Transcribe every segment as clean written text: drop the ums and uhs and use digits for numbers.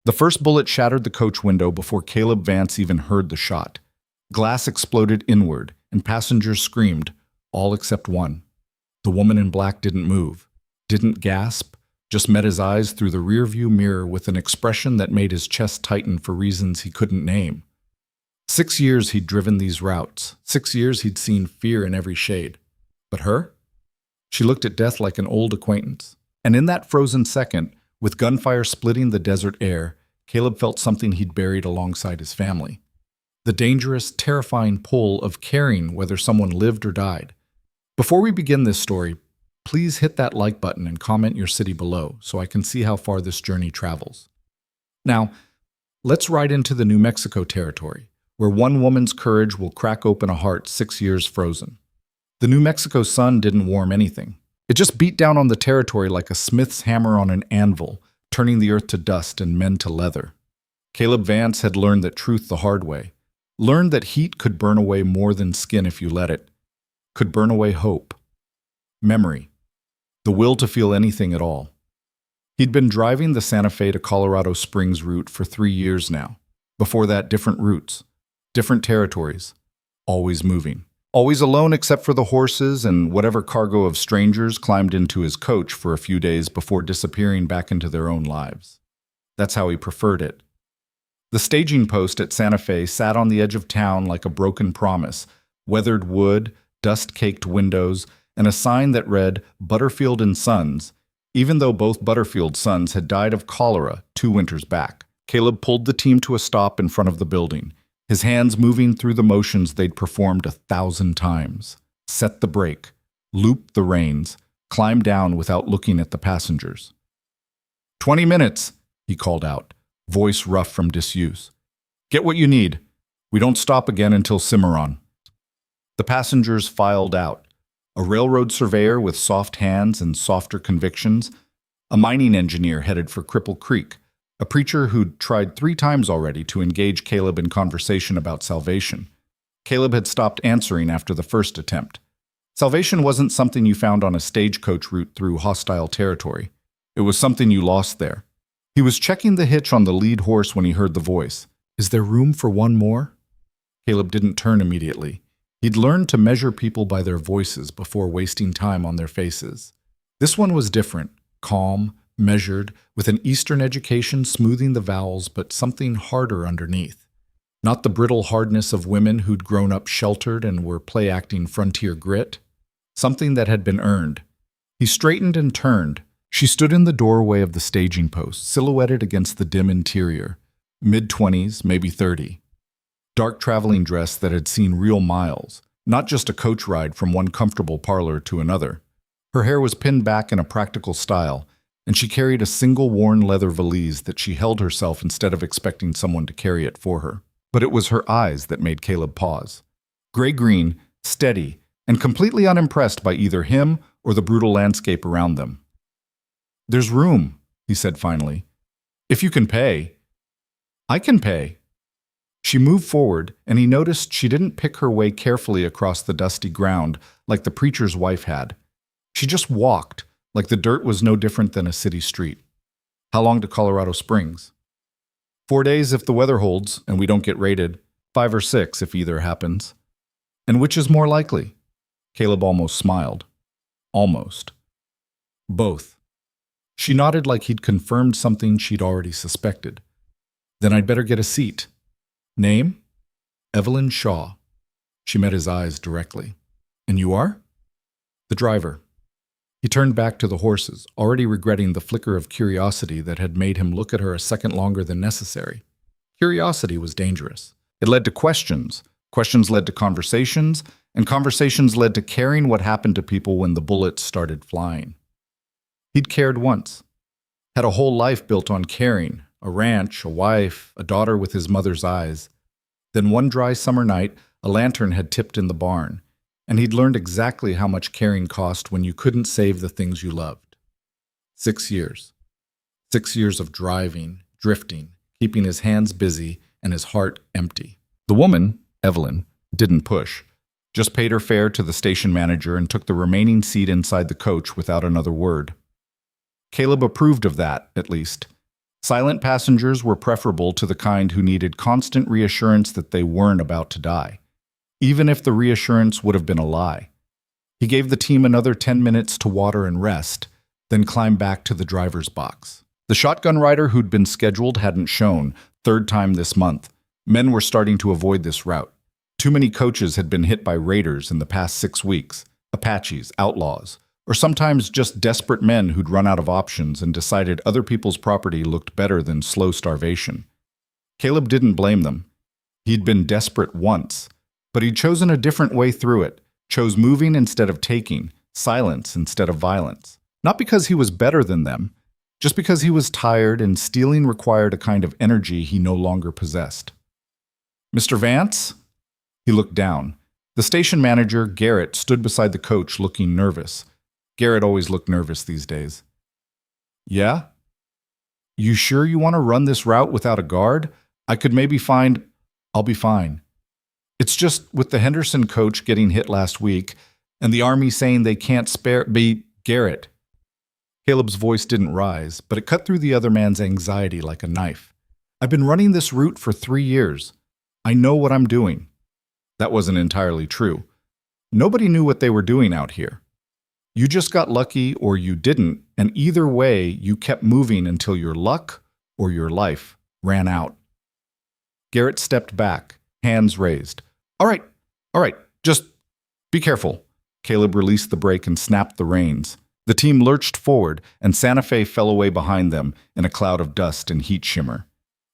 The first bullet shattered the coach window before Caleb Vance even heard the shot. Glass exploded inward, and passengers screamed, all except one. The woman in black didn't move, didn't gasp, just met his eyes through the rearview mirror with an expression that made his chest tighten for reasons he couldn't name. 6 years he'd driven these routes. 6 years he'd seen fear in every shade. But her? She looked at death like an old acquaintance. And in that frozen second, with gunfire splitting the desert air, Caleb felt something he'd buried alongside his family. The dangerous, terrifying pull of caring whether someone lived or died. Before we begin this story, please hit that like button and comment your city below so I can see how far this journey travels. Now, let's ride into the New Mexico territory, where one woman's courage will crack open a heart 6 years frozen. The New Mexico sun didn't warm anything. It just beat down on the territory like a smith's hammer on an anvil, turning the earth to dust and men to leather. Caleb Vance had learned that truth the hard way, learned that heat could burn away more than skin if you let it, could burn away hope, memory, the will to feel anything at all. He'd been driving the Santa Fe to Colorado Springs route for 3 years now. Before that, different routes, different territories, always moving. Always alone except for the horses and whatever cargo of strangers climbed into his coach for a few days before disappearing back into their own lives. That's how he preferred it. The staging post at Santa Fe sat on the edge of town like a broken promise, weathered wood, dust-caked windows, and a sign that read Butterfield and Sons, even though both Butterfield sons had died of cholera 2 winters back. Caleb pulled the team to a stop in front of the building, his hands moving through the motions they'd performed 1,000 times. Set the brake, loop the reins, climb down without looking at the passengers. 20 minutes, he called out, voice rough from disuse. Get what you need. We don't stop again until Cimarron. The passengers filed out. A railroad surveyor with soft hands and softer convictions, a mining engineer headed for Cripple Creek, a preacher who'd tried 3 times already to engage Caleb in conversation about salvation. Caleb had stopped answering after the first attempt. Salvation wasn't something you found on a stagecoach route through hostile territory. It was something you lost there. He was checking the hitch on the lead horse when he heard the voice. Is there room for one more? Caleb didn't turn immediately. He'd learned to measure people by their voices before wasting time on their faces. This one was different, calm, measured, with an Eastern education smoothing the vowels but something harder underneath. Not the brittle hardness of women who'd grown up sheltered and were play-acting frontier grit. Something that had been earned. He straightened and turned. She stood in the doorway of the staging post, silhouetted against the dim interior. Mid-20s, maybe 30. Dark traveling dress that had seen real miles, not just a coach ride from one comfortable parlor to another. Her hair was pinned back in a practical style, and she carried a single worn leather valise that she held herself instead of expecting someone to carry it for her. But it was her eyes that made Caleb pause. Gray-green, steady, and completely unimpressed by either him or the brutal landscape around them. There's room, he said finally. If you can pay. I can pay. She moved forward, and he noticed she didn't pick her way carefully across the dusty ground like the preacher's wife had. She just walked, like the dirt was no different than a city street. How long to Colorado Springs? 4 days if the weather holds and we don't get raided. 5 or 6 if either happens. And which is more likely? Caleb almost smiled. Almost. Both. She nodded like he'd confirmed something she'd already suspected. Then I'd better get a seat. Name? Evelyn Shaw. She met his eyes directly. And you are? The driver. He turned back to the horses, already regretting the flicker of curiosity that had made him look at her a second longer than necessary. Curiosity was dangerous. It led to questions. Questions led to conversations, and conversations led to caring what happened to people when the bullets started flying. He'd cared once. Had a whole life built on caring, a ranch, a wife, a daughter with his mother's eyes. Then one dry summer night, a lantern had tipped in the barn, and he'd learned exactly how much caring cost when you couldn't save the things you loved. 6 years. 6 years of driving, drifting, keeping his hands busy and his heart empty. The woman, Evelyn, didn't push, just paid her fare to the station manager and took the remaining seat inside the coach without another word. Caleb approved of that, at least. Silent passengers were preferable to the kind who needed constant reassurance that they weren't about to die, even if the reassurance would have been a lie. He gave the team another 10 minutes to water and rest, then climbed back to the driver's box. The shotgun rider who'd been scheduled hadn't shown, third time this month. Men were starting to avoid this route. Too many coaches had been hit by raiders in the past 6 weeks, Apaches, outlaws, or sometimes just desperate men who'd run out of options and decided other people's property looked better than slow starvation. Caleb didn't blame them. He'd been desperate once, but he'd chosen a different way through it, chose moving instead of taking, silence instead of violence. Not because he was better than them, just because he was tired and stealing required a kind of energy he no longer possessed. "Mr. Vance?" He looked down. The station manager, Garrett, stood beside the coach looking nervous. Garrett always looked nervous these days. "Yeah? You sure you want to run this route without a guard? I could maybe find—" "I'll be fine. It's just with the Henderson coach getting hit last week and the Army saying they can't spare be Garrett." Caleb's voice didn't rise, but it cut through the other man's anxiety like a knife. "I've been running this route for 3 years. I know what I'm doing." That wasn't entirely true. Nobody knew what they were doing out here. You just got lucky or you didn't, and either way, you kept moving until your luck or your life ran out. Garrett stepped back, hands raised. All right, just be careful." Caleb released the brake and snapped the reins. The team lurched forward, and Santa Fe fell away behind them in a cloud of dust and heat shimmer.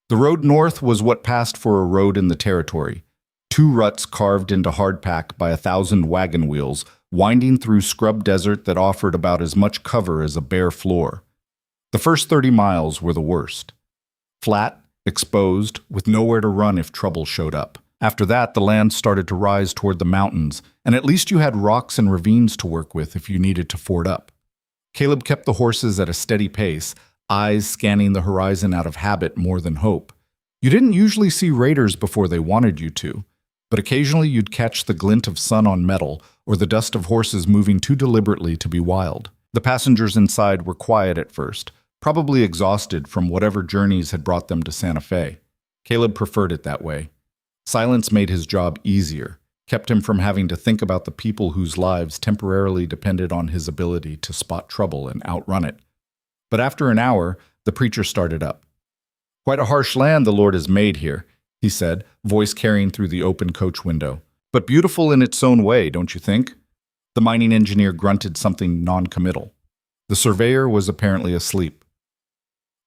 The road north was what passed for a road in the territory. 2 ruts carved into hardpack by 1,000 wagon wheels, winding through scrub desert that offered about as much cover as a bare floor. The first 30 miles were the worst. Flat, exposed, with nowhere to run if trouble showed up. After that, the land started to rise toward the mountains, and at least you had rocks and ravines to work with if you needed to ford up. Caleb kept the horses at a steady pace, eyes scanning the horizon out of habit more than hope. You didn't usually see raiders before they wanted you to, but occasionally you'd catch the glint of sun on metal or the dust of horses moving too deliberately to be wild. The passengers inside were quiet at first, probably exhausted from whatever journeys had brought them to Santa Fe. Caleb preferred it that way. Silence made his job easier, kept him from having to think about the people whose lives temporarily depended on his ability to spot trouble and outrun it. But after an hour, the preacher started up. "Quite a harsh land the Lord has made here," he said, voice carrying through the open coach window. "But beautiful in its own way, don't you think?" The mining engineer grunted something non-committal. The surveyor was apparently asleep.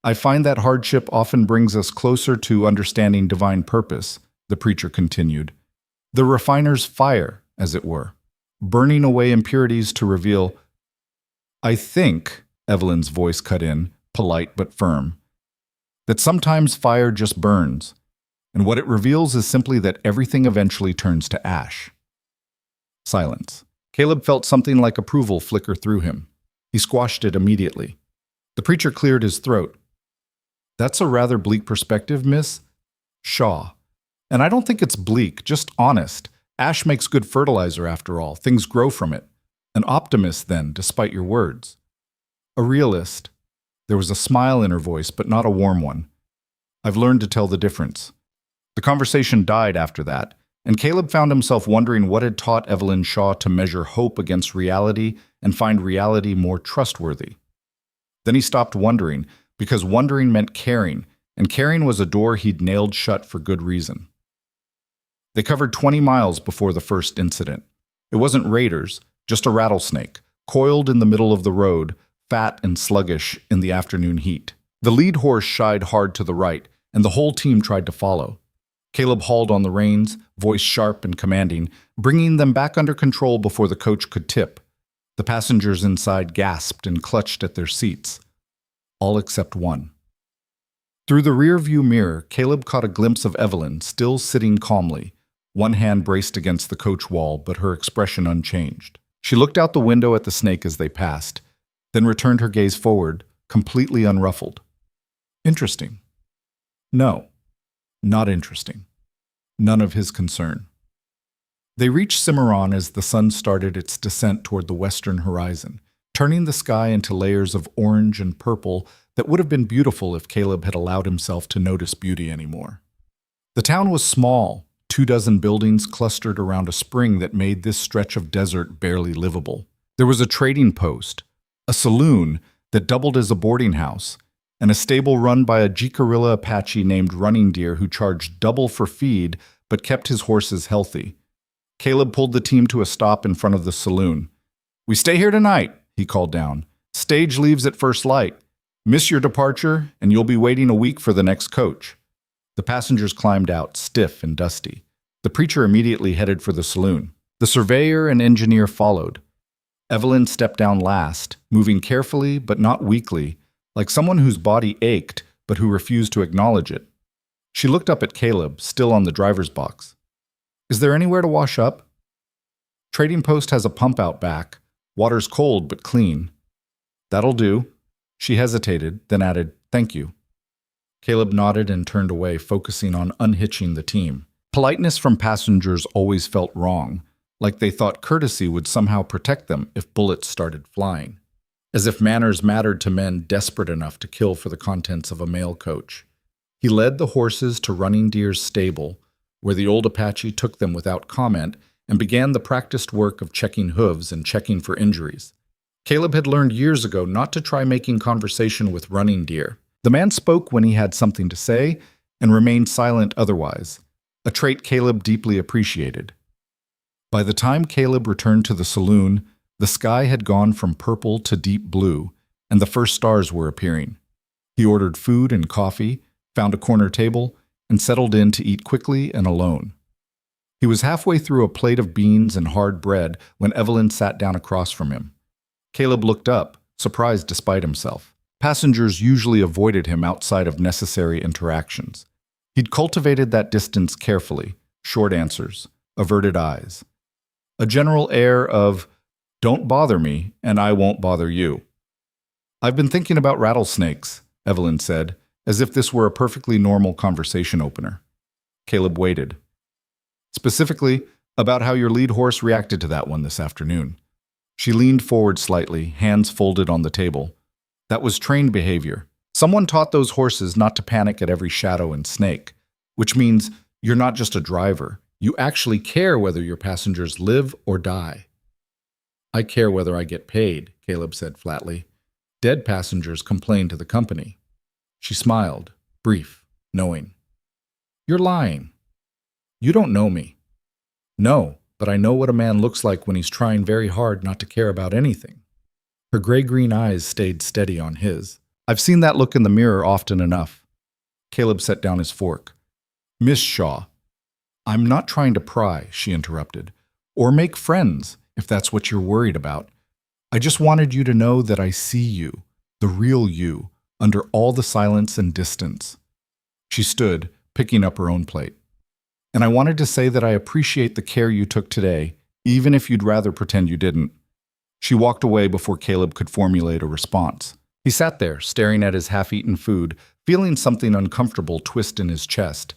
"I find that hardship often brings us closer to understanding divine purpose," the preacher continued. "The refiner's fire, as it were, burning away impurities to reveal—" "I think," Evelyn's voice cut in, polite but firm, "that sometimes fire just burns, and what it reveals is simply that everything eventually turns to ash." Silence. Caleb felt something like approval flicker through him. He squashed it immediately. The preacher cleared his throat. "That's a rather bleak perspective, Miss Shaw. And I don't think it's bleak, just honest. Ash makes good fertilizer after all. Things grow from it. An optimist, then, despite your words." "A realist." There was a smile in her voice, but not a warm one. "I've learned to tell the difference." The conversation died after that, and Caleb found himself wondering what had taught Evelyn Shaw to measure hope against reality and find reality more trustworthy. Then he stopped wondering, because wondering meant caring, and caring was a door he'd nailed shut for good reason. They covered 20 miles before the first incident. It wasn't raiders, just a rattlesnake, coiled in the middle of the road, fat and sluggish in the afternoon heat. The lead horse shied hard to the right, and the whole team tried to follow. Caleb hauled on the reins, voice sharp and commanding, bringing them back under control before the coach could tip. The passengers inside gasped and clutched at their seats. All except one. Through the rear-view mirror, Caleb caught a glimpse of Evelyn, still sitting calmly, one hand braced against the coach wall, but her expression unchanged. She looked out the window at the snake as they passed, then returned her gaze forward, completely unruffled. Interesting. No, not interesting. None of his concern. They reached Cimarron as the sun started its descent toward the western horizon, turning the sky into layers of orange and purple that would have been beautiful if Caleb had allowed himself to notice beauty anymore. The town was small, 24 buildings clustered around a spring that made this stretch of desert barely livable. There was a trading post, a saloon that doubled as a boarding house, and a stable run by a Jicarilla Apache named Running Deer who charged double for feed but kept his horses healthy. Caleb pulled the team to a stop in front of the saloon. "We stay here tonight," he called down. "Stage leaves at first light. Miss your departure, and you'll be waiting a week for the next coach." The passengers climbed out, stiff and dusty. The preacher immediately headed for the saloon. The surveyor and engineer followed. Evelyn stepped down last, moving carefully but not weakly, like someone whose body ached but who refused to acknowledge it. She looked up at Caleb, still on the driver's box. "Is there anywhere to wash up?" "Trading post has a pump out back. Water's cold but clean." "That'll do." She hesitated, then added, "Thank you." Caleb nodded and turned away, focusing on unhitching the team. Politeness from passengers always felt wrong, like they thought courtesy would somehow protect them if bullets started flying. As if manners mattered to men desperate enough to kill for the contents of a mail coach. He led the horses to Running Deer's stable, where the old Apache took them without comment and began the practiced work of checking hooves and checking for injuries. Caleb had learned years ago not to try making conversation with Running Deer. The man spoke when he had something to say and remained silent otherwise, a trait Caleb deeply appreciated. By the time Caleb returned to the saloon, the sky had gone from purple to deep blue, and the first stars were appearing. He ordered food and coffee, found a corner table, and settled in to eat quickly and alone. He was halfway through a plate of beans and hard bread when Evelyn sat down across from him. Caleb looked up, surprised despite himself. Passengers usually avoided him outside of necessary interactions. He'd cultivated that distance carefully, short answers, averted eyes. A general air of, "Don't bother me, and I won't bother you." "I've been thinking about rattlesnakes," Evelyn said, as if this were a perfectly normal conversation opener. Caleb waited. "Specifically, about how your lead horse reacted to that one this afternoon." She leaned forward slightly, hands folded on the table. "That was trained behavior. Someone taught those horses not to panic at every shadow and snake, which means you're not just a driver. You actually care whether your passengers live or die." "I care whether I get paid," Caleb said flatly. "Dead passengers complain to the company." She smiled, brief, knowing. "You're lying. You don't know me." "No, but I know what a man looks like when he's trying very hard not to care about anything." Her gray-green eyes stayed steady on his. "I've seen that look in the mirror often enough." Caleb set down his fork. "Miss Shaw." "I'm not trying to pry," she interrupted, "or make friends, if that's what you're worried about. I just wanted you to know that I see you, the real you, under all the silence and distance." She stood, picking up her own plate. "And I wanted to say that I appreciate the care you took today, even if you'd rather pretend you didn't." She walked away before Caleb could formulate a response. He sat there, staring at his half-eaten food, feeling something uncomfortable twist in his chest.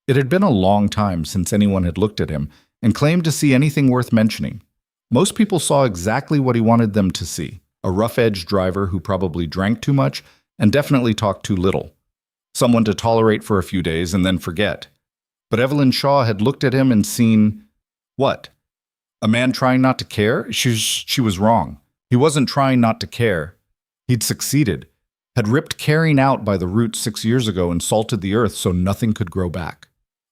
It had been a long time since anyone had looked at him and claimed to see anything worth mentioning. Most people saw exactly what he wanted them to see, a rough-edged driver who probably drank too much and definitely talked too little. Someone to tolerate for a few days and then forget. But Evelyn Shaw had looked at him and seen, what? A man trying not to care? She was wrong. He wasn't trying not to care. He'd succeeded, had ripped caring out by the roots 6 years ago and salted the earth so nothing could grow back.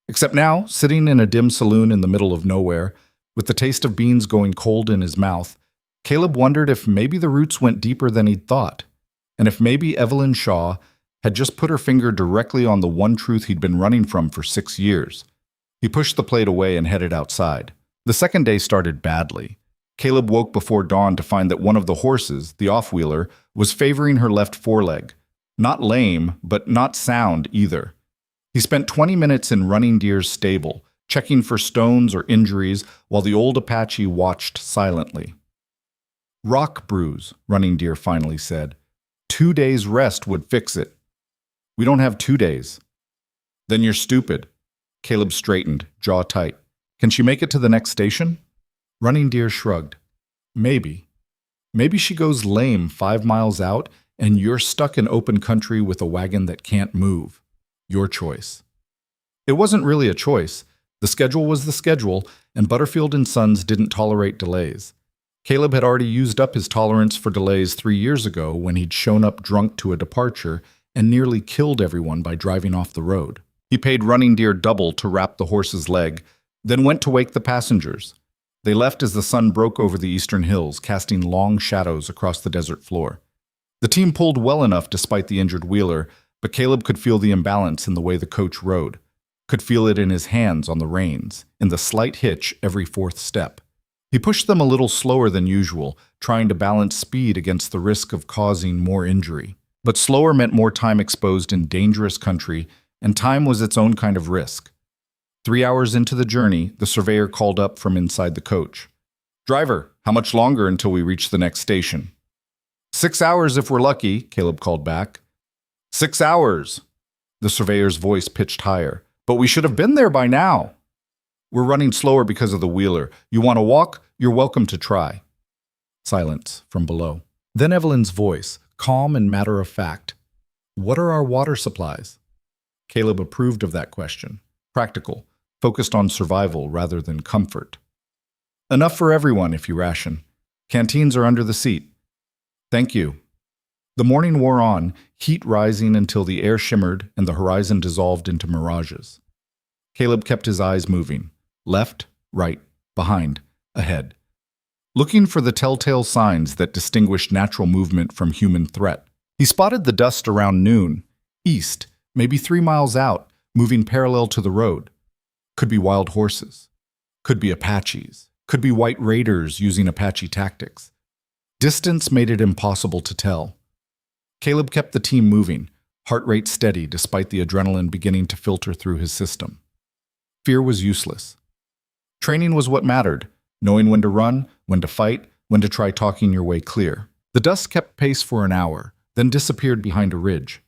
Except now, sitting in a dim saloon in the middle of nowhere, with the taste of beans going cold in his mouth, Caleb wondered if maybe the roots went deeper than he'd thought, and if maybe Evelyn Shaw had just put her finger directly on the one truth he'd been running from for 6 years. He pushed the plate away and headed outside. The second day started badly. Caleb woke before dawn to find that one of the horses, the off-wheeler, was favoring her left foreleg. Not lame, but not sound either. He spent 20 minutes in Running Deer's stable, checking for stones or injuries while the old Apache watched silently. "Rock bruise," Running Deer finally said. 2 days rest would fix it." "We don't have 2 days." "Then you're stupid." Caleb straightened, jaw tight. "Can she make it to the next station?" Running Deer shrugged. "Maybe. Maybe she goes lame 5 miles out and you're stuck in open country with a wagon that can't move. Your choice. It wasn't really a choice. The schedule was the schedule, and Butterfield and Sons didn't tolerate delays. Caleb had already used up his tolerance for delays 3 years ago when he'd shown up drunk to a departure and nearly killed everyone by driving off the road. He paid Running Deer double to wrap the horse's leg, then went to wake the passengers. They left as the sun broke over the eastern hills, casting long shadows across the desert floor. The team pulled well enough despite the injured Wheeler, but Caleb could feel the imbalance in the way the coach rode, could feel it in his hands on the reins, in the slight hitch every fourth step. He pushed them a little slower than usual, trying to balance speed against the risk of causing more injury. But slower meant more time exposed in dangerous country, and time was its own kind of risk. 3 hours into the journey, the surveyor called up from inside the coach. "Driver, how much longer until we reach the next station?" 6 hours if we're lucky, Caleb called back. 6 hours. The surveyor's voice pitched higher. But we should have been there by now. We're running slower because of the Wheeler. You want to walk? You're welcome to try. Silence from below. Then Evelyn's voice, calm and matter-of-fact. What are our water supplies? Caleb approved of that question. Practical, focused on survival rather than comfort. Enough for everyone if you ration. Canteens are under the seat. Thank you. The morning wore on, heat rising until the air shimmered and the horizon dissolved into mirages. Caleb kept his eyes moving. Left, right, behind, ahead. Looking for the telltale signs that distinguished natural movement from human threat. He spotted the dust around noon, east, maybe 3 miles out, moving parallel to the road. Could be wild horses. Could be Apaches. Could be white raiders using Apache tactics. Distance made it impossible to tell. Caleb kept the team moving, heart rate steady despite the adrenaline beginning to filter through his system. Fear was useless. Training was what mattered, knowing when to run, when to fight, when to try talking your way clear. The dust kept pace for an hour, then disappeared behind a ridge.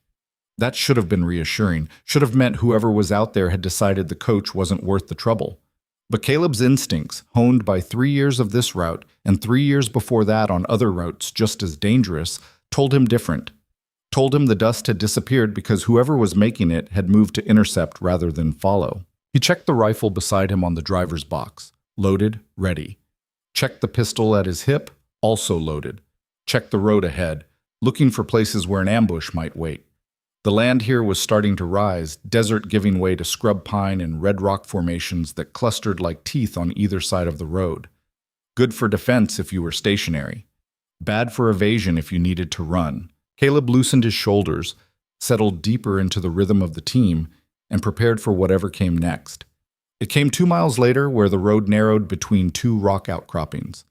That should have been reassuring, should have meant whoever was out there had decided the coach wasn't worth the trouble. But Caleb's instincts, honed by 3 years of this route and 3 years before that on other routes just as dangerous, told him different. Told him the dust had disappeared because whoever was making it had moved to intercept rather than follow. He checked the rifle beside him on the driver's box. Loaded, ready. Checked the pistol at his hip, also loaded. Checked the road ahead, looking for places where an ambush might wait. The land here was starting to rise, desert giving way to scrub pine and red rock formations that clustered like teeth on either side of the road. Good for defense if you were stationary. Bad for evasion if you needed to run. Caleb loosened his shoulders, settled deeper into the rhythm of the team, and prepared for whatever came next. It came 2 miles later where the road narrowed between 2 rock outcroppings.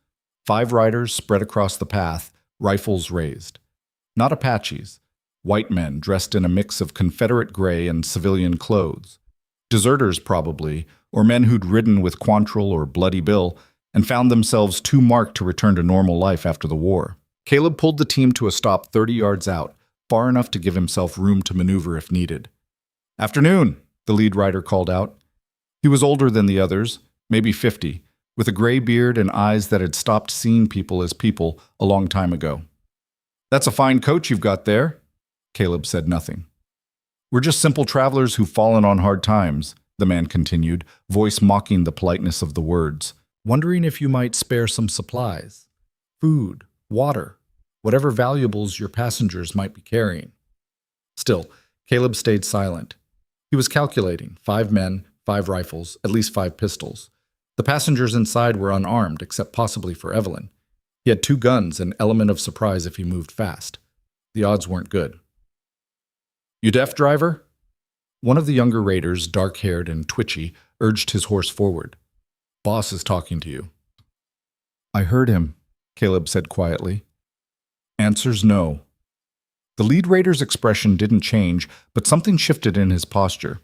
5 riders spread across the path, rifles raised. Not Apaches. White men dressed in a mix of Confederate gray and civilian clothes. Deserters probably, or men who'd ridden with Quantrill or Bloody Bill and found themselves too marked to return to normal life after the war. Caleb pulled the team to a stop 30 yards out, far enough to give himself room to maneuver if needed. "Afternoon," the lead rider called out. He was older than the others, maybe 50, with a gray beard and eyes that had stopped seeing people as people a long time ago. "That's a fine coach you've got there." Caleb said nothing. "We're just simple travelers who've fallen on hard times," the man continued, voice mocking the politeness of the words. "Wondering if you might spare some supplies. Food, water, whatever valuables your passengers might be carrying." Still, Caleb stayed silent. He was calculating 5 men, 5 rifles, at least 5 pistols. The passengers inside were unarmed, except possibly for Evelyn. He had 2 guns, an element of surprise if he moved fast. The odds weren't good. "You deaf, driver?" One of the younger raiders, dark-haired and twitchy, urged his horse forward. "Boss is talking to you." "I heard him," Caleb said quietly. "Answer's no." The lead raider's expression didn't change, but something shifted in his posture.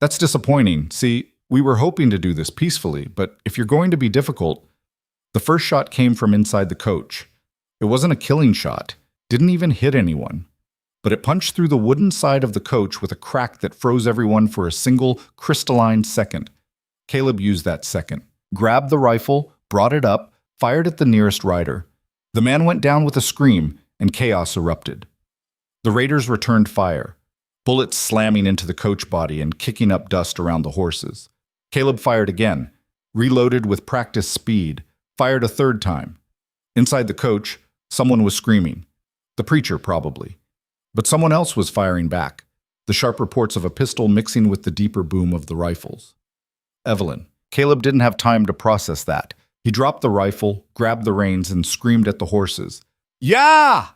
"That's disappointing. See, we were hoping to do this peacefully, but if you're going to be difficult..." The first shot came from inside the coach. It wasn't a killing shot, didn't even hit anyone. But it punched through the wooden side of the coach with a crack that froze everyone for a single, crystalline second. Caleb used that second, grabbed the rifle, brought it up, fired at the nearest rider. The man went down with a scream, and chaos erupted. The raiders returned fire, bullets slamming into the coach body and kicking up dust around the horses. Caleb fired again, reloaded with practiced speed, fired a third time. Inside the coach, someone was screaming. The preacher, probably. But someone else was firing back, the sharp reports of a pistol mixing with the deeper boom of the rifles. Evelyn. Caleb didn't have time to process that. He dropped the rifle, grabbed the reins, and screamed at the horses. Yeah!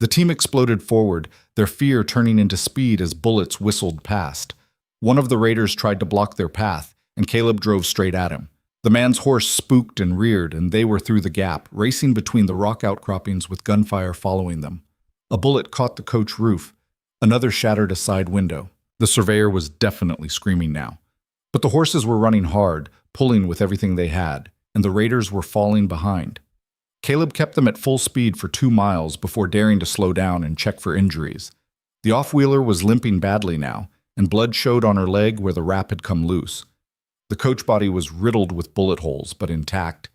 The team exploded forward, their fear turning into speed as bullets whistled past. One of the raiders tried to block their path, and Caleb drove straight at him. The man's horse spooked and reared, and they were through the gap, racing between the rock outcroppings with gunfire following them. A bullet caught the coach roof. Another shattered a side window. The surveyor was definitely screaming now. But the horses were running hard, pulling with everything they had, and the raiders were falling behind. Caleb kept them at full speed for 2 miles before daring to slow down and check for injuries. The off-wheeler was limping badly now, and blood showed on her leg where the wrap had come loose. The coach body was riddled with bullet holes, but intact.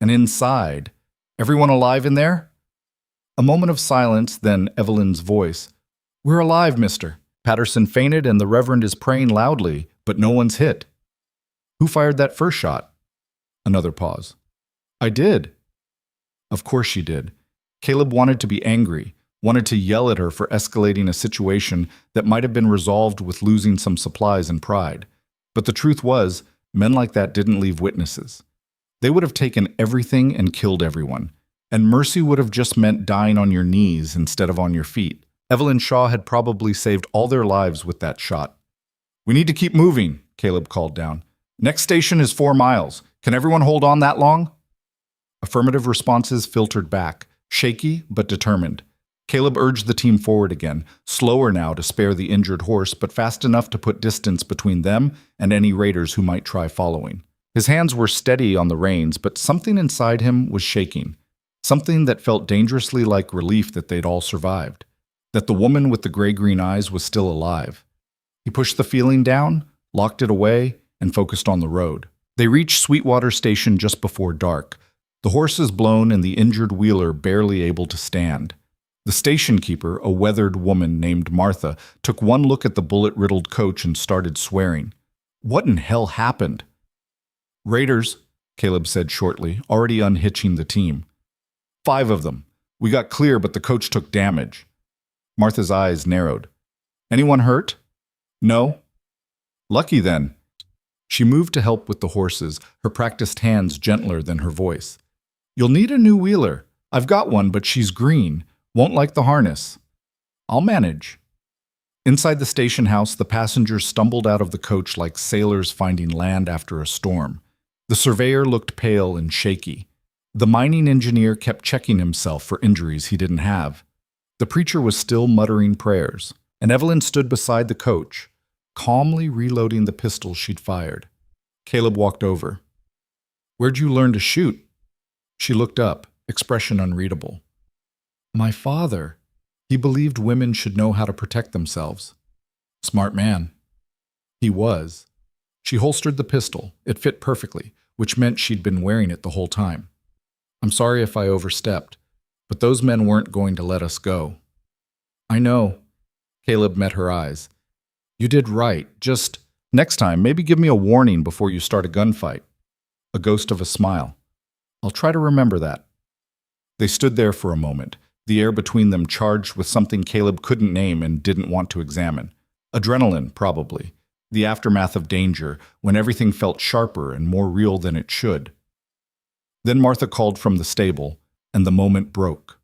And inside, everyone alive in there? A moment of silence, then Evelyn's voice. We're alive, mister. Patterson fainted and the Reverend is praying loudly, but no one's hit. Who fired that first shot? Another pause. I did. Of course she did. Caleb wanted to be angry, wanted to yell at her for escalating a situation that might have been resolved with losing some supplies and pride. But the truth was, men like that didn't leave witnesses. They would have taken everything and killed everyone. And mercy would have just meant dying on your knees instead of on your feet. Evelyn Shaw had probably saved all their lives with that shot. We need to keep moving, Caleb called down. Next station is 4 miles. Can everyone hold on that long? Affirmative responses filtered back, shaky but determined. Caleb urged the team forward again, slower now to spare the injured horse, but fast enough to put distance between them and any raiders who might try following. His hands were steady on the reins, but something inside him was shaking. Something that felt dangerously like relief that they'd all survived. That the woman with the gray-green eyes was still alive. He pushed the feeling down, locked it away, and focused on the road. They reached Sweetwater Station just before dark, the horses blown and the injured wheeler barely able to stand. The station keeper, a weathered woman named Martha, took one look at the bullet-riddled coach and started swearing. What in hell happened? Raiders, Caleb said shortly, already unhitching the team. 5 of them. We got clear, but the coach took damage. Martha's eyes narrowed. Anyone hurt? No. Lucky then. She moved to help with the horses, her practiced hands gentler than her voice. You'll need a new wheeler. I've got one, but she's green. Won't like the harness. I'll manage. Inside the station house, the passengers stumbled out of the coach like sailors finding land after a storm. The surveyor looked pale and shaky. The mining engineer kept checking himself for injuries he didn't have. The preacher was still muttering prayers, and Evelyn stood beside the coach, calmly reloading the pistol she'd fired. Caleb walked over. Where'd you learn to shoot? She looked up, expression unreadable. My father. He believed women should know how to protect themselves. Smart man. He was. She holstered the pistol. It fit perfectly, which meant she'd been wearing it the whole time. I'm sorry if I overstepped, but those men weren't going to let us go. I know. Caleb met her eyes. You did right. Just next time, maybe give me a warning before you start a gunfight. A ghost of a smile. I'll try to remember that. They stood there for a moment, the air between them charged with something Caleb couldn't name and didn't want to examine. Adrenaline, probably. The aftermath of danger, when everything felt sharper and more real than it should. Then Martha called from the stable, and the moment broke.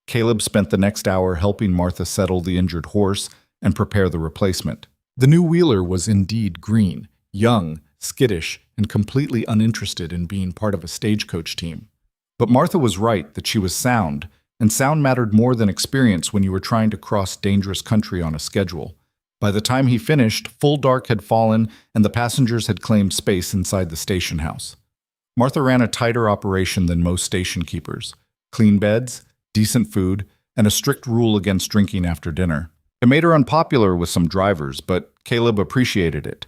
Caleb spent the next hour helping Martha settle the injured horse and prepare the replacement. The new wheeler was indeed green, young, skittish, and completely uninterested in being part of a stagecoach team. But Martha was right that she was sound, and sound mattered more than experience when you were trying to cross dangerous country on a schedule. By the time he finished, full dark had fallen, and the passengers had claimed space inside the station house. Martha ran a tighter operation than most station keepers. Clean beds, decent food, and a strict rule against drinking after dinner. It made her unpopular with some drivers, but Caleb appreciated it.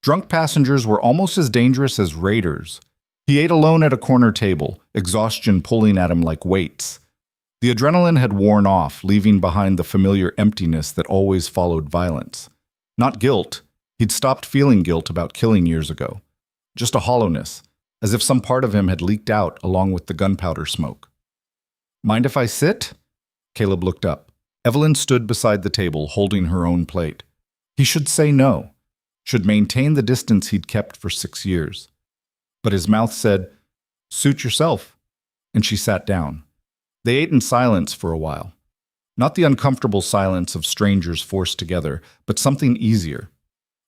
Drunk passengers were almost as dangerous as raiders. He ate alone at a corner table, exhaustion pulling at him like weights. The adrenaline had worn off, leaving behind the familiar emptiness that always followed violence. Not guilt. He'd stopped feeling guilt about killing years ago. Just a hollowness, as if some part of him had leaked out along with the gunpowder smoke. Mind if I sit? Caleb looked up. Evelyn stood beside the table, holding her own plate. He should say no, should maintain the distance he'd kept for 6 years. But his mouth said, "Suit yourself," and she sat down. They ate in silence for a while. Not the uncomfortable silence of strangers forced together, but something easier.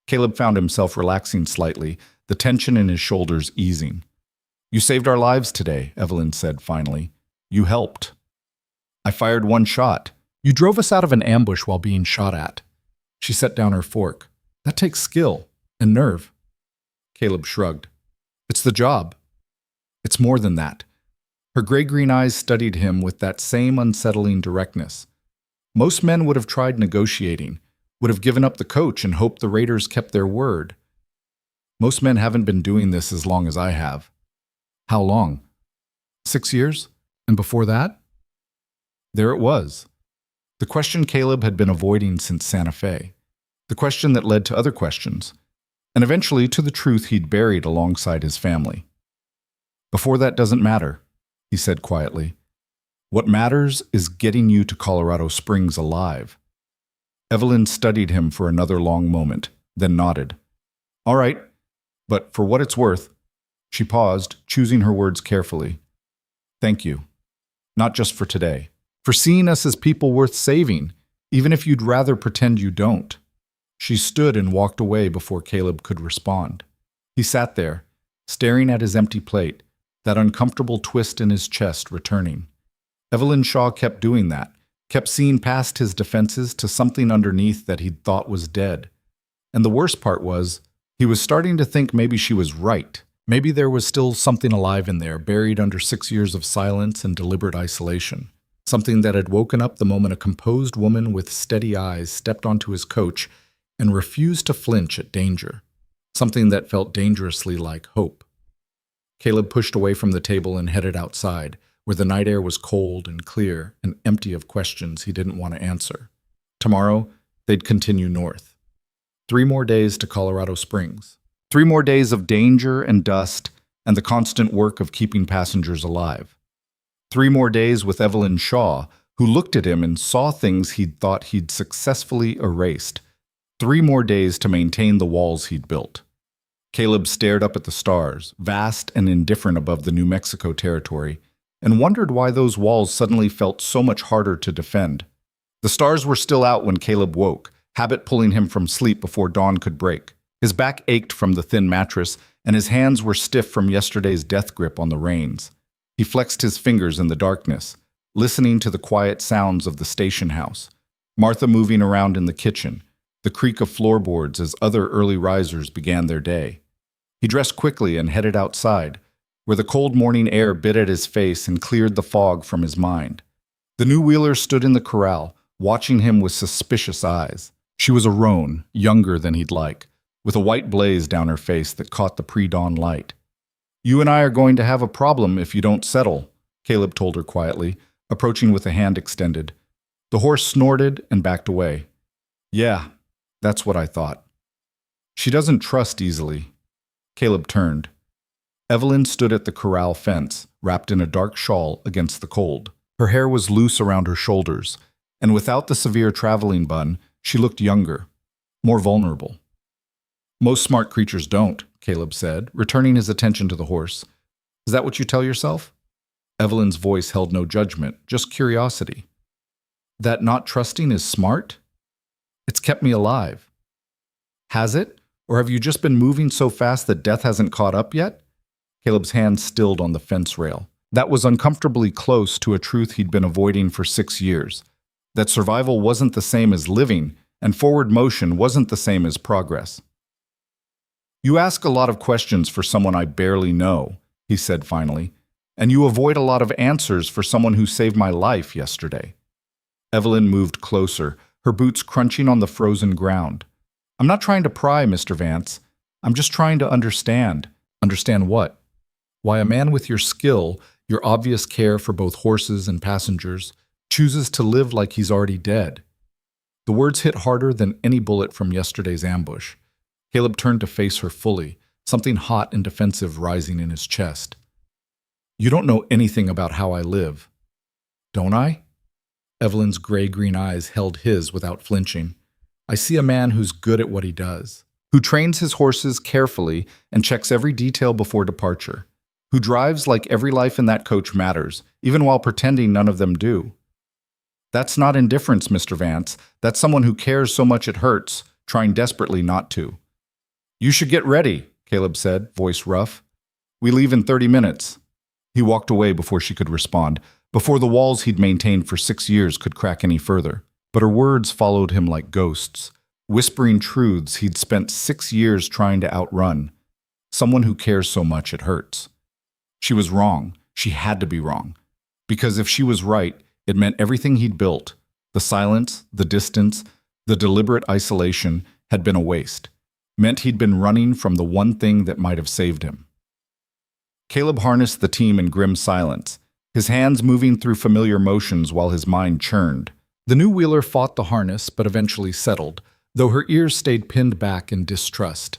Caleb found himself relaxing slightly, the tension in his shoulders easing. "You saved our lives today," Evelyn said finally. "You helped." "I fired one shot. You drove us out of an ambush while being shot at." She set down her fork. "That takes skill and nerve." Caleb shrugged. "It's the job." "It's more than that." Her gray-green eyes studied him with that same unsettling directness. Most men would have tried negotiating, would have given up the coach and hoped the Raiders kept their word. Most men haven't been doing this as long as I have. How long? 6 years? And before that? There it was. The question Caleb had been avoiding since Santa Fe. The question that led to other questions, and eventually to the truth he'd buried alongside his family. "Before that doesn't matter," he said quietly. "What matters is getting you to Colorado Springs alive." Evelyn studied him for another long moment, then nodded. "All right, but for what it's worth," she paused, choosing her words carefully. "Thank you. Not just for today. For seeing us as people worth saving, even if you'd rather pretend you don't." She stood and walked away before Caleb could respond. He sat there, staring at his empty plate, that uncomfortable twist in his chest returning. Evelyn Shaw kept doing that, kept seeing past his defenses to something underneath that he'd thought was dead. And the worst part was, he was starting to think maybe she was right. Maybe there was still something alive in there, buried under 6 years of silence and deliberate isolation. Something that had woken up the moment a composed woman with steady eyes stepped onto his coach and refused to flinch at danger. Something that felt dangerously like hope. Caleb pushed away from the table and headed outside, where the night air was cold and clear and empty of questions he didn't want to answer. Tomorrow, they'd continue north. 3 more days to Colorado Springs. 3 more days of danger and dust and the constant work of keeping passengers alive. 3 more days with Evelyn Shaw, who looked at him and saw things he'd thought he'd successfully erased. 3 more days to maintain the walls he'd built. Caleb stared up at the stars, vast and indifferent above the New Mexico territory, and wondered why those walls suddenly felt so much harder to defend. The stars were still out when Caleb woke, habit pulling him from sleep before dawn could break. His back ached from the thin mattress, and his hands were stiff from yesterday's death grip on the reins. He flexed his fingers in the darkness, listening to the quiet sounds of the station house, Martha moving around in the kitchen, the creak of floorboards as other early risers began their day. He dressed quickly and headed outside, where the cold morning air bit at his face and cleared the fog from his mind. The new wheeler stood in the corral, watching him with suspicious eyes. She was a roan, younger than he'd like, with a white blaze down her face that caught the pre-dawn light. "You and I are going to have a problem if you don't settle," Caleb told her quietly, approaching with a hand extended. The horse snorted and backed away. "Yeah, that's what I thought." "She doesn't trust easily." Caleb turned. Evelyn stood at the corral fence, wrapped in a dark shawl against the cold. Her hair was loose around her shoulders, and without the severe traveling bun, she looked younger, more vulnerable. "Most smart creatures don't," Caleb said, returning his attention to the horse. "Is that what you tell yourself?" Evelyn's voice held no judgment, just curiosity. "That not trusting is smart? It's kept me alive." "Has it? Or have you just been moving so fast that death hasn't caught up yet?" Caleb's hand stilled on the fence rail. That was uncomfortably close to a truth he'd been avoiding for 6 years. That survival wasn't the same as living, and forward motion wasn't the same as progress. "You ask a lot of questions for someone I barely know," he said finally, "and you avoid a lot of answers for someone who saved my life yesterday." Evelyn moved closer, her boots crunching on the frozen ground. "I'm not trying to pry, Mr. Vance. I'm just trying to understand." "Understand what?" "Why a man with your skill, your obvious care for both horses and passengers, Chooses to live like he's already dead. The words hit harder than any bullet from yesterday's ambush. Caleb turned to face her fully, something hot and defensive rising in his chest. You don't know anything about how I live. Don't I? Evelyn's gray-green eyes held his without flinching. I see a man who's good at what he does, who trains his horses carefully and checks every detail before departure, who drives like every life in that coach matters, even while pretending none of them do. That's not indifference, Mr. Vance. That's someone who cares so much it hurts, trying desperately not to. You should get ready, Caleb said, voice rough. We leave in 30 minutes. He walked away before she could respond, before the walls he'd maintained for 6 years could crack any further. But her words followed him like ghosts, whispering truths he'd spent 6 years trying to outrun. Someone who cares so much it hurts. She was wrong. She had to be wrong. Because if she was right, it meant everything he'd built, the silence, the distance, the deliberate isolation, had been a waste. Meant he'd been running from the one thing that might have saved him. Caleb harnessed the team in grim silence, his hands moving through familiar motions while his mind churned. The new wheeler fought the harness but eventually settled, though her ears stayed pinned back in distrust.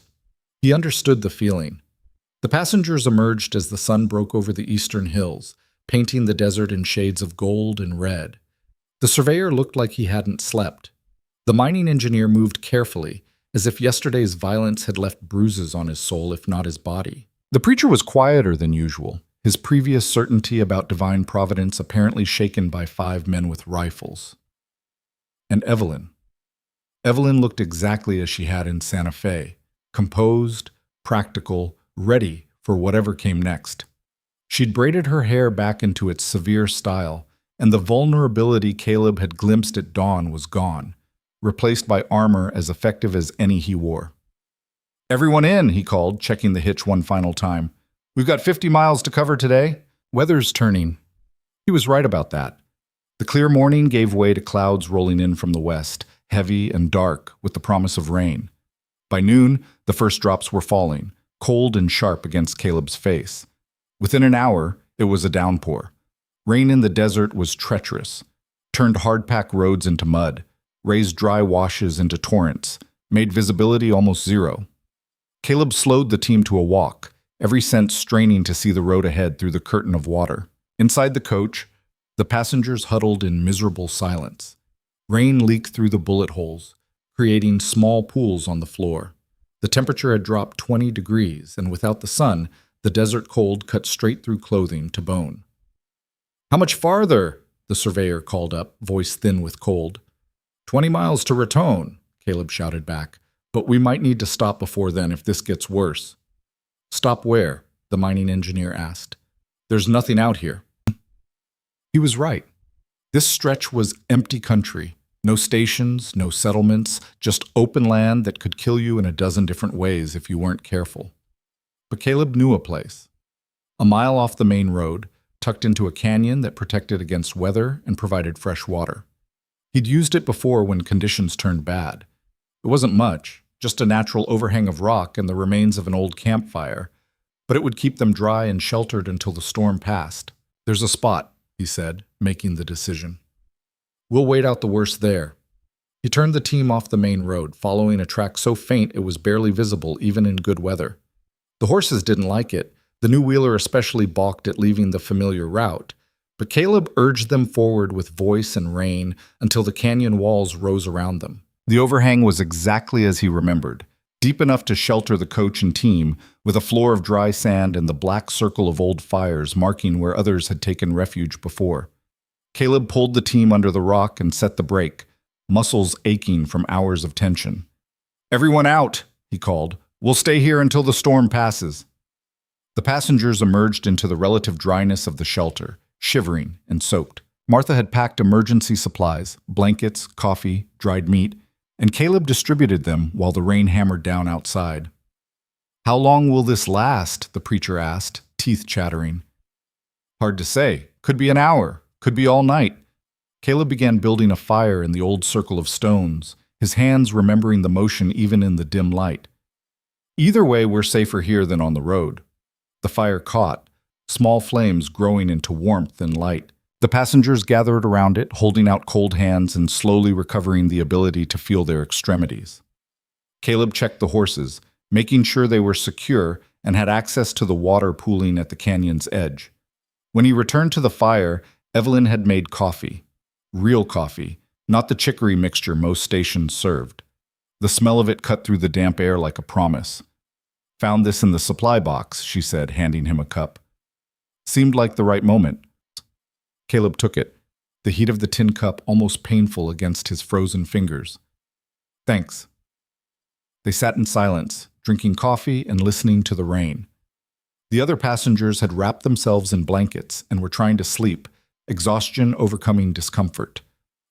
He understood the feeling. The passengers emerged as the sun broke over the eastern hills, painting the desert in shades of gold and red. The surveyor looked like he hadn't slept. The mining engineer moved carefully, as if yesterday's violence had left bruises on his soul, if not his body. The preacher was quieter than usual, his previous certainty about divine providence apparently shaken by 5 men with rifles. And Evelyn. Evelyn looked exactly as she had in Santa Fe, composed, practical, ready for whatever came next. She'd braided her hair back into its severe style, and the vulnerability Caleb had glimpsed at dawn was gone, replaced by armor as effective as any he wore. Everyone in, he called, checking the hitch one final time. We've got 50 miles to cover today. Weather's turning. He was right about that. The clear morning gave way to clouds rolling in from the west, heavy and dark, with the promise of rain. By noon, the first drops were falling, cold and sharp against Caleb's face. Within an hour, it was a downpour. Rain in the desert was treacherous, turned hard-packed roads into mud, raised dry washes into torrents, made visibility almost zero. Caleb slowed the team to a walk, every sense straining to see the road ahead through the curtain of water. Inside the coach, the passengers huddled in miserable silence. Rain leaked through the bullet holes, creating small pools on the floor. The temperature had dropped 20 degrees, and without the sun, the desert cold cut straight through clothing to bone. How much farther? The surveyor called up, voice thin with cold. 20 miles to Raton, Caleb shouted back. But we might need to stop before then if this gets worse. Stop where? The mining engineer asked. There's nothing out here. He was right. This stretch was empty country. No stations, no settlements, just open land that could kill you in a dozen different ways if you weren't careful. But Caleb knew a place. A mile off the main road, tucked into a canyon that protected against weather and provided fresh water. He'd used it before when conditions turned bad. It wasn't much, just a natural overhang of rock and the remains of an old campfire, but it would keep them dry and sheltered until the storm passed. There's a spot, he said, making the decision. We'll wait out the worst there. He turned the team off the main road, following a track so faint it was barely visible even in good weather. The horses didn't like it. The new wheeler especially balked at leaving the familiar route, but Caleb urged them forward with voice and rein until the canyon walls rose around them. The overhang was exactly as he remembered, deep enough to shelter the coach and team, with a floor of dry sand and the black circle of old fires marking where others had taken refuge before. Caleb pulled the team under the rock and set the brake, muscles aching from hours of tension. Everyone out, he called. We'll stay here until the storm passes. The passengers emerged into the relative dryness of the shelter, shivering and soaked. Martha had packed emergency supplies, blankets, coffee, dried meat, and Caleb distributed them while the rain hammered down outside. How long will this last? The preacher asked, teeth chattering. Hard to say. Could be an hour. Could be all night. Caleb began building a fire in the old circle of stones, his hands remembering the motion even in the dim light. Either way, we're safer here than on the road. The fire caught, small flames growing into warmth and light. The passengers gathered around it, holding out cold hands and slowly recovering the ability to feel their extremities. Caleb checked the horses, making sure they were secure and had access to the water pooling at the canyon's edge. When he returned to the fire, Evelyn had made coffee. Real coffee, not the chicory mixture most stations served. The smell of it cut through the damp air like a promise. "Found this in the supply box," she said, handing him a cup. Seemed like the right moment. Caleb took it, the heat of the tin cup almost painful against his frozen fingers. "Thanks." They sat in silence, drinking coffee and listening to the rain. The other passengers had wrapped themselves in blankets and were trying to sleep, exhaustion overcoming discomfort.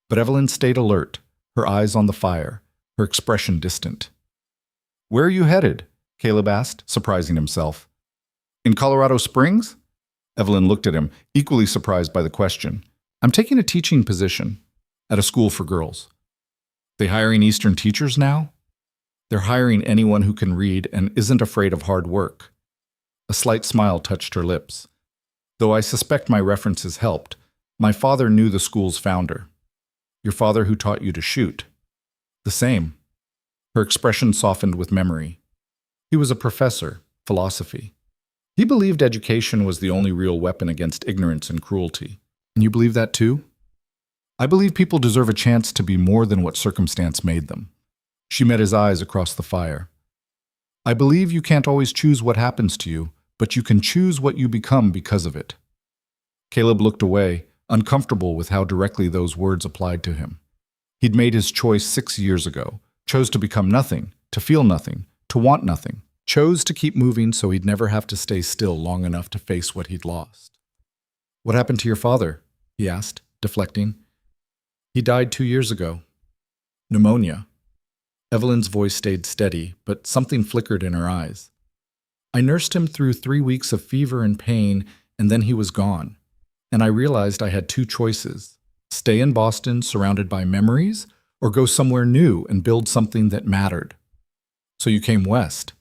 But Evelyn stayed alert, her eyes on the fire, her expression distant. "Where are you headed?" Caleb asked, surprising himself. "In Colorado Springs?" Evelyn looked at him, equally surprised by the question. "I'm taking a teaching position at a school for girls." "They hiring Eastern teachers now?" "They're hiring anyone who can read and isn't afraid of hard work." A slight smile touched her lips. "Though I suspect my references helped. My father knew the school's founder." "Your father who taught you to shoot?" "The same." Her expression softened with memory. "He was a professor, philosophy. He believed education was the only real weapon against ignorance and cruelty. And you believe that too?" "I believe people deserve a chance to be more than what circumstance made them." She met his eyes across the fire. "I believe you can't always choose what happens to you, but you can choose what you become because of it." Caleb looked away, uncomfortable with how directly those words applied to him. He'd made his choice 6 years ago, chose to become nothing, to feel nothing, to want nothing, chose to keep moving so he'd never have to stay still long enough to face what he'd lost. "What happened to your father?" he asked, deflecting. "He died 2 years ago. Pneumonia." Evelyn's voice stayed steady, but something flickered in her eyes. "I nursed him through 3 weeks of fever and pain, and then he was gone. And I realized I had 2 choices: stay in Boston surrounded by memories, or go somewhere new and build something that mattered. So you came west."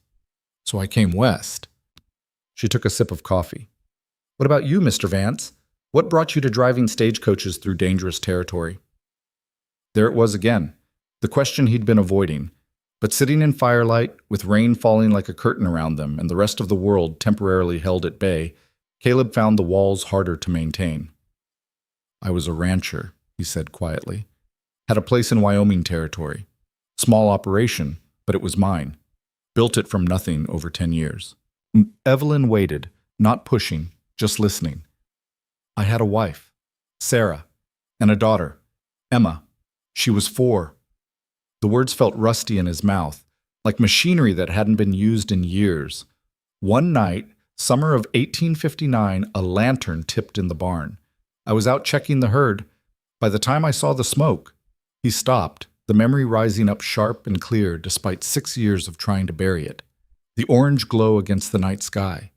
"So I came west." She took a sip of coffee. "What about you, Mr. Vance? What brought you to driving stagecoaches through dangerous territory?" There it was again, the question he'd been avoiding. But sitting in firelight, with rain falling like a curtain around them and the rest of the world temporarily held at bay, Caleb found the walls harder to maintain. "I was a rancher," he said quietly. "Had a place in Wyoming territory. Small operation, but it was mine. Built it from nothing over 10 years. Evelyn waited, not pushing, just listening. "I had a wife, Sarah, and a daughter, Emma. She was 4. The words felt rusty in his mouth, like machinery that hadn't been used in years. One night, summer of 1859, a lantern tipped in the barn. I was out checking the herd. By the time I saw the smoke," he stopped, the memory rising up sharp and clear despite 6 years of trying to bury it. The orange glow against the night sky.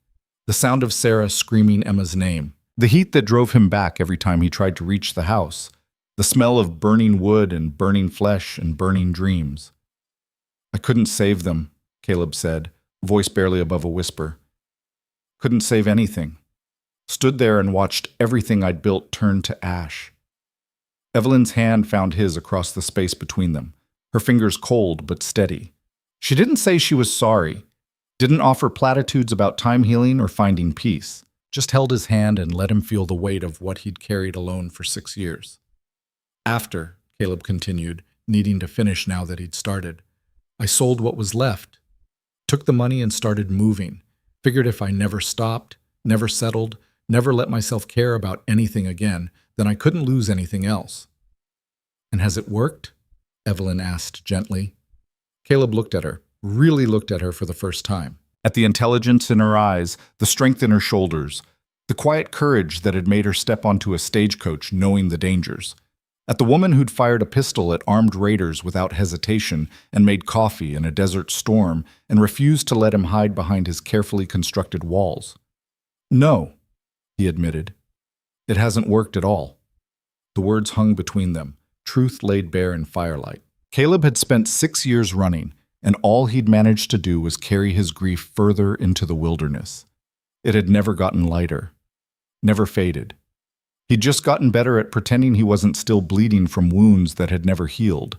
The sound of Sarah screaming Emma's name. The heat that drove him back every time he tried to reach the house. The smell of burning wood and burning flesh and burning dreams. "I couldn't save them," Caleb said, voice barely above a whisper. "Couldn't save anything. Stood there and watched everything I'd built turn to ash." Evelyn's hand found his across the space between them, her fingers cold but steady. She didn't say she was sorry, didn't offer platitudes about time healing or finding peace, just held his hand and let him feel the weight of what he'd carried alone for 6 years. "After," Caleb continued, needing to finish now that he'd started, "I sold what was left, took the money and started moving. Figured if I never stopped, never settled, never let myself care about anything again, then I couldn't lose anything else." "And has it worked?" Evelyn asked gently. Caleb looked at her, really looked at her for the first time. At the intelligence in her eyes, the strength in her shoulders, the quiet courage that had made her step onto a stagecoach knowing the dangers. At the woman who'd fired a pistol at armed raiders without hesitation and made coffee in a desert storm and refused to let him hide behind his carefully constructed walls. "No," he admitted. "It hasn't worked at all." The words hung between them, truth laid bare in firelight. Caleb had spent 6 years running, and all he'd managed to do was carry his grief further into the wilderness. It had never gotten lighter, never faded. He'd just gotten better at pretending he wasn't still bleeding from wounds that had never healed.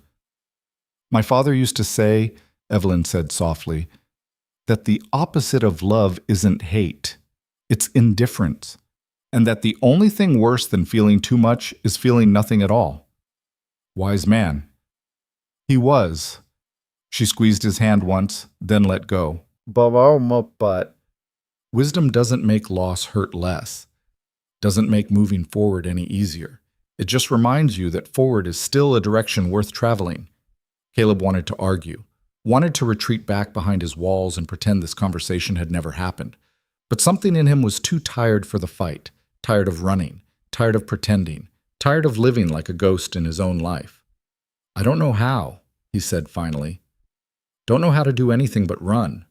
My father used to say, Evelyn said softly, that the opposite of love isn't hate, it's indifference, and that the only thing worse than feeling too much is feeling nothing at all. Wise man. He was. She squeezed his hand once, then let go. But wisdom doesn't make loss hurt less, doesn't make moving forward any easier. It just reminds you that forward is still a direction worth traveling. Caleb wanted to argue, wanted to retreat back behind his walls and pretend this conversation had never happened. But something in him was too tired for the fight, tired of running, tired of pretending, tired of living like a ghost in his own life. I don't know how, he said finally. Don't know how to do anything but run.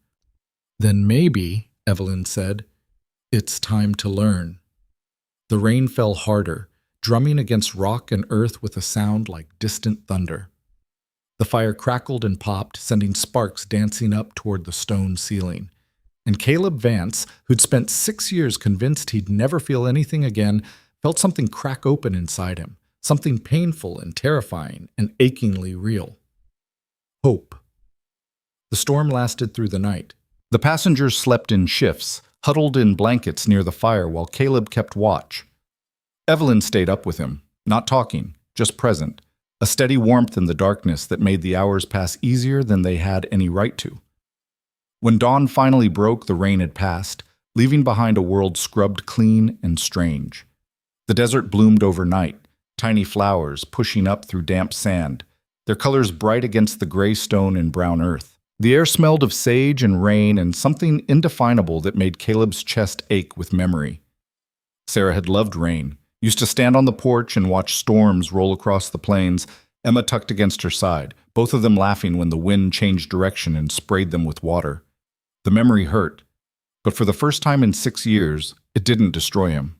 Then maybe, Evelyn said, it's time to learn. The rain fell harder, drumming against rock and earth with a sound like distant thunder. The fire crackled and popped, sending sparks dancing up toward the stone ceiling. And Caleb Vance, who'd spent 6 years convinced he'd never feel anything again, felt something crack open inside him, something painful and terrifying and achingly real. Hope. The storm lasted through the night. The passengers slept in shifts, huddled in blankets near the fire while Caleb kept watch. Evelyn stayed up with him, not talking, just present, a steady warmth in the darkness that made the hours pass easier than they had any right to. When dawn finally broke, the rain had passed, leaving behind a world scrubbed clean and strange. The desert bloomed overnight, tiny flowers pushing up through damp sand, their colors bright against the gray stone and brown earth. The air smelled of sage and rain and something indefinable that made Caleb's chest ache with memory. Sarah had loved rain, used to stand on the porch and watch storms roll across the plains, Emma tucked against her side, both of them laughing when the wind changed direction and sprayed them with water. The memory hurt, but for the first time in 6 years, it didn't destroy him.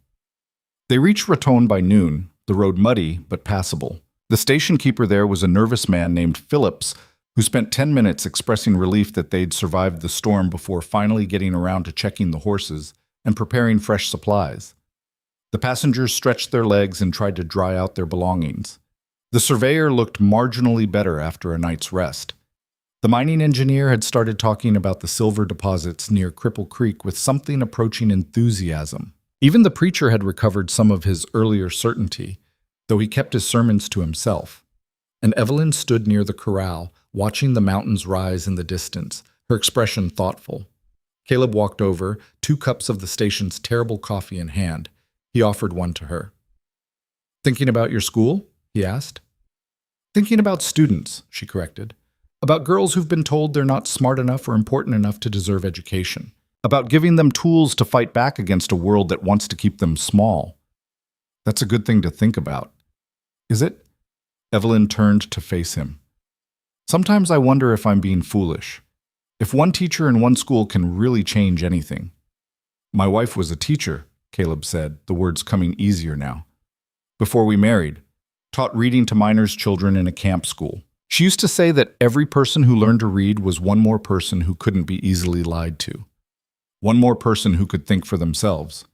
They reached Raton by noon, the road muddy but passable. The station keeper there was a nervous man named Phillips, who spent 10 minutes expressing relief that they'd survived the storm before finally getting around to checking the horses and preparing fresh supplies. The passengers stretched their legs and tried to dry out their belongings. The surveyor looked marginally better after a night's rest. The mining engineer had started talking about the silver deposits near Cripple Creek with something approaching enthusiasm. Even the preacher had recovered some of his earlier certainty, though he kept his sermons to himself. And Evelyn stood near the corral, watching the mountains rise in the distance, her expression thoughtful. Caleb walked over, 2 cups of the station's terrible coffee in hand. He offered one to her. "Thinking about your school?" he asked. "Thinking about students," she corrected. "About girls who've been told they're not smart enough or important enough to deserve education. About giving them tools to fight back against a world that wants to keep them small. That's a good thing to think about. Is it?" Evelyn turned to face him. "Sometimes I wonder if I'm being foolish. If one teacher in one school can really change anything." "My wife was a teacher," Caleb said, the words coming easier now. "Before we married, taught reading to minors' children in a camp school. She used to say that every person who learned to read was one more person who couldn't be easily lied to. One more person who could think for themselves.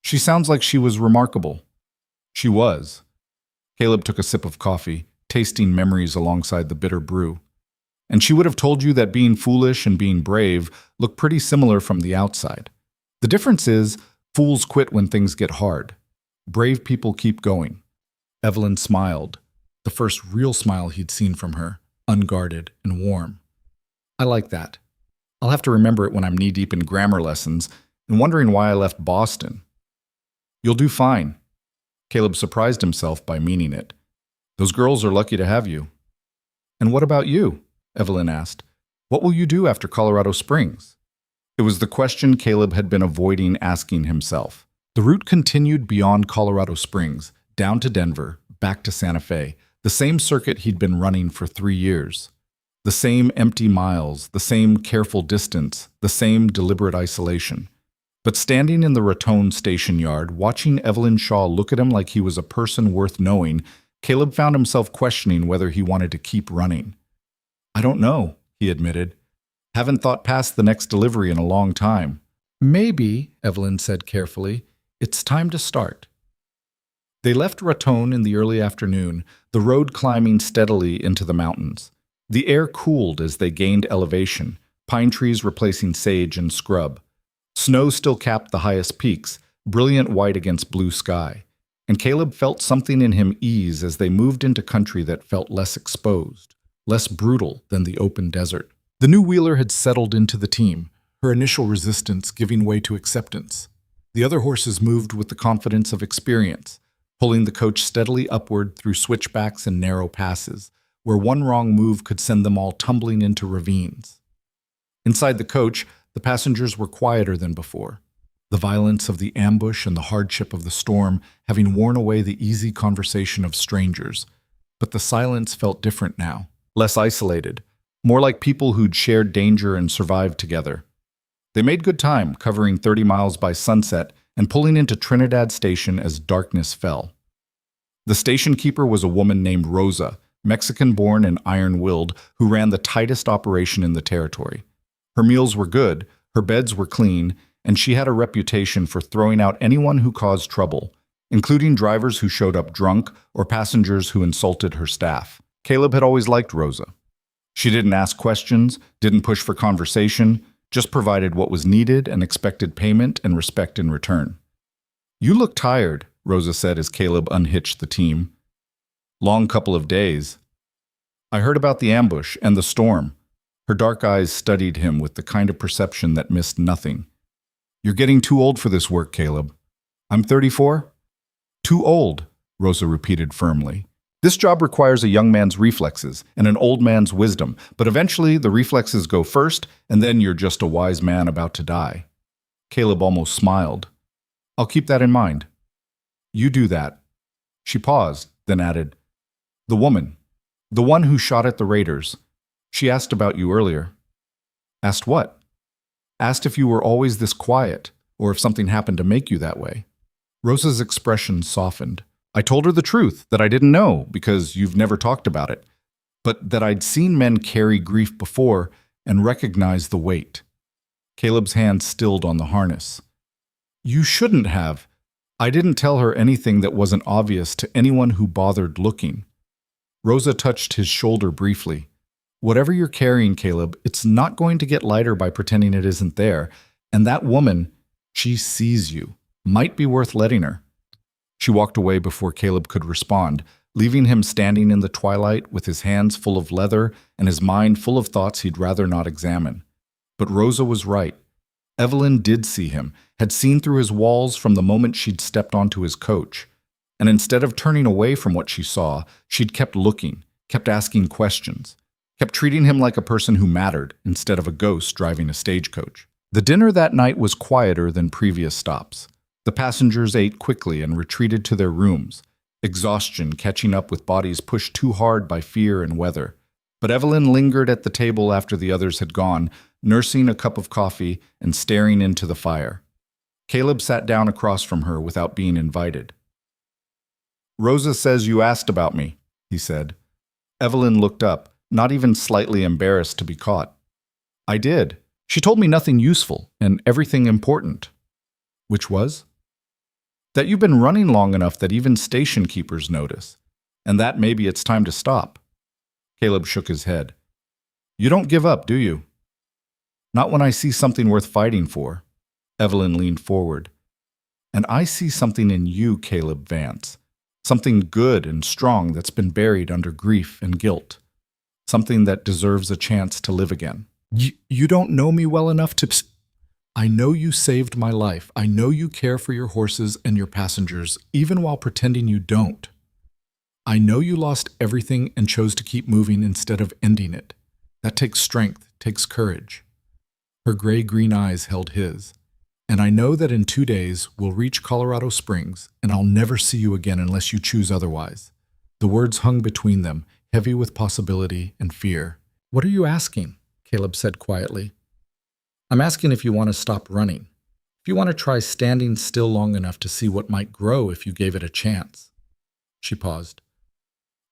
She sounds like she was remarkable." She was. Caleb took a sip of coffee, tasting memories alongside the bitter brew. "And she would have told you that being foolish and being brave look pretty similar from the outside. The difference is, fools quit when things get hard. Brave people keep going." Evelyn smiled, the first real smile he'd seen from her, unguarded and warm. "I like that. I'll have to remember it when I'm knee-deep in grammar lessons and wondering why I left Boston." "You'll do fine." Caleb surprised himself by meaning it. "Those girls are lucky to have you." "And what about you?" Evelyn asked. "What will you do after Colorado Springs?" It was the question Caleb had been avoiding asking himself. The route continued beyond Colorado Springs, down to Denver, back to Santa Fe, the same circuit he'd been running for 3 years. The same empty miles, the same careful distance, the same deliberate isolation. But standing in the Raton station yard, watching Evelyn Shaw look at him like he was a person worth knowing, Caleb found himself questioning whether he wanted to keep running. "I don't know," he admitted. "Haven't thought past the next delivery in a long time." "Maybe," Evelyn said carefully, "it's time to start." They left Raton in the early afternoon, the road climbing steadily into the mountains. The air cooled as they gained elevation, pine trees replacing sage and scrub. Snow still capped the highest peaks, brilliant white against blue sky. And Caleb felt something in him ease as they moved into country that felt less exposed, less brutal than the open desert. The new wheeler had settled into the team, her initial resistance giving way to acceptance. The other horses moved with the confidence of experience, pulling the coach steadily upward through switchbacks and narrow passes, where one wrong move could send them all tumbling into ravines. Inside the coach, the passengers were quieter than before, the violence of the ambush and the hardship of the storm having worn away the easy conversation of strangers. But the silence felt different now, less isolated, more like people who'd shared danger and survived together. They made good time, covering 30 miles by sunset and pulling into Trinidad Station as darkness fell. The station keeper was a woman named Rosa, Mexican-born and iron-willed, who ran the tightest operation in the territory. Her meals were good, her beds were clean, and she had a reputation for throwing out anyone who caused trouble, including drivers who showed up drunk or passengers who insulted her staff. Caleb had always liked Rosa. She didn't ask questions, didn't push for conversation, just provided what was needed and expected payment and respect in return. "You look tired," Rosa said as Caleb unhitched the team. "Long couple of days. I heard about the ambush and the storm." Her dark eyes studied him with the kind of perception that missed nothing. "You're getting too old for this work, Caleb." "I'm 34? "Too old," Rosa repeated firmly. "This job requires a young man's reflexes and an old man's wisdom, but eventually the reflexes go first, and then you're just a wise man about to die." Caleb almost smiled. "I'll keep that in mind." "You do that." She paused, then added, "The woman, the one who shot at the raiders. She asked about you earlier." "Asked what?" "Asked if you were always this quiet, or if something happened to make you that way." Rosa's expression softened. "I told her the truth, that I didn't know, because you've never talked about it, but that I'd seen men carry grief before and recognized the weight." Caleb's hand stilled on the harness. "You shouldn't have. I didn't tell her anything that wasn't obvious to anyone who bothered looking." Rosa touched his shoulder briefly. "Whatever you're carrying, Caleb, it's not going to get lighter by pretending it isn't there. And that woman, she sees you. Might be worth letting her." She walked away before Caleb could respond, leaving him standing in the twilight with his hands full of leather and his mind full of thoughts he'd rather not examine. But Rosa was right. Evelyn did see him, had seen through his walls from the moment she'd stepped onto his coach. And instead of turning away from what she saw, she'd kept looking, kept asking questions, kept treating him like a person who mattered instead of a ghost driving a stagecoach. The dinner that night was quieter than previous stops. The passengers ate quickly and retreated to their rooms, exhaustion catching up with bodies pushed too hard by fear and weather. But Evelyn lingered at the table after the others had gone, nursing a cup of coffee and staring into the fire. Caleb sat down across from her without being invited. "Rosa says you asked about me," he said. Evelyn looked up, not even slightly embarrassed to be caught. "I did. She told me nothing useful and everything important." "Which was?" "That you've been running long enough that even station keepers notice, and that maybe it's time to stop." Caleb shook his head. "You don't give up, do you?" "Not when I see something worth fighting for." Evelyn leaned forward. "And I see something in you, Caleb Vance. Something good and strong that's been buried under grief and guilt. Something that deserves a chance to live again." You don't know me well enough to... "I know you saved my life. I know you care for your horses and your passengers, even while pretending you don't. I know you lost everything and chose to keep moving instead of ending it. That takes strength, takes courage." Her gray-green eyes held his. "And I know that in 2 days we'll reach Colorado Springs, and I'll never see you again unless you choose otherwise." The words hung between them, heavy with possibility and fear. "What are you asking?" Caleb said quietly. "I'm asking if you want to stop running. If you want to try standing still long enough to see what might grow if you gave it a chance." She paused.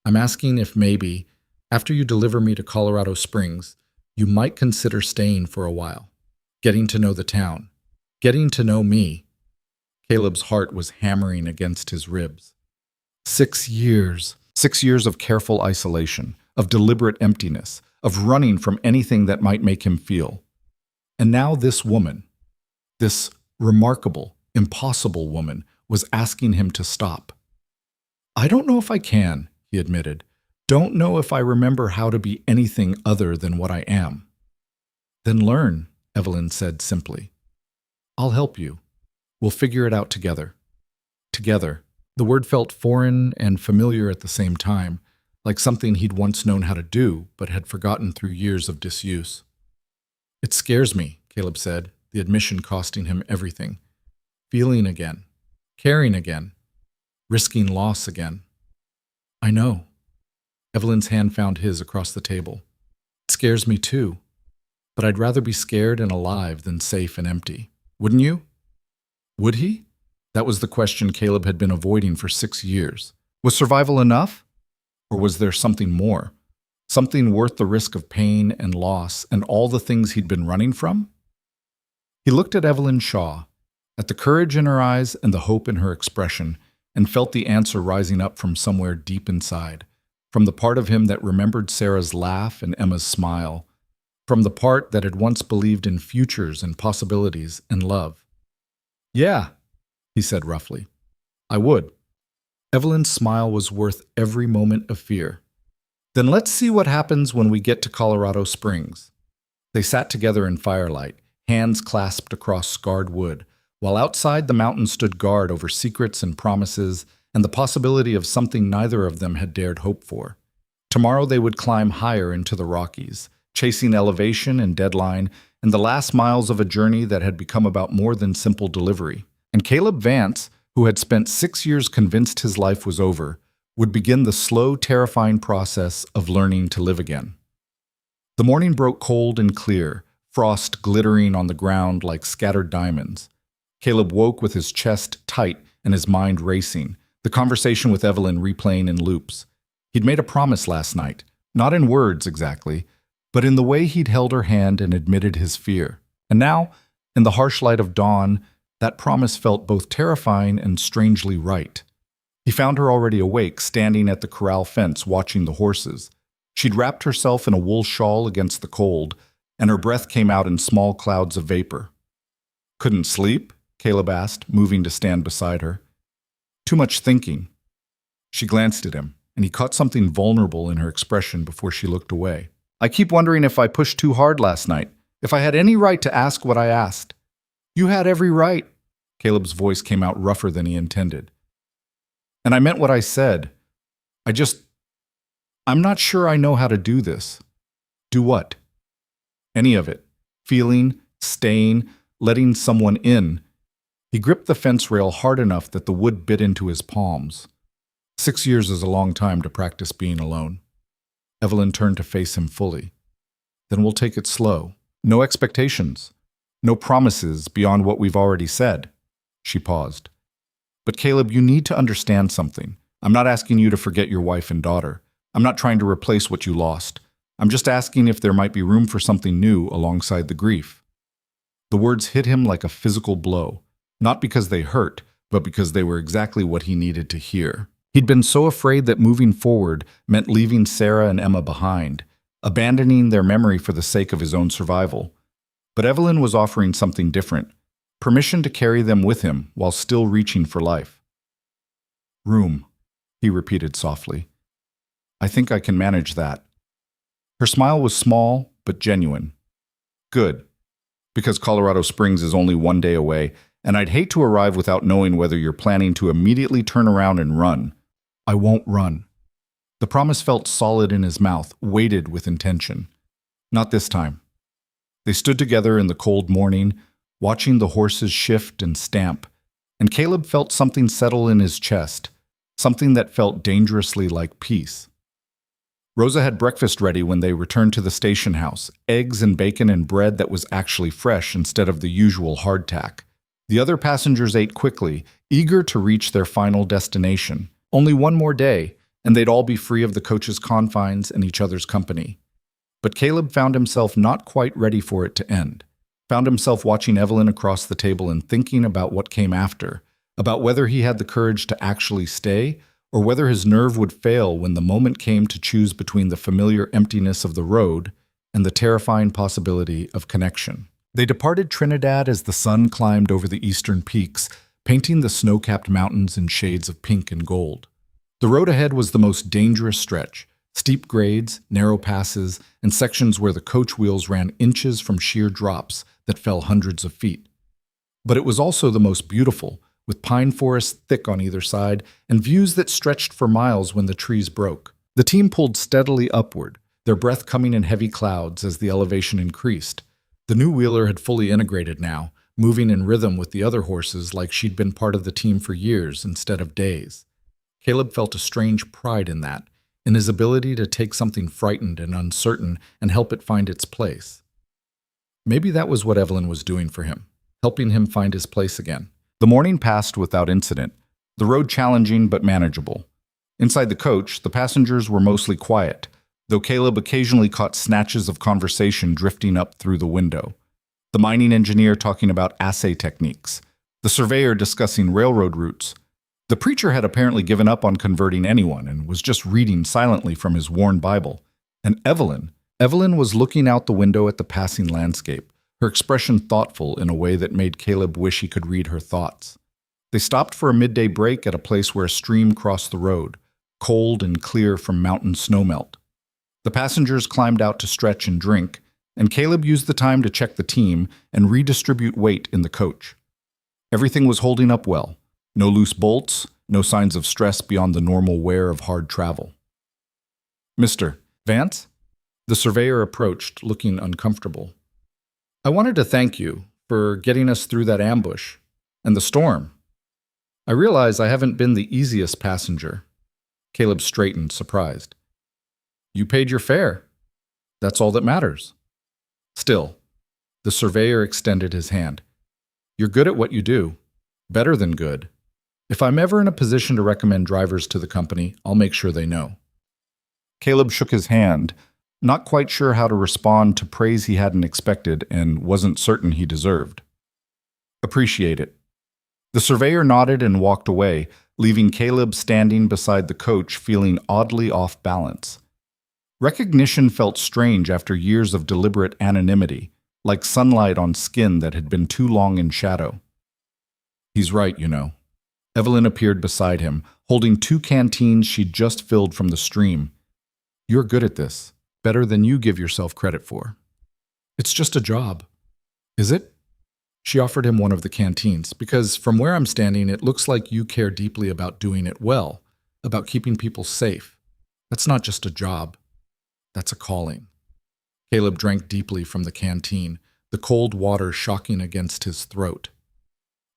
"I'm asking if maybe, after you deliver me to Colorado Springs, you might consider staying for a while, getting to know the town, getting to know me." Caleb's heart was hammering against his ribs. 6 years. 6 years of careful isolation, of deliberate emptiness, of running from anything that might make him feel. And now this woman, this remarkable, impossible woman, was asking him to stop. "I don't know if I can," he admitted. "Don't know if I remember how to be anything other than what I am." "Then learn," Evelyn said simply. "I'll help you. We'll figure it out together." Together. The word felt foreign and familiar at the same time, like something he'd once known how to do, but had forgotten through years of disuse. "It scares me," Caleb said, the admission costing him everything. "Feeling again. Caring again. Risking loss again." "I know." Evelyn's hand found his across the table. "It scares me too. But I'd rather be scared and alive than safe and empty. Wouldn't you?" Would he? That was the question Caleb had been avoiding for 6 years. Was survival enough? Or was there something more? Something worth the risk of pain and loss and all the things he'd been running from? He looked at Evelyn Shaw, at the courage in her eyes and the hope in her expression, and felt the answer rising up from somewhere deep inside, from the part of him that remembered Sarah's laugh and Emma's smile, from the part that had once believed in futures and possibilities and love. "Yeah," he said roughly. "I would." Evelyn's smile was worth every moment of fear. "Then let's see what happens when we get to Colorado Springs." They sat together in firelight, hands clasped across scarred wood, while outside the mountain stood guard over secrets and promises and the possibility of something neither of them had dared hope for. Tomorrow they would climb higher into the Rockies, chasing elevation and deadline and the last miles of a journey that had become about more than simple delivery. And Caleb Vance, who had spent 6 years convinced his life was over, would begin the slow, terrifying process of learning to live again. The morning broke cold and clear, frost glittering on the ground like scattered diamonds. Caleb woke with his chest tight and his mind racing, the conversation with Evelyn replaying in loops. He'd made a promise last night, not in words exactly, but in the way he'd held her hand and admitted his fear. And now, in the harsh light of dawn, that promise felt both terrifying and strangely right. He found her already awake, standing at the corral fence watching the horses. She'd wrapped herself in a wool shawl against the cold, and her breath came out in small clouds of vapor. "Couldn't sleep?" Caleb asked, moving to stand beside her. "Too much thinking." She glanced at him, and he caught something vulnerable in her expression before she looked away. "I keep wondering if I pushed too hard last night, if I had any right to ask what I asked." "You had every right." Caleb's voice came out rougher than he intended. "And I meant what I said. I'm not sure I know how to do this." "Do what?" "Any of it. Feeling, staying, letting someone in." He gripped the fence rail hard enough that the wood bit into his palms. 6 years is a long time to practice being alone. Evelyn turned to face him fully. "Then we'll take it slow. No expectations. No promises beyond what we've already said." She paused. "But Caleb, you need to understand something. I'm not asking you to forget your wife and daughter. I'm not trying to replace what you lost. I'm just asking if there might be room for something new alongside the grief." The words hit him like a physical blow, not because they hurt, but because they were exactly what he needed to hear. He'd been so afraid that moving forward meant leaving Sarah and Emma behind, abandoning their memory for the sake of his own survival. But Evelyn was offering something different, permission to carry them with him while still reaching for life. "Room," he repeated softly. "I think I can manage that." Her smile was small but genuine. "Good, because Colorado Springs is only 1 day away, and I'd hate to arrive without knowing whether you're planning to immediately turn around and run." "I won't run." The promise felt solid in his mouth, weighted with intention. "Not this time." They stood together in the cold morning, watching the horses shift and stamp, and Caleb felt something settle in his chest, something that felt dangerously like peace. Rosa had breakfast ready when they returned to the station house, eggs and bacon and bread that was actually fresh instead of the usual hardtack. The other passengers ate quickly, eager to reach their final destination. Only one more day, and they'd all be free of the coach's confines and each other's company. But Caleb found himself not quite ready for it to end. Found himself watching Evelyn across the table and thinking about what came after, about whether he had the courage to actually stay, or whether his nerve would fail when the moment came to choose between the familiar emptiness of the road and the terrifying possibility of connection. They departed Trinidad as the sun climbed over the eastern peaks, painting the snow-capped mountains in shades of pink and gold. The road ahead was the most dangerous stretch, steep grades, narrow passes, and sections where the coach wheels ran inches from sheer drops that fell hundreds of feet. But it was also the most beautiful, with pine forests thick on either side and views that stretched for miles when the trees broke. The team pulled steadily upward, their breath coming in heavy clouds as the elevation increased. The new wheeler had fully integrated now, moving in rhythm with the other horses like she'd been part of the team for years instead of days. Caleb felt a strange pride in that, in his ability to take something frightened and uncertain and help it find its place. Maybe that was what Evelyn was doing for him, helping him find his place again. The morning passed without incident, the road challenging but manageable. Inside the coach, the passengers were mostly quiet, though Caleb occasionally caught snatches of conversation drifting up through the window. The mining engineer talking about assay techniques, the surveyor discussing railroad routes. The preacher had apparently given up on converting anyone and was just reading silently from his worn Bible. And Evelyn was looking out the window at the passing landscape, her expression thoughtful in a way that made Caleb wish he could read her thoughts. They stopped for a midday break at a place where a stream crossed the road, cold and clear from mountain snowmelt. The passengers climbed out to stretch and drink, and Caleb used the time to check the team and redistribute weight in the coach. Everything was holding up well. No loose bolts, no signs of stress beyond the normal wear of hard travel. "Mr. Vance?" The surveyor approached, looking uncomfortable. "I wanted to thank you for getting us through that ambush and the storm. I realize I haven't been the easiest passenger." Caleb straightened, surprised. "You paid your fare. That's all that matters." Still, the surveyor extended his hand. "You're good at what you do. Better than good. If I'm ever in a position to recommend drivers to the company, I'll make sure they know." Caleb shook his hand, not quite sure how to respond to praise he hadn't expected and wasn't certain he deserved. "Appreciate it." The surveyor nodded and walked away, leaving Caleb standing beside the coach feeling oddly off balance. Recognition felt strange after years of deliberate anonymity, like sunlight on skin that had been too long in shadow. "He's right, you know." Evelyn appeared beside him, holding 2 canteens she'd just filled from the stream. "You're good at this, better than you give yourself credit for." "It's just a job." "Is it?" She offered him one of the canteens, "Because from where I'm standing, it looks like you care deeply about doing it well, about keeping people safe. That's not just a job. That's a calling." Caleb drank deeply from the canteen, the cold water shocking against his throat.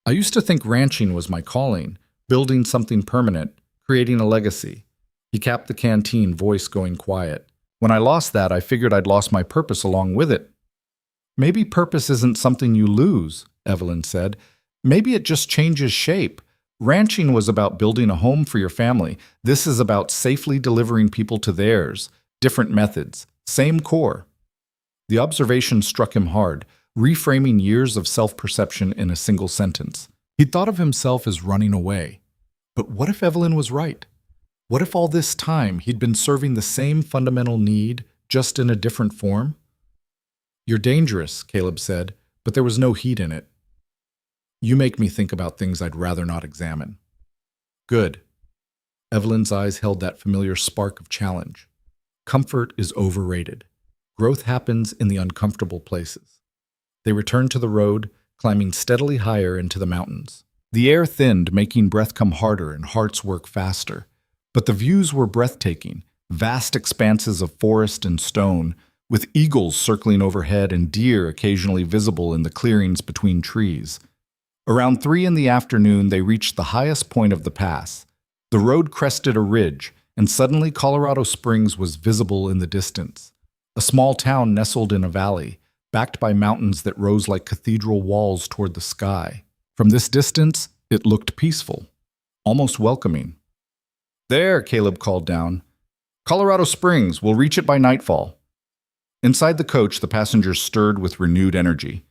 "I used to think ranching was my calling, building something permanent, creating a legacy." He capped the canteen, voice going quiet. "When I lost that, I figured I'd lost my purpose along with it." "Maybe purpose isn't something you lose," Evelyn said. "Maybe it just changes shape. Ranching was about building a home for your family. This is about safely delivering people to theirs. Different methods, same core." The observation struck him hard, reframing years of self-perception in a single sentence. He'd thought of himself as running away. But what if Evelyn was right? What if all this time he'd been serving the same fundamental need, just in a different form? "You're dangerous," Caleb said, but there was no heat in it. "You make me think about things I'd rather not examine." "Good." Evelyn's eyes held that familiar spark of challenge. Comfort is overrated. Growth happens in the uncomfortable places. They returned to the road, climbing steadily higher into the mountains. The air thinned, making breath come harder and hearts work faster. But the views were breathtaking, vast expanses of forest and stone, with eagles circling overhead and deer occasionally visible in the clearings between trees. Around 3 in the afternoon, they reached the highest point of the pass. The road crested a ridge, and suddenly Colorado Springs was visible in the distance. A small town nestled in a valley, backed by mountains that rose like cathedral walls toward the sky. From this distance, it looked peaceful, almost welcoming. "There," Caleb called down. "Colorado Springs, we'll reach it by nightfall." Inside the coach, the passengers stirred with renewed energy.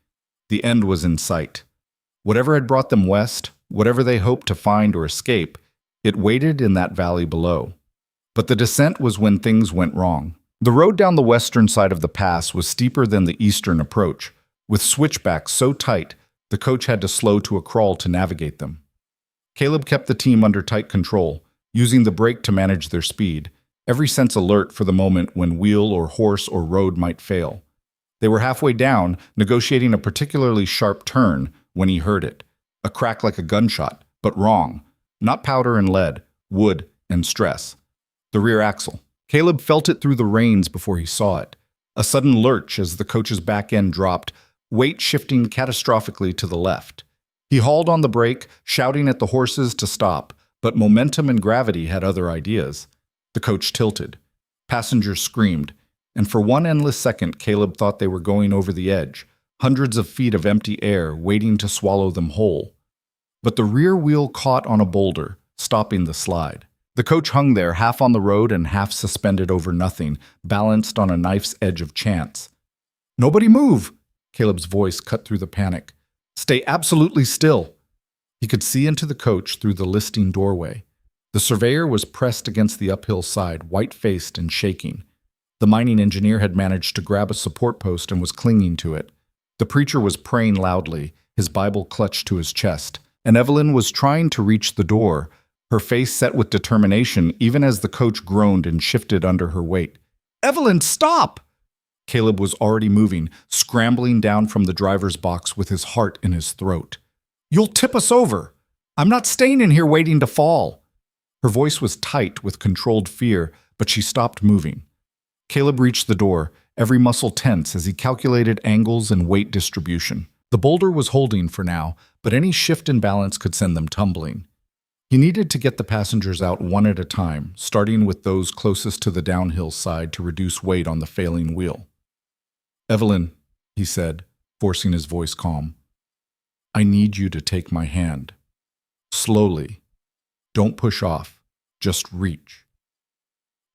The end was in sight. Whatever had brought them west, whatever they hoped to find or escape, It waited in that valley below. But the descent was when things went wrong. The road down the western side of the pass was steeper than the eastern approach, with switchbacks so tight the coach had to slow to a crawl to navigate them. Caleb kept the team under tight control, using the brake to manage their speed, every sense alert for the moment when wheel or horse or road might fail. They were halfway down, negotiating a particularly sharp turn, when he heard it. A crack like a gunshot, but wrong. Not powder and lead, wood and stress. The rear axle. Caleb felt it through the reins before he saw it. A sudden lurch as the coach's back end dropped, weight shifting catastrophically to the left. He hauled on the brake, shouting at the horses to stop, but momentum and gravity had other ideas. The coach tilted. Passengers screamed, and for one endless second Caleb thought they were going over the edge, hundreds of feet of empty air waiting to swallow them whole. But the rear wheel caught on a boulder, stopping the slide. The coach hung there, half on the road and half suspended over nothing, balanced on a knife's edge of chance. "Nobody move!" Caleb's voice cut through the panic. "Stay absolutely still." He could see into the coach through the listing doorway. The surveyor was pressed against the uphill side, white-faced and shaking. The mining engineer had managed to grab a support post and was clinging to it. The preacher was praying loudly, his Bible clutched to his chest, and Evelyn was trying to reach the door, her face set with determination even as the coach groaned and shifted under her weight. "Evelyn, stop!" Caleb was already moving, scrambling down from the driver's box with his heart in his throat. "You'll tip us over! I'm not staying in here waiting to fall!" Her voice was tight with controlled fear, but she stopped moving. Caleb reached the door, every muscle tense as he calculated angles and weight distribution. The boulder was holding for now, but any shift in balance could send them tumbling. He needed to get the passengers out one at a time, starting with those closest to the downhill side to reduce weight on the failing wheel. "Evelyn," he said, forcing his voice calm, "I need you to take my hand. Slowly. Don't push off. Just reach."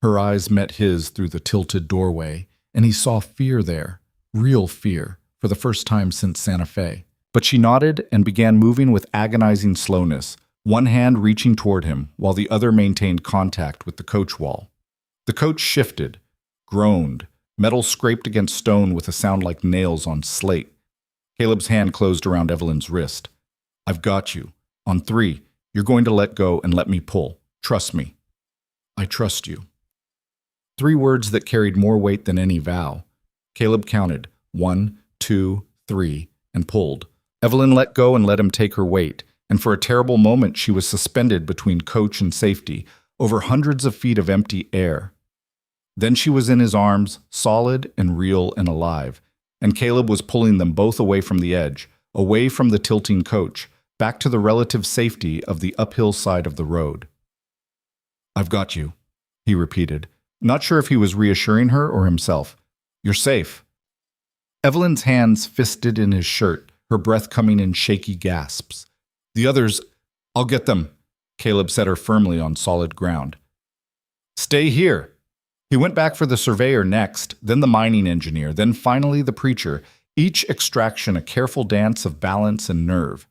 Her eyes met his through the tilted doorway, and he saw fear there, real fear, for the first time since Santa Fe. But she nodded and began moving with agonizing slowness, one hand reaching toward him while the other maintained contact with the coach wall. The coach shifted, groaned, metal scraped against stone with a sound like nails on slate. Caleb's hand closed around Evelyn's wrist. "I've got you. On 3, you're going to let go and let me pull. Trust me." "I trust you." 3 words that carried more weight than any vow. Caleb counted 1, 2, 3, and pulled. Evelyn let go and let him take her weight, and for a terrible moment she was suspended between coach and safety, over hundreds of feet of empty air. Then she was in his arms, solid and real and alive, and Caleb was pulling them both away from the edge, away from the tilting coach, back to the relative safety of the uphill side of the road. "I've got you," he repeated, not sure if he was reassuring her or himself. "You're safe." Evelyn's hands fisted in his shirt, her breath coming in shaky gasps. The others, "I'll get them," Caleb set her firmly on solid ground. "Stay here." He went back for the surveyor next, then the mining engineer, then finally the preacher, each extraction a careful dance of balance and nerve.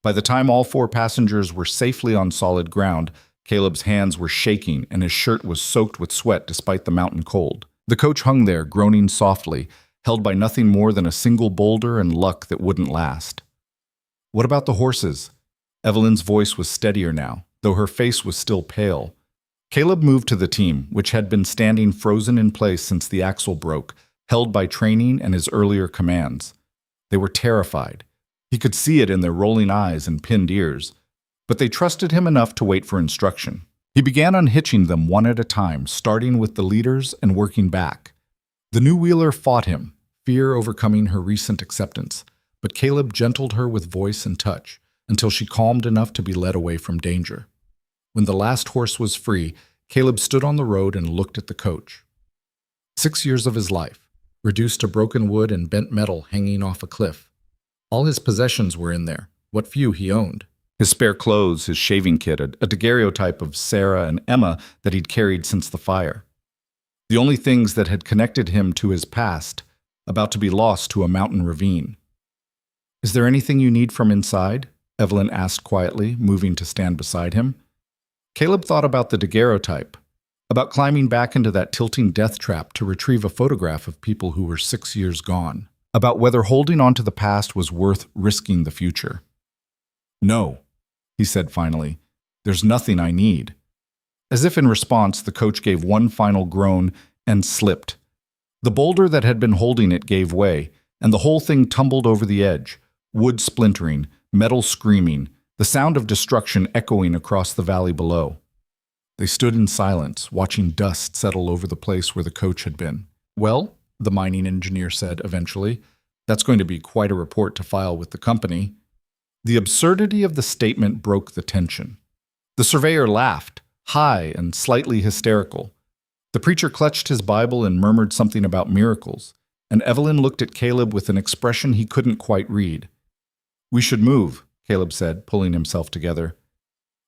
By the time all 4 passengers were safely on solid ground, Caleb's hands were shaking and his shirt was soaked with sweat despite the mountain cold. The coach hung there, groaning softly, held by nothing more than a single boulder and luck that wouldn't last. "What about the horses?" Evelyn's voice was steadier now, though her face was still pale. Caleb moved to the team, which had been standing frozen in place since the axle broke, held by training and his earlier commands. They were terrified. He could see it in their rolling eyes and pinned ears. But they trusted him enough to wait for instruction. He began unhitching them one at a time, starting with the leaders and working back. The new wheeler fought him, fear overcoming her recent acceptance, but Caleb gentled her with voice and touch, until she calmed enough to be led away from danger. When the last horse was free, Caleb stood on the road and looked at the coach. 6 years of his life, reduced to broken wood and bent metal hanging off a cliff. All his possessions were in there, what few he owned. His spare clothes, his shaving kit, a daguerreotype of Sarah and Emma that he'd carried since the fire. The only things that had connected him to his past, about to be lost to a mountain ravine. "Is there anything you need from inside?" Evelyn asked quietly, moving to stand beside him. Caleb thought about the daguerreotype, about climbing back into that tilting death trap to retrieve a photograph of people who were 6 years gone, about whether holding on to the past was worth risking the future. "No," he said finally. "There's nothing I need." As if in response, the coach gave one final groan and slipped. The boulder that had been holding it gave way, and the whole thing tumbled over the edge, wood splintering, metal screaming, the sound of destruction echoing across the valley below. They stood in silence, watching dust settle over the place where the coach had been. "Well," the mining engineer said eventually, "that's going to be quite a report to file with the company." The absurdity of the statement broke the tension. The surveyor laughed, high and slightly hysterical. The preacher clutched his Bible and murmured something about miracles, and Evelyn looked at Caleb with an expression he couldn't quite read. "We should move," Caleb said, pulling himself together.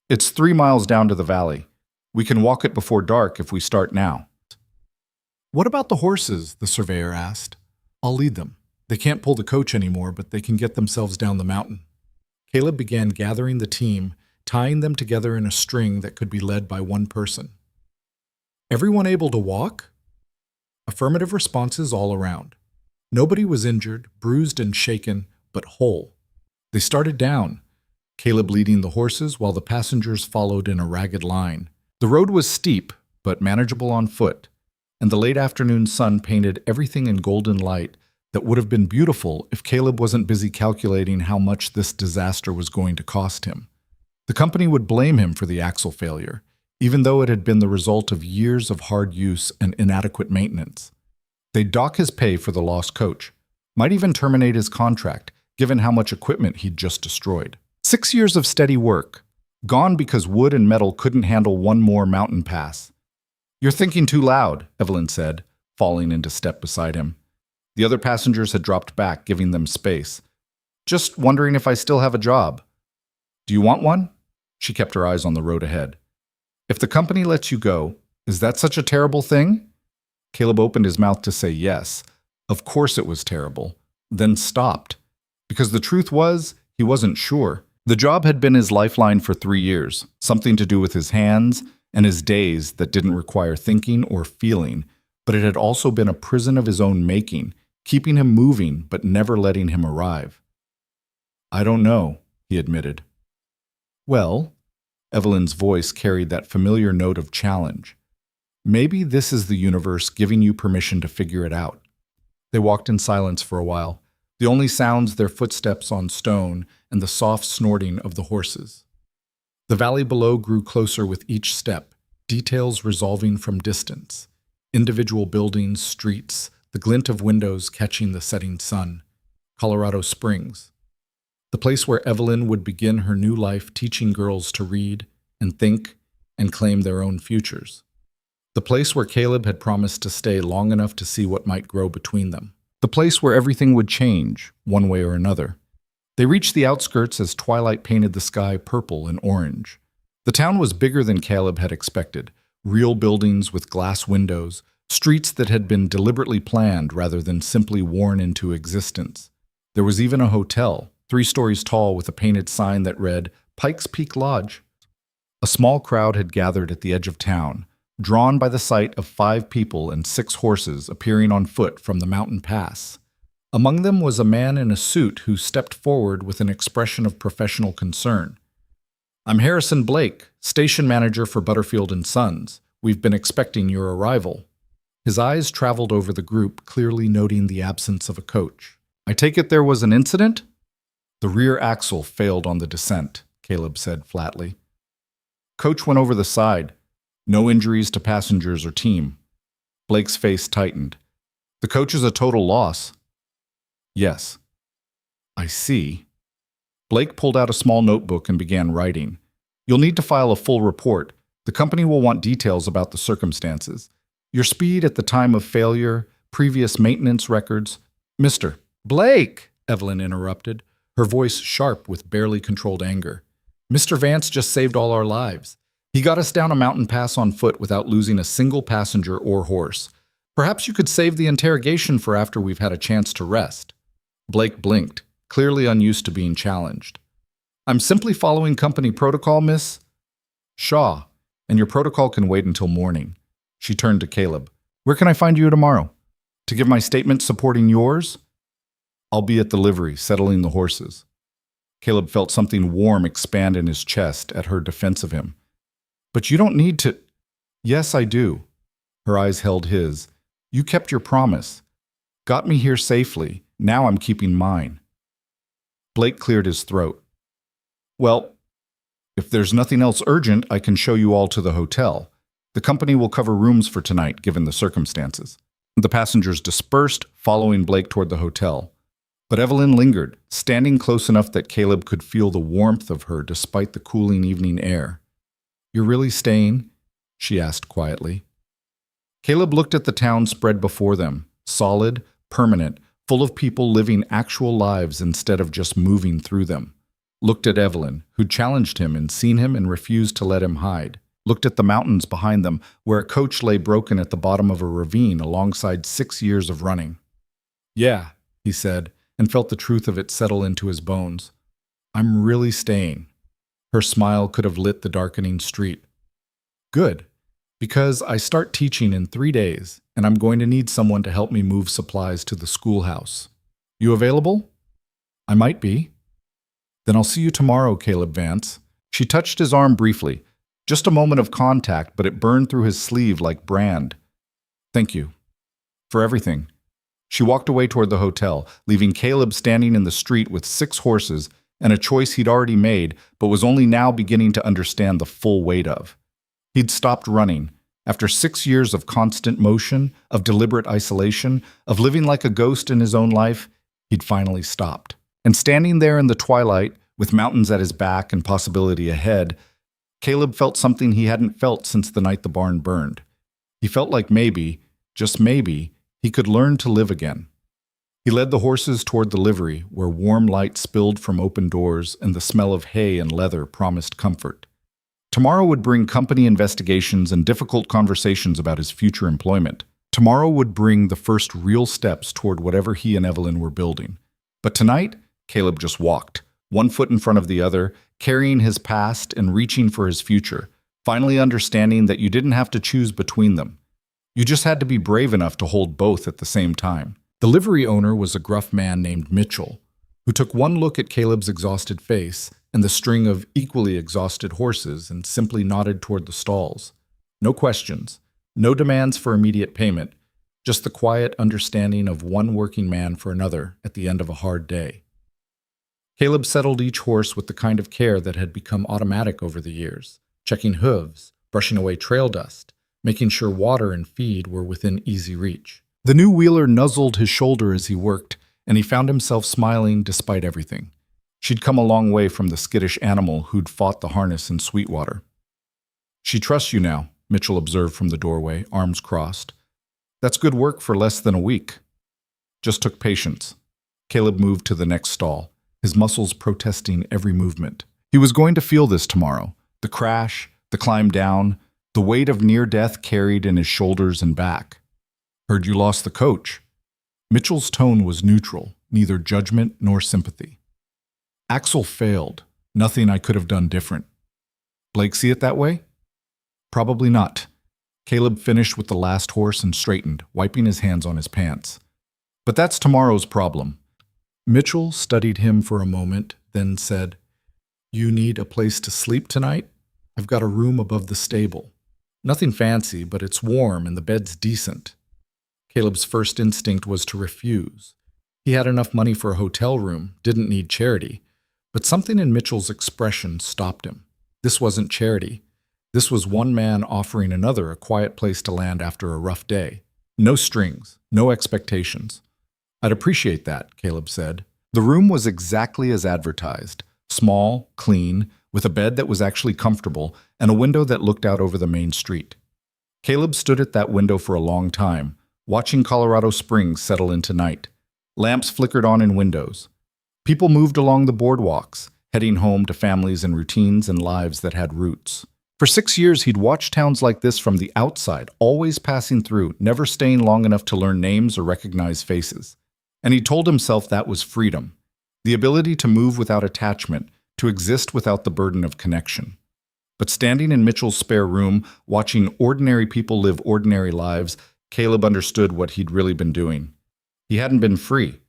"It's 3 miles down to the valley. We can walk it before dark if we start now." "What about the horses?" the surveyor asked. "I'll lead them. They can't pull the coach anymore, but they can get themselves down the mountain." Caleb began gathering the team, tying them together in a string that could be led by one person. "Everyone able to walk?" Affirmative responses all around. Nobody was injured, bruised and shaken, but whole. They started down, Caleb leading the horses while the passengers followed in a ragged line. The road was steep, but manageable on foot, and the late afternoon sun painted everything in golden light that would have been beautiful if Caleb wasn't busy calculating how much this disaster was going to cost him. The company would blame him for the axle failure, even though it had been the result of years of hard use and inadequate maintenance. They'd dock his pay for the lost coach, might even terminate his contract, given how much equipment he'd just destroyed. 6 years of steady work, gone because wood and metal couldn't handle one more mountain pass. "You're thinking too loud," Evelyn said, falling into step beside him. The other passengers had dropped back, giving them space. "Just wondering if I still have a job." "Do you want one?" She kept her eyes on the road ahead. "If the company lets you go, is that such a terrible thing?" Caleb opened his mouth to say yes. Of course it was terrible, then stopped. Because the truth was, he wasn't sure. The job had been his lifeline for 3 years, something to do with his hands and his days that didn't require thinking or feeling, but it had also been a prison of his own making, keeping him moving but never letting him arrive. "I don't know," he admitted. "Well," Evelyn's voice carried that familiar note of challenge. "Maybe this is the universe giving you permission to figure it out." They walked in silence for a while, the only sounds their footsteps on stone and the soft snorting of the horses. The valley below grew closer with each step, details resolving from distance. Individual buildings, streets, the glint of windows catching the setting sun. Colorado Springs. The place where Evelyn would begin her new life teaching girls to read and think and claim their own futures. The place where Caleb had promised to stay long enough to see what might grow between them. The place where everything would change, one way or another. They reached the outskirts as twilight painted the sky purple and orange. The town was bigger than Caleb had expected. Real buildings with glass windows, streets that had been deliberately planned rather than simply worn into existence. There was even a hotel, 3 stories tall with a painted sign that read, "Pikes Peak Lodge." A small crowd had gathered at the edge of town, drawn by the sight of 5 people and 6 horses appearing on foot from the mountain pass. Among them was a man in a suit who stepped forward with an expression of professional concern. "I'm Harrison Blake, station manager for Butterfield and Sons. We've been expecting your arrival." His eyes traveled over the group, clearly noting the absence of a coach. "I take it there was an incident?" "The rear axle failed on the descent," Caleb said flatly. "Coach went over the side. No injuries to passengers or team." Blake's face tightened. "The coach is a total loss." "Yes." "I see." Blake pulled out a small notebook and began writing. "You'll need to file a full report. The company will want details about the circumstances. Your speed at the time of failure, previous maintenance records." "Mr. Blake!" Evelyn interrupted, her voice sharp with barely controlled anger. "Mr. Vance just saved all our lives. He got us down a mountain pass on foot without losing a single passenger or horse. Perhaps you could save the interrogation for after we've had a chance to rest." Blake blinked, clearly unused to being challenged. "I'm simply following company protocol, Miss Shaw." and your protocol can wait until morning. She turned to Caleb. Where can I find you tomorrow? To give my statement supporting yours? I'll be at the livery, settling the horses. Caleb felt something warm expand in his chest at her defense of him. But you don't need to. Yes, I do. Her eyes held his. You kept your promise. Got me here safely. Now I'm keeping mine. Blake cleared his throat. Well, if there's nothing else urgent, I can show you all to the hotel. The company will cover rooms for tonight, given the circumstances. The passengers dispersed, following Blake toward the hotel. But Evelyn lingered, standing close enough that Caleb could feel the warmth of her despite the cooling evening air. You're really staying? She asked quietly. Caleb looked at the town spread before them, solid, permanent, full of people living actual lives instead of just moving through them. Looked at Evelyn, who'd challenged him and seen him and refused to let him hide. Looked at the mountains behind them, where a coach lay broken at the bottom of a ravine alongside 6 years of running. Yeah, he said, and felt the truth of it settle into his bones. I'm really staying. Her smile could have lit the darkening street. Good, because I start teaching in 3 days, and I'm going to need someone to help me move supplies to the schoolhouse. You available? I might be. Then I'll see you tomorrow, Caleb Vance. She touched his arm briefly. Just a moment of contact, but it burned through his sleeve like brand. Thank you. For everything. She walked away toward the hotel, leaving Caleb standing in the street with 6 horses and a choice he'd already made, but was only now beginning to understand the full weight of. He'd stopped running. After 6 years of constant motion, of deliberate isolation, of living like a ghost in his own life, he'd finally stopped. And standing there in the twilight, with mountains at his back and possibility ahead, Caleb felt something he hadn't felt since the night the barn burned. He felt like maybe, just maybe, he could learn to live again. He led the horses toward the livery, where warm light spilled from open doors and the smell of hay and leather promised comfort. Tomorrow would bring company investigations and difficult conversations about his future employment. Tomorrow would bring the first real steps toward whatever he and Evelyn were building. But tonight, Caleb just walked, one foot in front of the other, carrying his past and reaching for his future, finally understanding that you didn't have to choose between them. You just had to be brave enough to hold both at the same time. The livery owner was a gruff man named Mitchell, who took one look at Caleb's exhausted face and the string of equally exhausted horses and simply nodded toward the stalls. No questions, no demands for immediate payment, just the quiet understanding of one working man for another at the end of a hard day. Caleb settled each horse with the kind of care that had become automatic over the years, checking hooves, brushing away trail dust, making sure water and feed were within easy reach. The new wheeler nuzzled his shoulder as he worked, and he found himself smiling despite everything. She'd come a long way from the skittish animal who'd fought the harness in Sweetwater. She trusts you now, Mitchell observed from the doorway, arms crossed. That's good work for less than a week. Just took patience. Caleb moved to the next stall, his muscles protesting every movement. He was going to feel this tomorrow. The crash, the climb down, the weight of near death carried in his shoulders and back. Heard you lost the coach. Mitchell's tone was neutral, neither judgment nor sympathy. Axel failed. Nothing I could have done different. Blake see it that way? Probably not. Caleb finished with the last horse and straightened, wiping his hands on his pants. But that's tomorrow's problem. Mitchell studied him for a moment, then said, You need a place to sleep tonight? I've got a room above the stable. Nothing fancy, but it's warm and the bed's decent. Caleb's first instinct was to refuse. He had enough money for a hotel room, didn't need charity. But something in Mitchell's expression stopped him. This wasn't charity. This was one man offering another a quiet place to land after a rough day. No strings, no expectations. I'd appreciate that, Caleb said. The room was exactly as advertised. Small, clean, with a bed that was actually comfortable, and a window that looked out over the main street. Caleb stood at that window for a long time, watching Colorado Springs settle into night. Lamps flickered on in windows. People moved along the boardwalks, heading home to families and routines and lives that had roots. For 6 years, he'd watched towns like this from the outside, always passing through, never staying long enough to learn names or recognize faces. And he told himself that was freedom, the ability to move without attachment, to exist without the burden of connection. But standing in Mitchell's spare room, watching ordinary people live ordinary lives, Caleb understood what he'd really been doing. He hadn't been free.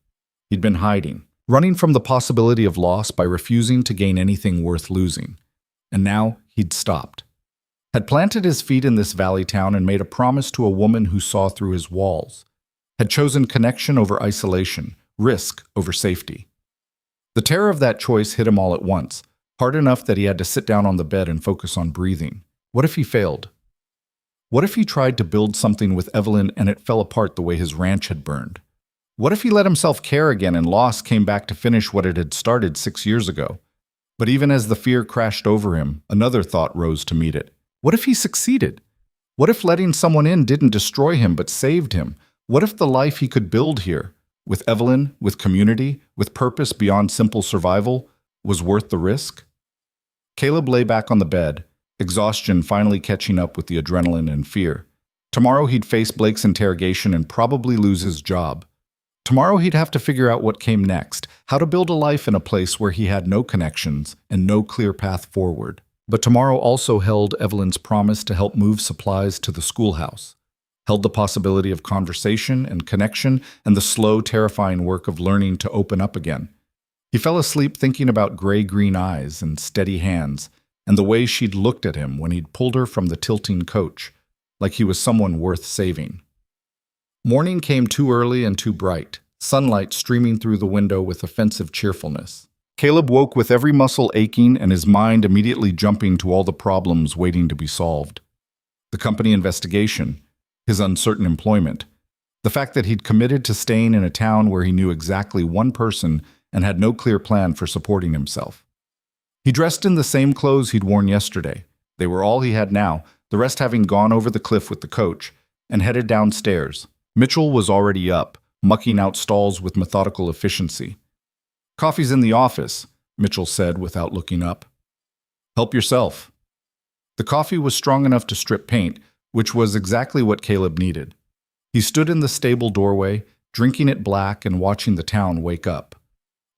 He'd been hiding, running from the possibility of loss by refusing to gain anything worth losing. And now he'd stopped. Had planted his feet in this valley town and made a promise to a woman who saw through his walls. Had chosen connection over isolation, risk over safety. The terror of that choice hit him all at once, hard enough that he had to sit down on the bed and focus on breathing. What if he failed? What if he tried to build something with Evelyn and it fell apart the way his ranch had burned? What if he let himself care again and loss came back to finish what it had started 6 years ago? But even as the fear crashed over him, another thought rose to meet it. What if he succeeded? What if letting someone in didn't destroy him but saved him? What if the life he could build here, with Evelyn, with community, with purpose beyond simple survival, was worth the risk? Caleb lay back on the bed, exhaustion finally catching up with the adrenaline and fear. Tomorrow he'd face Blake's interrogation and probably lose his job. Tomorrow he'd have to figure out what came next, how to build a life in a place where he had no connections and no clear path forward. But tomorrow also held Evelyn's promise to help move supplies to the schoolhouse, held the possibility of conversation and connection and the slow, terrifying work of learning to open up again. He fell asleep thinking about gray-green eyes and steady hands, and the way she'd looked at him when he'd pulled her from the tilting coach, like he was someone worth saving. Morning came too early and too bright, sunlight streaming through the window with offensive cheerfulness. Caleb woke with every muscle aching and his mind immediately jumping to all the problems waiting to be solved. The company investigation, his uncertain employment, the fact that he'd committed to staying in a town where he knew exactly one person and had no clear plan for supporting himself. He dressed in the same clothes he'd worn yesterday. They were all he had now, the rest having gone over the cliff with the coach, and headed downstairs. Mitchell was already up, mucking out stalls with methodical efficiency. "Coffee's in the office," Mitchell said without looking up. "Help yourself." The coffee was strong enough to strip paint, which was exactly what Caleb needed. He stood in the stable doorway, drinking it black and watching the town wake up.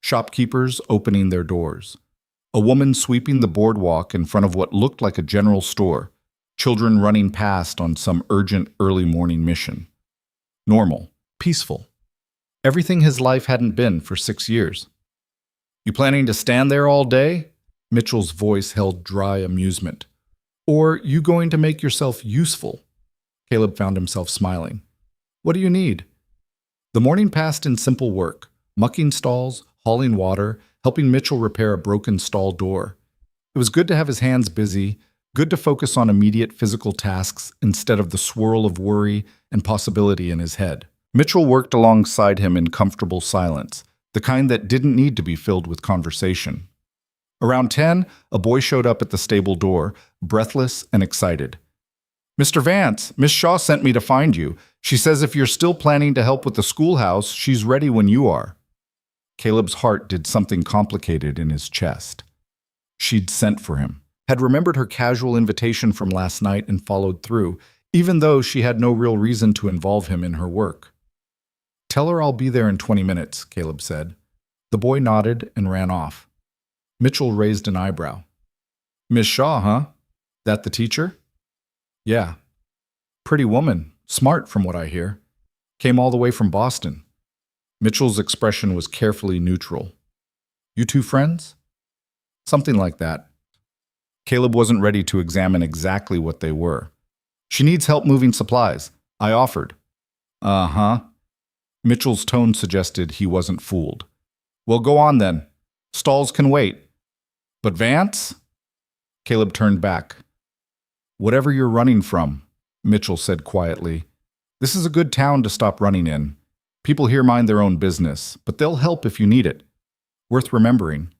Shopkeepers opening their doors. A woman sweeping the boardwalk in front of what looked like a general store. Children running past on some urgent early morning mission. Normal. Peaceful. Everything his life hadn't been for 6 years. "You planning to stand there all day?" Mitchell's voice held dry amusement. "Or you going to make yourself useful?" Caleb found himself smiling. "What do you need?" The morning passed in simple work, mucking stalls, hauling water, helping Mitchell repair a broken stall door. It was good to have his hands busy, good to focus on immediate physical tasks instead of the swirl of worry and possibility in his head. Mitchell worked alongside him in comfortable silence, the kind that didn't need to be filled with conversation. Around 10, a boy showed up at the stable door, breathless and excited. "Mr. Vance, Miss Shaw sent me to find you. She says if you're still planning to help with the schoolhouse, she's ready when you are." Caleb's heart did something complicated in his chest. She'd sent for him, had remembered her casual invitation from last night and followed through, even though she had no real reason to involve him in her work. "Tell her I'll be there in 20 minutes, Caleb said. The boy nodded and ran off. Mitchell raised an eyebrow. "Miss Shaw, huh? That the teacher?" "Yeah. Pretty woman, smart from what I hear. Came all the way from Boston." Mitchell's expression was carefully neutral. "You two friends?" "Something like that." Caleb wasn't ready to examine exactly what they were. "She needs help moving supplies. I offered." "Uh-huh." Mitchell's tone suggested he wasn't fooled. "Well, go on then. Stalls can wait." "But Vance?" Caleb turned back. "Whatever you're running from," Mitchell said quietly. "This is a good town to stop running in. People here mind their own business, but they'll help if you need it. Worth remembering."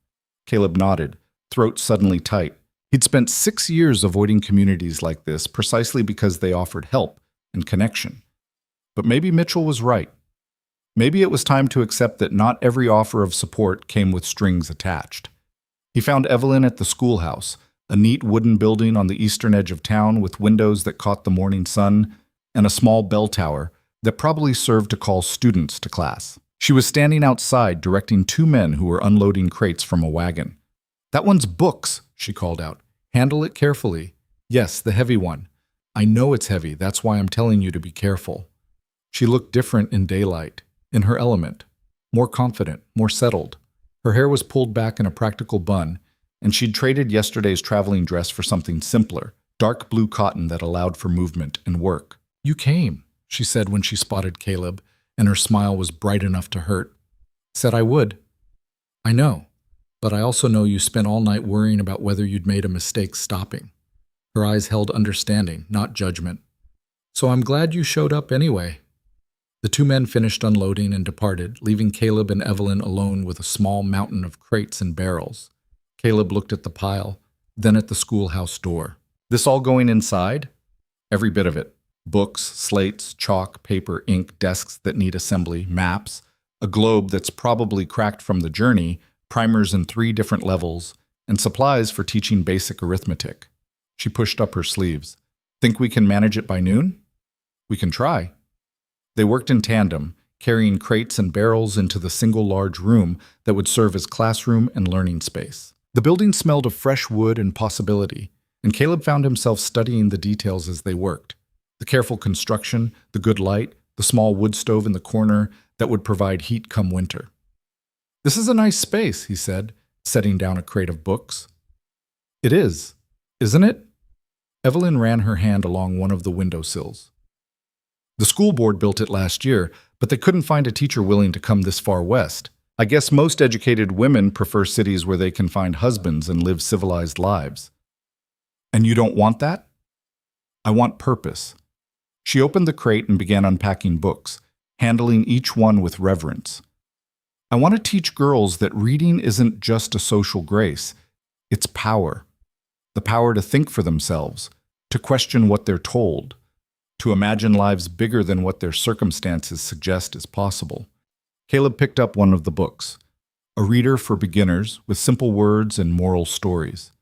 Caleb nodded, throat suddenly tight. He'd spent 6 years avoiding communities like this precisely because they offered help and connection. But maybe Mitchell was right. Maybe it was time to accept that not every offer of support came with strings attached. He found Evelyn at the schoolhouse, a neat wooden building on the eastern edge of town with windows that caught the morning sun, and a small bell tower that probably served to call students to class. She was standing outside directing 2 men who were unloading crates from a wagon. "That one's books," she called out. Handle it carefully. Yes, the heavy one. I know it's heavy, that's why I'm telling you to be careful. She looked different in daylight, in her element, more confident, more settled. Her hair was pulled back in a practical bun, and she'd traded yesterday's traveling dress for something simpler, dark blue cotton that allowed for movement and work. You came, she said when she spotted Caleb, and her smile was bright enough to hurt. Said I would. I know, but I also know you spent all night worrying about whether you'd made a mistake stopping. Her eyes held understanding, not judgment. So I'm glad you showed up anyway. The two men finished unloading and departed, leaving Caleb and Evelyn alone with a small mountain of crates and barrels. Caleb looked at the pile, then at the schoolhouse door. This all going inside? Every bit of it. Books, slates, chalk, paper, ink, desks that need assembly, maps, a globe that's probably cracked from the journey, primers in 3 different levels, and supplies for teaching basic arithmetic. She pushed up her sleeves. Think we can manage it by noon? We can try. They worked in tandem, carrying crates and barrels into the single large room that would serve as classroom and learning space. The building smelled of fresh wood and possibility, and Caleb found himself studying the details as they worked. The careful construction, the good light, the small wood stove in the corner that would provide heat come winter. This is a nice space, he said, setting down a crate of books. It is, isn't it? Evelyn ran her hand along one of the windowsills. The school board built it last year, but they couldn't find a teacher willing to come this far west. I guess most educated women prefer cities where they can find husbands and live civilized lives. And you don't want that? I want purpose. She opened the crate and began unpacking books, handling each one with reverence. I want to teach girls that reading isn't just a social grace. It's power. The power to think for themselves, to question what they're told, to imagine lives bigger than what their circumstances suggest is possible. Caleb picked up one of the books, a reader for beginners with simple words and moral stories.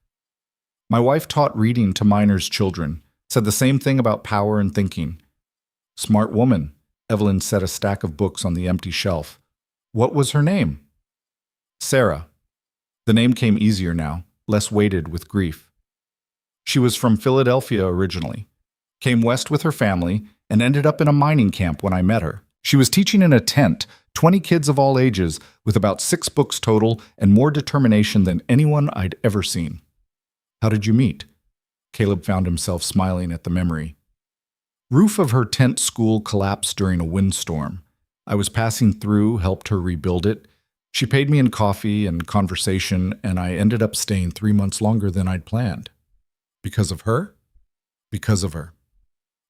My wife taught reading to minors' children, said the same thing about power and thinking. Smart woman, Evelyn set a stack of books on the empty shelf. What was her name? Sarah. The name came easier now, less weighted with grief. She was from Philadelphia originally, came west with her family, and ended up in a mining camp when I met her. She was teaching in a tent, 20 kids of all ages, with about 6 books total and more determination than anyone I'd ever seen. How did you meet? Caleb found himself smiling at the memory. Roof of her tent school collapsed during a windstorm. I was passing through, helped her rebuild it. She paid me in coffee and conversation, and I ended up staying 3 months longer than I'd planned. Because of her? Because of her.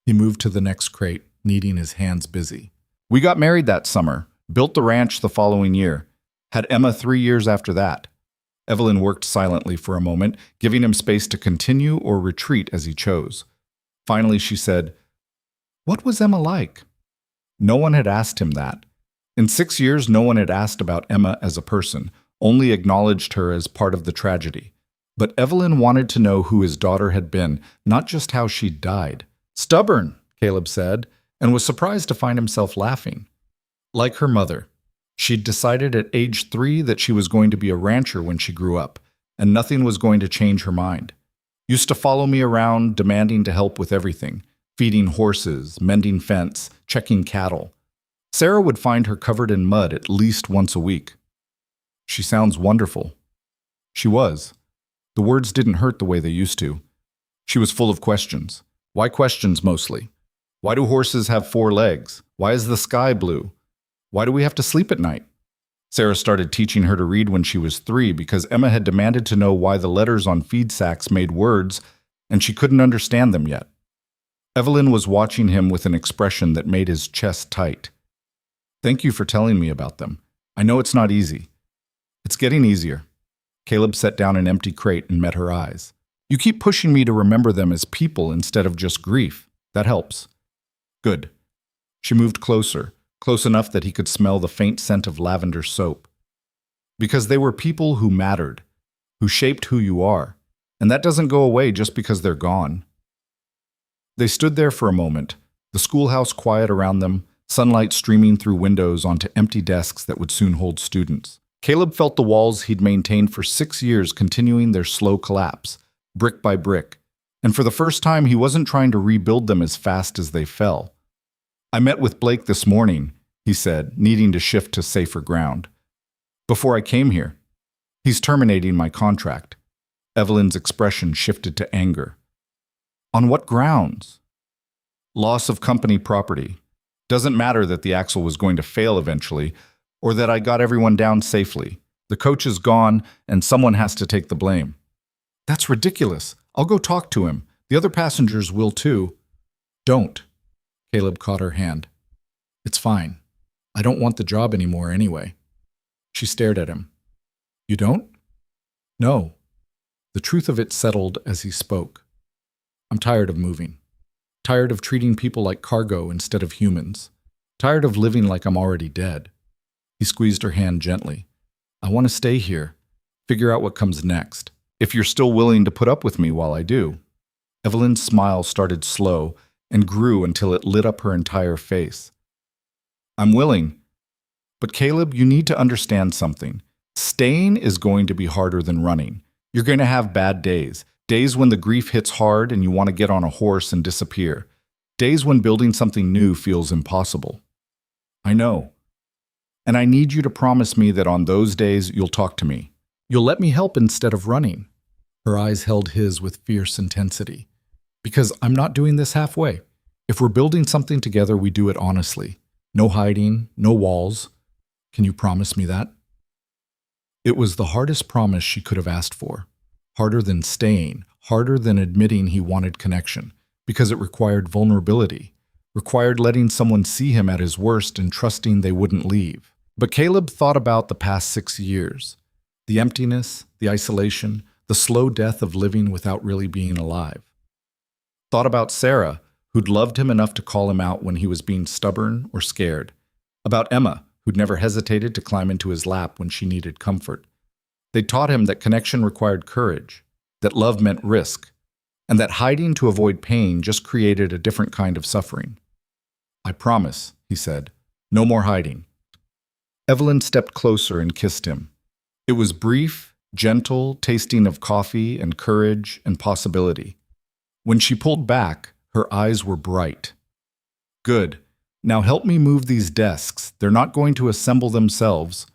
He moved to the next crate, needing his hands busy. We got married that summer, built the ranch the following year, had Emma 3 years after that. Evelyn worked silently for a moment, giving him space to continue or retreat as he chose. Finally, she said, "What was Emma like?" No one had asked him that. In 6 years, no one had asked about Emma as a person, only acknowledged her as part of the tragedy. But Evelyn wanted to know who his daughter had been, not just how she'd died. Stubborn, Caleb said, and was surprised to find himself laughing. Like her mother, she'd decided at age 3 that she was going to be a rancher when she grew up, and nothing was going to change her mind. Used to follow me around, demanding to help with everything, feeding horses, mending fence, checking cattle. Sarah would find her covered in mud at least once a week. She sounds wonderful. She was. The words didn't hurt the way they used to. She was full of questions. Why questions mostly? Why do horses have 4 legs? Why is the sky blue? Why do we have to sleep at night? Sarah started teaching her to read when she was 3 because Emma had demanded to know why the letters on feed sacks made words, and she couldn't understand them yet. Evelyn was watching him with an expression that made his chest tight. Thank you for telling me about them. I know it's not easy. It's getting easier. Caleb set down an empty crate and met her eyes. You keep pushing me to remember them as people instead of just grief. That helps. Good. She moved closer, close enough that he could smell the faint scent of lavender soap. Because they were people who mattered, who shaped who you are, and that doesn't go away just because they're gone. They stood there for a moment, the schoolhouse quiet around them, sunlight streaming through windows onto empty desks that would soon hold students. Caleb felt the walls he'd maintained for 6 years continuing their slow collapse, brick by brick, and for the first time he wasn't trying to rebuild them as fast as they fell. "I met with Blake this morning," he said, needing to shift to safer ground. "Before I came here. He's terminating my contract." Evelyn's expression shifted to anger. "On what grounds?" "Loss of company property. Doesn't matter that the axle was going to fail eventually, or that I got everyone down safely. The coach is gone, and someone has to take the blame." "That's ridiculous. I'll go talk to him. The other passengers will too." "Don't." Caleb caught her hand. "It's fine. I don't want the job anymore anyway." She stared at him. "You don't?" "No." The truth of it settled as he spoke. "I'm tired of moving. Tired of treating people like cargo instead of humans. Tired of living like I'm already dead." He squeezed her hand gently. "I want to stay here. Figure out what comes next. If you're still willing to put up with me while I do." Evelyn's smile started slow and grew until it lit up her entire face. "I'm willing. But Caleb, you need to understand something. Staying is going to be harder than running. You're going to have bad days. Days when the grief hits hard and you want to get on a horse and disappear. Days when building something new feels impossible." "I know. And I need you to promise me that on those days you'll talk to me. You'll let me help instead of running." Her eyes held his with fierce intensity. "Because I'm not doing this halfway. If we're building something together, we do it honestly. No hiding, no walls. Can you promise me that?" It was the hardest promise she could have asked for. Harder than staying, harder than admitting he wanted connection, because it required vulnerability, required letting someone see him at his worst and trusting they wouldn't leave. But Caleb thought about the past 6 years. The emptiness, the isolation, the slow death of living without really being alive. Thought about Sarah, who'd loved him enough to call him out when he was being stubborn or scared. About Emma, who'd never hesitated to climb into his lap when she needed comfort. They taught him that connection required courage, that love meant risk, and that hiding to avoid pain just created a different kind of suffering. "I promise," he said. "No more hiding." Evelyn stepped closer and kissed him. It was brief, gentle, tasting of coffee and courage and possibility. When she pulled back, her eyes were bright. "Good. Now help me move these desks. They're not going to assemble themselves."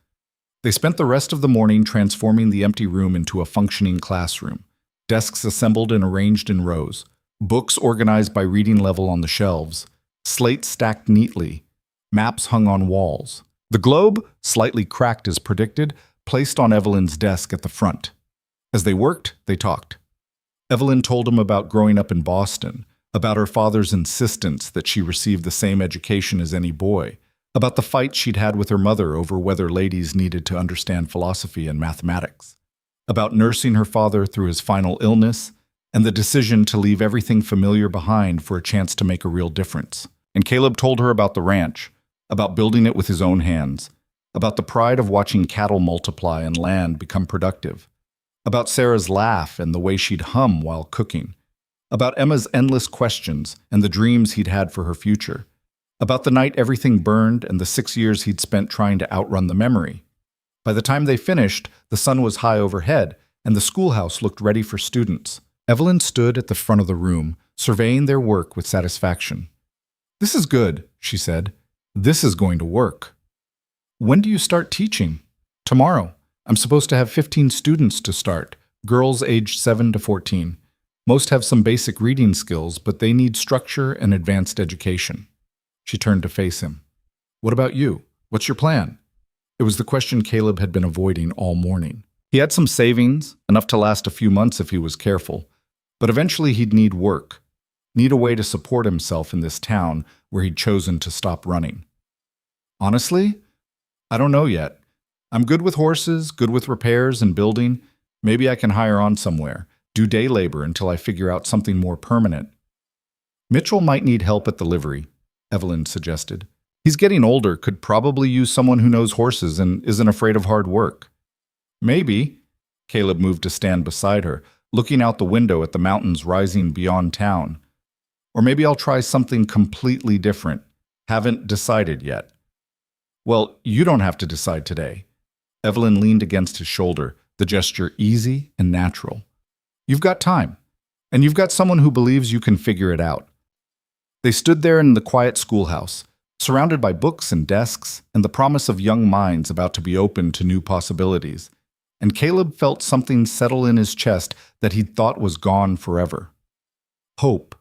They spent the rest of the morning transforming the empty room into a functioning classroom. Desks assembled and arranged in rows, books organized by reading level on the shelves, slates stacked neatly, maps hung on walls. The globe, slightly cracked as predicted, placed on Evelyn's desk at the front. As they worked, they talked. Evelyn told him about growing up in Boston, about her father's insistence that she receive the same education as any boy, about the fight she'd had with her mother over whether ladies needed to understand philosophy and mathematics, about nursing her father through his final illness, and the decision to leave everything familiar behind for a chance to make a real difference. And Caleb told her about the ranch, about building it with his own hands, about the pride of watching cattle multiply and land become productive, about Sarah's laugh and the way she'd hum while cooking, about Emma's endless questions and the dreams he'd had for her future, about the night everything burned and the 6 years he'd spent trying to outrun the memory. By the time they finished, the sun was high overhead, and the schoolhouse looked ready for students. Evelyn stood at the front of the room, surveying their work with satisfaction. "This is good," she said. "This is going to work." "When do you start teaching?" "Tomorrow. I'm supposed to have 15 students to start, girls aged 7 to 14. Most have some basic reading skills, but they need structure and advanced education." She turned to face him. "What about you? What's your plan?" It was the question Caleb had been avoiding all morning. He had some savings, enough to last a few months if he was careful, but eventually he'd need work, need a way to support himself in this town where he'd chosen to stop running. "Honestly, I don't know yet. I'm good with horses, good with repairs and building. Maybe I can hire on somewhere, do day labor until I figure out something more permanent." "Mitchell might need help at the livery," Evelyn suggested. "He's getting older, could probably use someone who knows horses and isn't afraid of hard work." "Maybe." Caleb moved to stand beside her, looking out the window at the mountains rising beyond town. "Or maybe I'll try something completely different. Haven't decided yet." "Well, you don't have to decide today." Evelyn leaned against his shoulder, the gesture easy and natural. You've got time, and you've got someone who believes you can figure it out. They stood there in the quiet schoolhouse, surrounded by books and desks and the promise of young minds about to be open to new possibilities. And Caleb felt something settle in his chest that he'd thought was gone forever. Hope.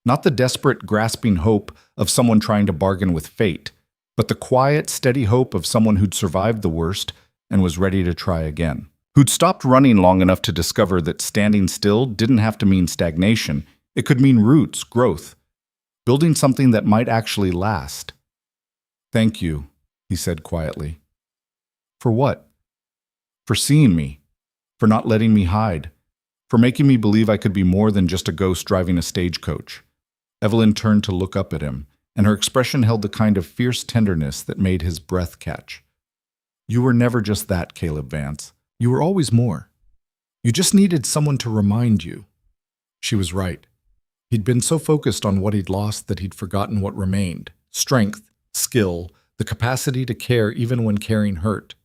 Not the desperate, grasping hope of someone trying to bargain with fate, but the quiet, steady hope of someone who'd survived the worst and was ready to try again. Who'd stopped running long enough to discover that standing still didn't have to mean stagnation. It could mean roots, growth, building something that might actually last. "Thank you," he said quietly. "For what?" "For seeing me, for not letting me hide, for making me believe I could be more than just a ghost driving a stagecoach." Evelyn turned to look up at him, and her expression held the kind of fierce tenderness that made his breath catch. "You were never just that, Caleb Vance. You were always more. You just needed someone to remind you." She was right. He'd been so focused on what he'd lost that he'd forgotten what remained: strength, skill, the capacity to care even when caring hurt.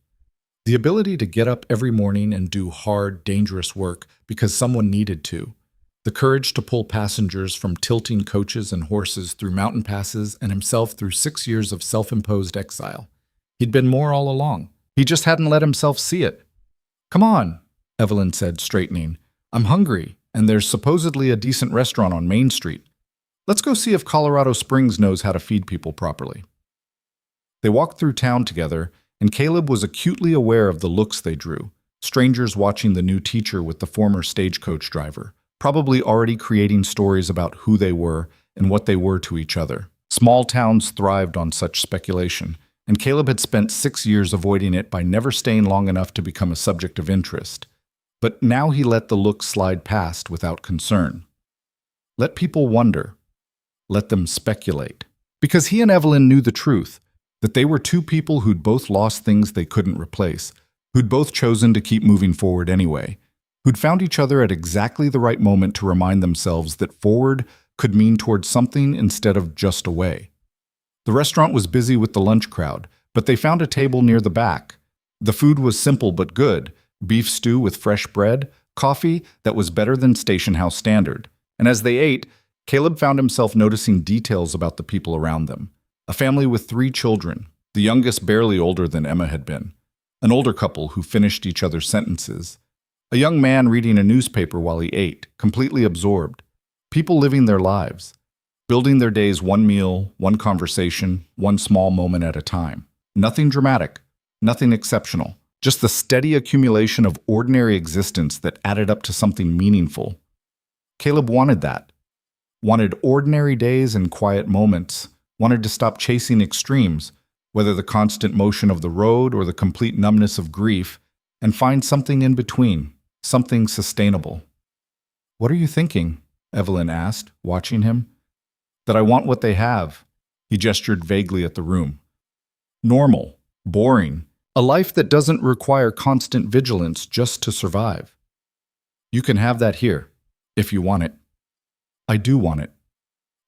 The ability to get up every morning and do hard, dangerous work because someone needed to. The courage to pull passengers from tilting coaches and horses through mountain passes and himself through 6 years of self-imposed exile. He'd been more all along. He just hadn't let himself see it. "Come on," Evelyn said, straightening. "I'm hungry, and there's supposedly a decent restaurant on Main Street. Let's go see if Colorado Springs knows how to feed people properly." They walked through town together, and Caleb was acutely aware of the looks they drew. Strangers watching the new teacher with the former stagecoach driver, probably already creating stories about who they were and what they were to each other. Small towns thrived on such speculation, and Caleb had spent 6 years avoiding it by never staying long enough to become a subject of interest. But now he let the looks slide past without concern. Let people wonder. Let them speculate. Because he and Evelyn knew the truth, that they were two people who'd both lost things they couldn't replace, who'd both chosen to keep moving forward anyway, who'd found each other at exactly the right moment to remind themselves that forward could mean towards something instead of just away. The restaurant was busy with the lunch crowd, but they found a table near the back. The food was simple but good: beef stew with fresh bread, coffee that was better than station house standard. And as they ate, Caleb found himself noticing details about the people around them. A family with 3 children, the youngest barely older than Emma had been. An older couple who finished each other's sentences. A young man reading a newspaper while he ate, completely absorbed. People living their lives, building their days one meal, one conversation, one small moment at a time. Nothing dramatic, nothing exceptional, just the steady accumulation of ordinary existence that added up to something meaningful. Caleb wanted that. Wanted ordinary days and quiet moments. Wanted to stop chasing extremes, whether the constant motion of the road or the complete numbness of grief, and find something in between, something sustainable. "What are you thinking?" Evelyn asked, watching him. "That I want what they have." He gestured vaguely at the room. "Normal, boring, a life that doesn't require constant vigilance just to survive. You can have that here, if you want it." "I do want it."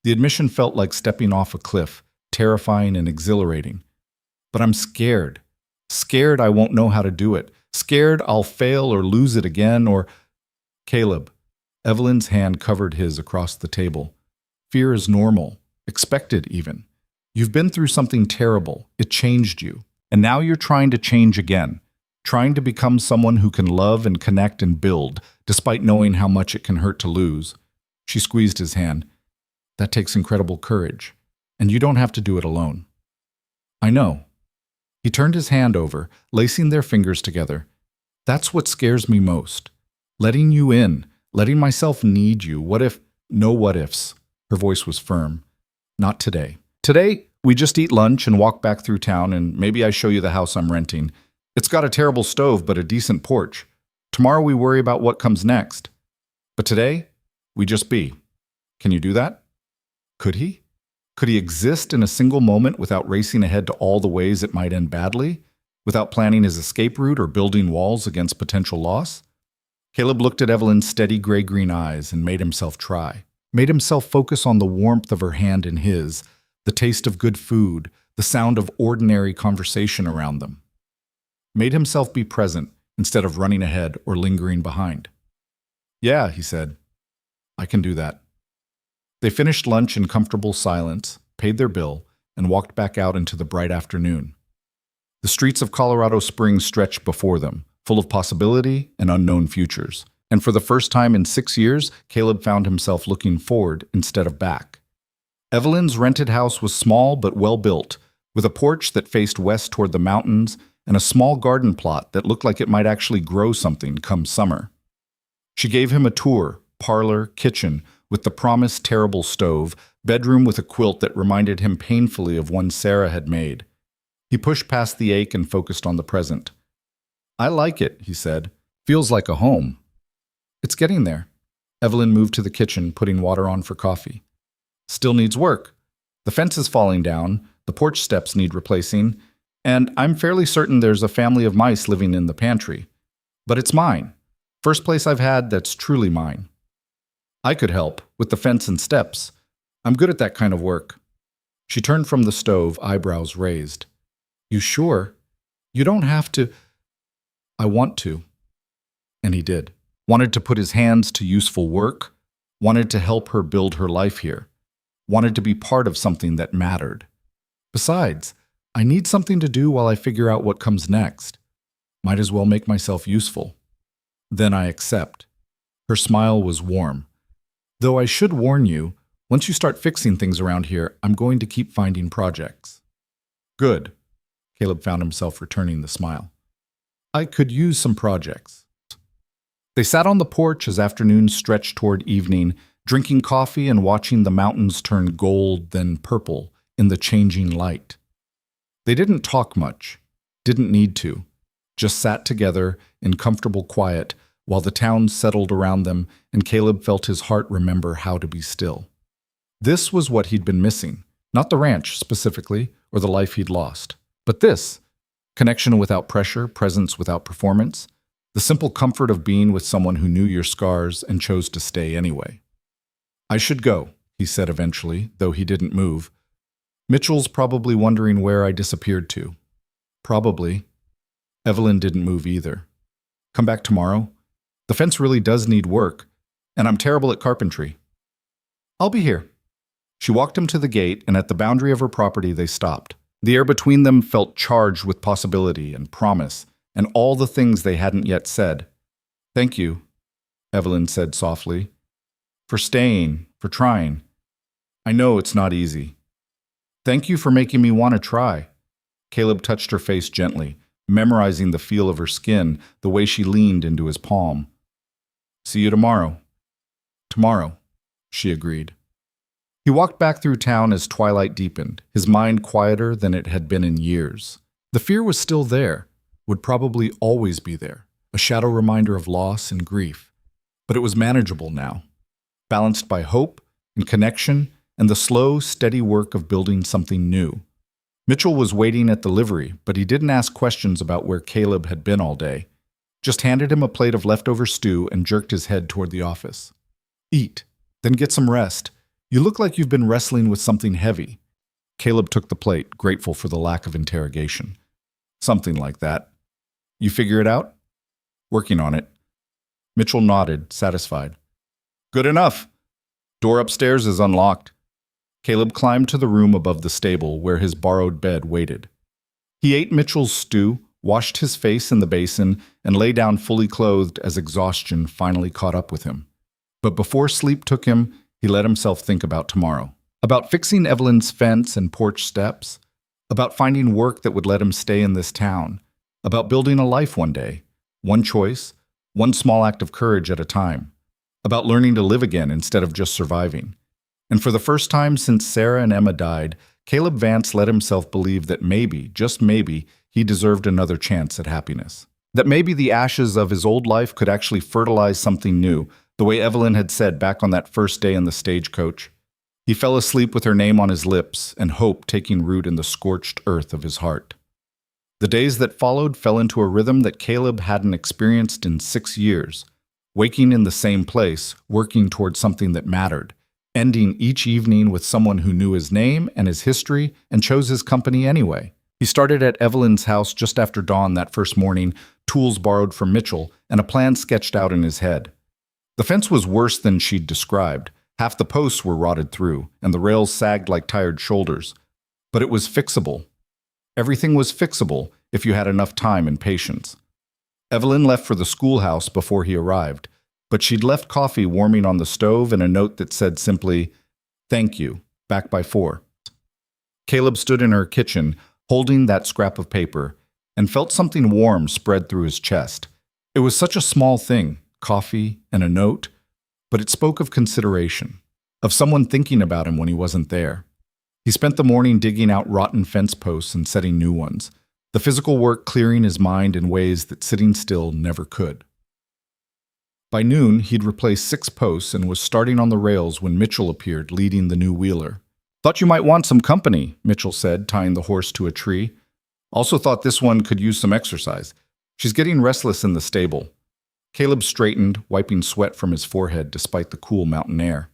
The admission felt like stepping off a cliff, terrifying and exhilarating. "But I'm scared. Scared I won't know how to do it. Scared I'll fail or lose it again or—" "Caleb." Evelyn's hand covered his across the table. "Fear is normal, expected even. You've been through something terrible. It changed you. And now you're trying to change again. Trying to become someone who can love and connect and build, despite knowing how much it can hurt to lose." She squeezed his hand. "That takes incredible courage. And you don't have to do it alone." "I know." He turned his hand over, lacing their fingers together. "That's what scares me most. Letting you in, letting myself need you. What if—" "No what ifs." Her voice was firm. "Not today. Today, we just eat lunch and walk back through town, and maybe I show you the house I'm renting. It's got a terrible stove but a decent porch. Tomorrow we worry about what comes next. But today, we just be. Can you do that?" Could he? Could he exist in a single moment without racing ahead to all the ways it might end badly? Without planning his escape route or building walls against potential loss? Caleb looked at Evelyn's steady gray-green eyes and made himself try. Made himself focus on the warmth of her hand in his, the taste of good food, the sound of ordinary conversation around them. Made himself be present instead of running ahead or lingering behind. Yeah, he said. I can do that. They finished lunch in comfortable silence, paid their bill, and walked back out into the bright afternoon. The streets of Colorado Springs stretched before them, full of possibility and unknown futures. And for the first time in 6 years, Caleb found himself looking forward instead of back. Evelyn's rented house was small but well built, with a porch that faced west toward the mountains and a small garden plot that looked like it might actually grow something come summer. She gave him a tour, parlor, kitchen, with the promised terrible stove, bedroom with a quilt that reminded him painfully of one Sarah had made. He pushed past the ache and focused on the present. I like it, he said. Feels like a home. It's getting there. Evelyn moved to the kitchen, putting water on for coffee. Still needs work. The fence is falling down, the porch steps need replacing, and I'm fairly certain there's a family of mice living in the pantry. But it's mine. First place I've had that's truly mine. I could help, with the fence and steps. I'm good at that kind of work. She turned from the stove, eyebrows raised. You sure? You don't have to. I want to. And he did. Wanted to put his hands to useful work. Wanted to help her build her life here. Wanted to be part of something that mattered. Besides, I need something to do while I figure out what comes next. Might as well make myself useful. Then I accept. Her smile was warm. Though I should warn you, once you start fixing things around here, I'm going to keep finding projects. Good. Caleb found himself returning the smile. I could use some projects. They sat on the porch as afternoon stretched toward evening, drinking coffee and watching the mountains turn gold, then purple, in the changing light. They didn't talk much, didn't need to, just sat together in comfortable quiet while the town settled around them and Caleb felt his heart remember how to be still. This was what he'd been missing, not the ranch specifically, or the life he'd lost, but this, connection without pressure, presence without performance, the simple comfort of being with someone who knew your scars and chose to stay anyway. I should go, he said eventually, though he didn't move. Mitchell's probably wondering where I disappeared to. Probably. Evelyn didn't move either. Come back tomorrow? The fence really does need work, and I'm terrible at carpentry. I'll be here. She walked him to the gate, and at the boundary of her property they stopped. The air between them felt charged with possibility and promise, and all the things they hadn't yet said. Thank you, Evelyn said softly. For staying, for trying. I know it's not easy. Thank you for making me want to try. Caleb touched her face gently, memorizing the feel of her skin, the way she leaned into his palm. See you tomorrow. Tomorrow, she agreed. He walked back through town as twilight deepened, his mind quieter than it had been in years. The fear was still there, would probably always be there, a shadow reminder of loss and grief. But it was manageable now, balanced by hope and connection and the slow, steady work of building something new. Mitchell was waiting at the livery, but he didn't ask questions about where Caleb had been all day. Just handed him a plate of leftover stew and jerked his head toward the office. Eat, then get some rest. You look like you've been wrestling with something heavy. Caleb took the plate, grateful for the lack of interrogation. Something like that. You figure it out? Working on it. Mitchell nodded, satisfied. Good enough. Door upstairs is unlocked. Caleb climbed to the room above the stable where his borrowed bed waited. He ate Mitchell's stew, washed his face in the basin, and lay down fully clothed as exhaustion finally caught up with him. But before sleep took him, he let himself think about tomorrow. About fixing Evelyn's fence and porch steps. About finding work that would let him stay in this town. About building a life one day. One choice, one small act of courage at a time. About learning to live again instead of just surviving. And for the first time since Sarah and Emma died, Caleb Vance let himself believe that maybe, just maybe, he deserved another chance at happiness. That maybe the ashes of his old life could actually fertilize something new, the way Evelyn had said back on that first day in the stagecoach. He fell asleep with her name on his lips and hope taking root in the scorched earth of his heart. The days that followed fell into a rhythm that Caleb hadn't experienced in 6 years, waking in the same place, working toward something that mattered, ending each evening with someone who knew his name and his history and chose his company anyway. He started at Evelyn's house just after dawn that first morning, tools borrowed from Mitchell, and a plan sketched out in his head. The fence was worse than she'd described. Half the posts were rotted through, and the rails sagged like tired shoulders. But it was fixable. Everything was fixable if you had enough time and patience. Evelyn left for the schoolhouse before he arrived, but she'd left coffee warming on the stove and a note that said simply, "Thank you, back by 4." Caleb stood in her kitchen, holding that scrap of paper, and felt something warm spread through his chest. It was such a small thing, coffee and a note, but it spoke of consideration, of someone thinking about him when he wasn't there. He spent the morning digging out rotten fence posts and setting new ones, the physical work clearing his mind in ways that sitting still never could. By noon, he'd replaced 6 posts and was starting on the rails when Mitchell appeared, leading the new wheeler. "Thought you might want some company," Mitchell said, tying the horse to a tree. "Also thought this one could use some exercise. She's getting restless in the stable." Caleb straightened, wiping sweat from his forehead despite the cool mountain air.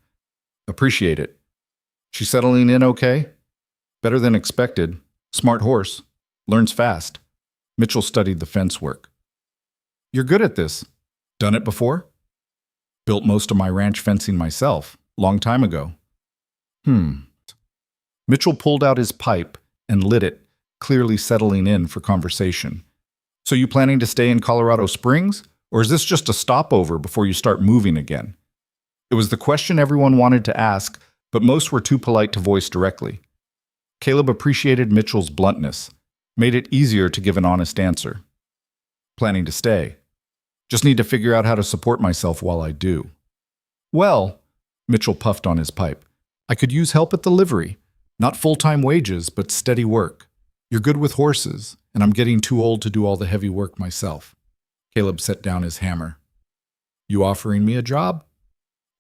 "Appreciate it. She settling in okay?" "Better than expected. Smart horse. Learns fast." Mitchell studied the fence work. "You're good at this. Done it before?" "Built most of my ranch fencing myself, long time ago." Mitchell pulled out his pipe and lit it, clearly settling in for conversation. "So you planning to stay in Colorado Springs, or is this just a stopover before you start moving again?" It was the question everyone wanted to ask, but most were too polite to voice directly. Caleb appreciated Mitchell's bluntness, made it easier to give an honest answer. "Planning to stay. Just need to figure out how to support myself while I do." "Well," Mitchell puffed on his pipe, "I could use help at the livery. Not full-time wages, but steady work. You're good with horses, and I'm getting too old to do all the heavy work myself." Caleb set down his hammer. "You offering me a job?"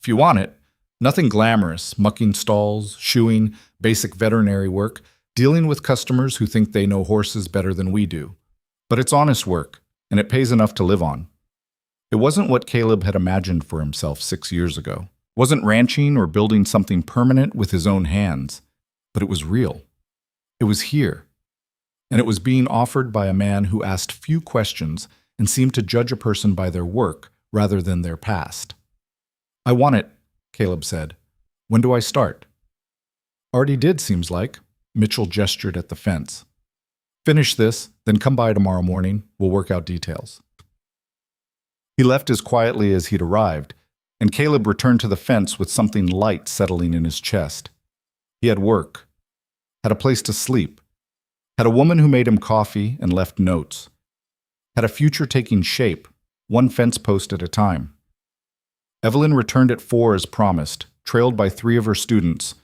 "If you want it. Nothing glamorous, mucking stalls, shoeing, basic veterinary work, dealing with customers who think they know horses better than we do. But it's honest work, and it pays enough to live on." It wasn't what Caleb had imagined for himself 6 years ago. It wasn't ranching or building something permanent with his own hands, but it was real. It was here. And it was being offered by a man who asked few questions and seemed to judge a person by their work rather than their past. "I want it," Caleb said. "When do I start?" "Already did, seems like." Mitchell gestured at the fence. "Finish this, then come by tomorrow morning. We'll work out details." He left as quietly as he'd arrived, and Caleb returned to the fence with something light settling in his chest. He had work, had a place to sleep, had a woman who made him coffee and left notes, had a future taking shape, one fence post at a time. Evelyn returned at 4 as promised, trailed by 3 of her students,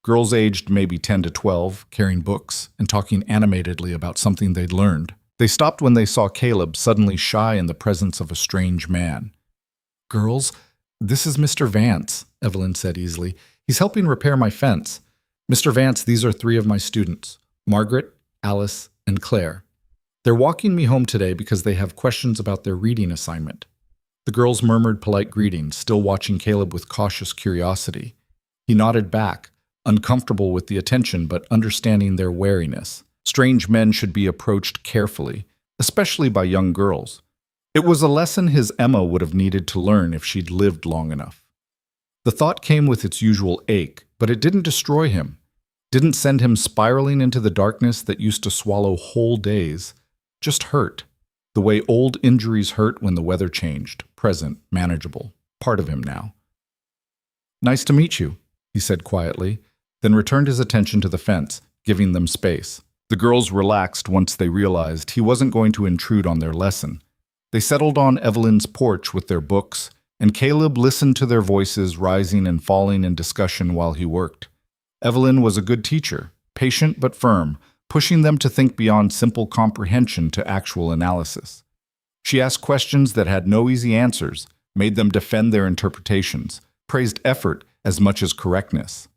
girls aged maybe 10 to 12, carrying books and talking animatedly about something they'd learned. They stopped when they saw Caleb, suddenly shy in the presence of a strange man. "Girls, this is Mr. Vance," Evelyn said easily. "He's helping repair my fence. Mr. Vance, these are 3 of my students, Margaret, Alice, and Claire. They're walking me home today because they have questions about their reading assignment." The girls murmured polite greetings, still watching Caleb with cautious curiosity. He nodded back, uncomfortable with the attention but understanding their wariness. Strange men should be approached carefully, especially by young girls. It was a lesson his Emma would have needed to learn if she'd lived long enough. The thought came with its usual ache, but it didn't destroy him, didn't send him spiraling into the darkness that used to swallow whole days, just hurt, the way old injuries hurt when the weather changed, present, manageable, part of him now. "Nice to meet you," he said quietly, then returned his attention to the fence, giving them space. The girls relaxed once they realized he wasn't going to intrude on their lesson. They settled on Evelyn's porch with their books, and Caleb listened to their voices rising and falling in discussion while he worked. Evelyn was a good teacher, patient but firm, pushing them to think beyond simple comprehension to actual analysis. She asked questions that had no easy answers, made them defend their interpretations, praised effort as much as correctness.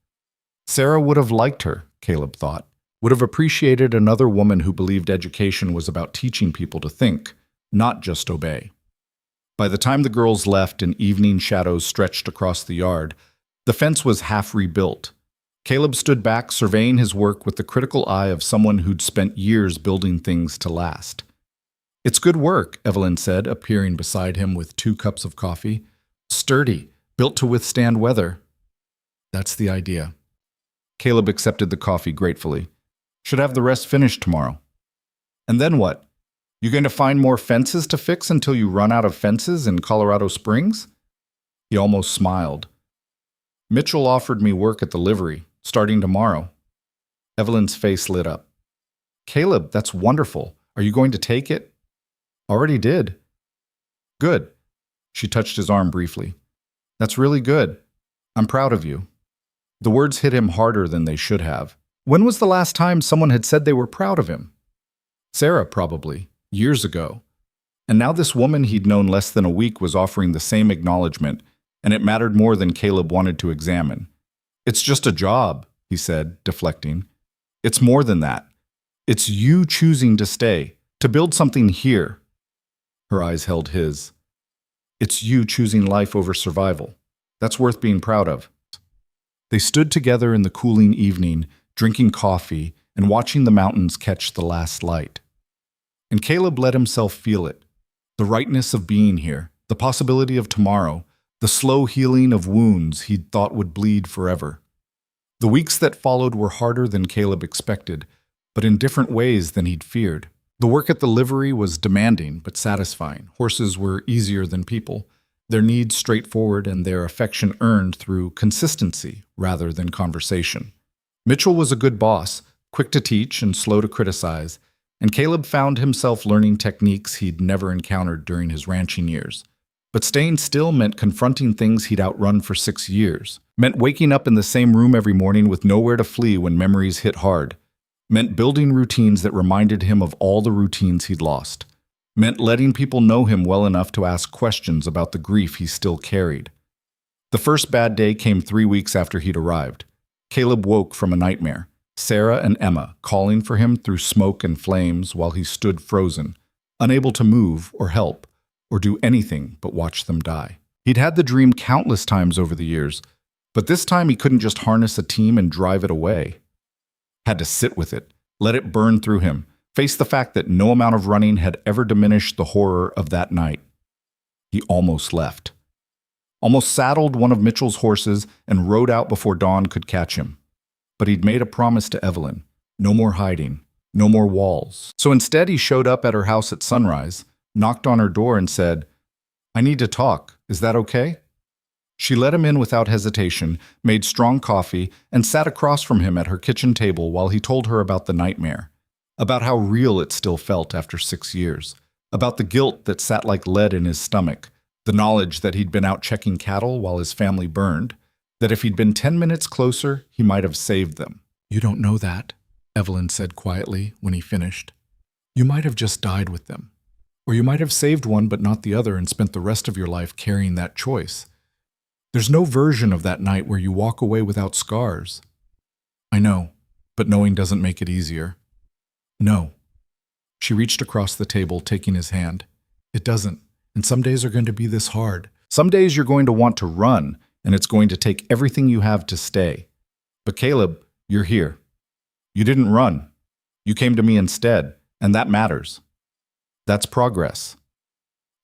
Sarah would have liked her, Caleb thought, would have appreciated another woman who believed education was about teaching people to think, not just obey. By the time the girls left and evening shadows stretched across the yard, the fence was half rebuilt. Caleb stood back, surveying his work with the critical eye of someone who'd spent years building things to last. "It's good work," Evelyn said, appearing beside him with 2 cups of coffee. Sturdy, built to withstand weather. That's the idea. Caleb accepted the coffee gratefully. Should have the rest finished tomorrow. And then what? You going to find more fences to fix until you run out of fences in Colorado Springs? He almost smiled. Mitchell offered me work at the livery, starting tomorrow. Evelyn's face lit up. Caleb, that's wonderful. Are you going to take it? Already did. Good. She touched his arm briefly. That's really good. I'm proud of you. The words hit him harder than they should have. When was the last time someone had said they were proud of him? Sarah, probably, years ago. And now this woman he'd known less than a week was offering the same acknowledgement, and it mattered more than Caleb wanted to examine. It's just a job, he said, deflecting. It's more than that. It's you choosing to stay, to build something here. Her eyes held his. It's you choosing life over survival. That's worth being proud of. They stood together in the cooling evening, drinking coffee and watching the mountains catch the last light. And Caleb let himself feel it. The rightness of being here, the possibility of tomorrow, the slow healing of wounds he'd thought would bleed forever. The weeks that followed were harder than Caleb expected, but in different ways than he'd feared. The work at the livery was demanding but satisfying. Horses were easier than people, their needs straightforward and their affection earned through consistency rather than conversation. Mitchell was a good boss, quick to teach and slow to criticize, and Caleb found himself learning techniques he'd never encountered during his ranching years. But staying still meant confronting things he'd outrun for 6 years, meant waking up in the same room every morning with nowhere to flee when memories hit hard, meant building routines that reminded him of all the routines he'd lost, meant letting people know him well enough to ask questions about the grief he still carried. The first bad day came 3 weeks after he'd arrived. Caleb woke from a nightmare, Sarah and Emma calling for him through smoke and flames while he stood frozen, unable to move or help or do anything but watch them die. He'd had the dream countless times over the years, but this time he couldn't just harness a team and drive it away. Had to sit with it, let it burn through him, face the fact that no amount of running had ever diminished the horror of that night. He almost left. Almost saddled one of Mitchell's horses and rode out before dawn could catch him. But he'd made a promise to Evelyn. No more hiding, no more walls. So instead he showed up at her house at sunrise, knocked on her door and said, "I need to talk. Is that okay?" She let him in without hesitation, made strong coffee, and sat across from him at her kitchen table while he told her about the nightmare, about how real it still felt after 6 years, about the guilt that sat like lead in his stomach, the knowledge that he'd been out checking cattle while his family burned, that if he'd been 10 minutes closer, he might have saved them. "You don't know that," Evelyn said quietly when he finished. "You might have just died with them. Or you might have saved one but not the other and spent the rest of your life carrying that choice. There's no version of that night where you walk away without scars." "I know, but knowing doesn't make it easier." "No." She reached across the table, taking his hand. "It doesn't, and some days are going to be this hard. Some days you're going to want to run, and it's going to take everything you have to stay. But Caleb, you're here. You didn't run. You came to me instead, and that matters. That's progress."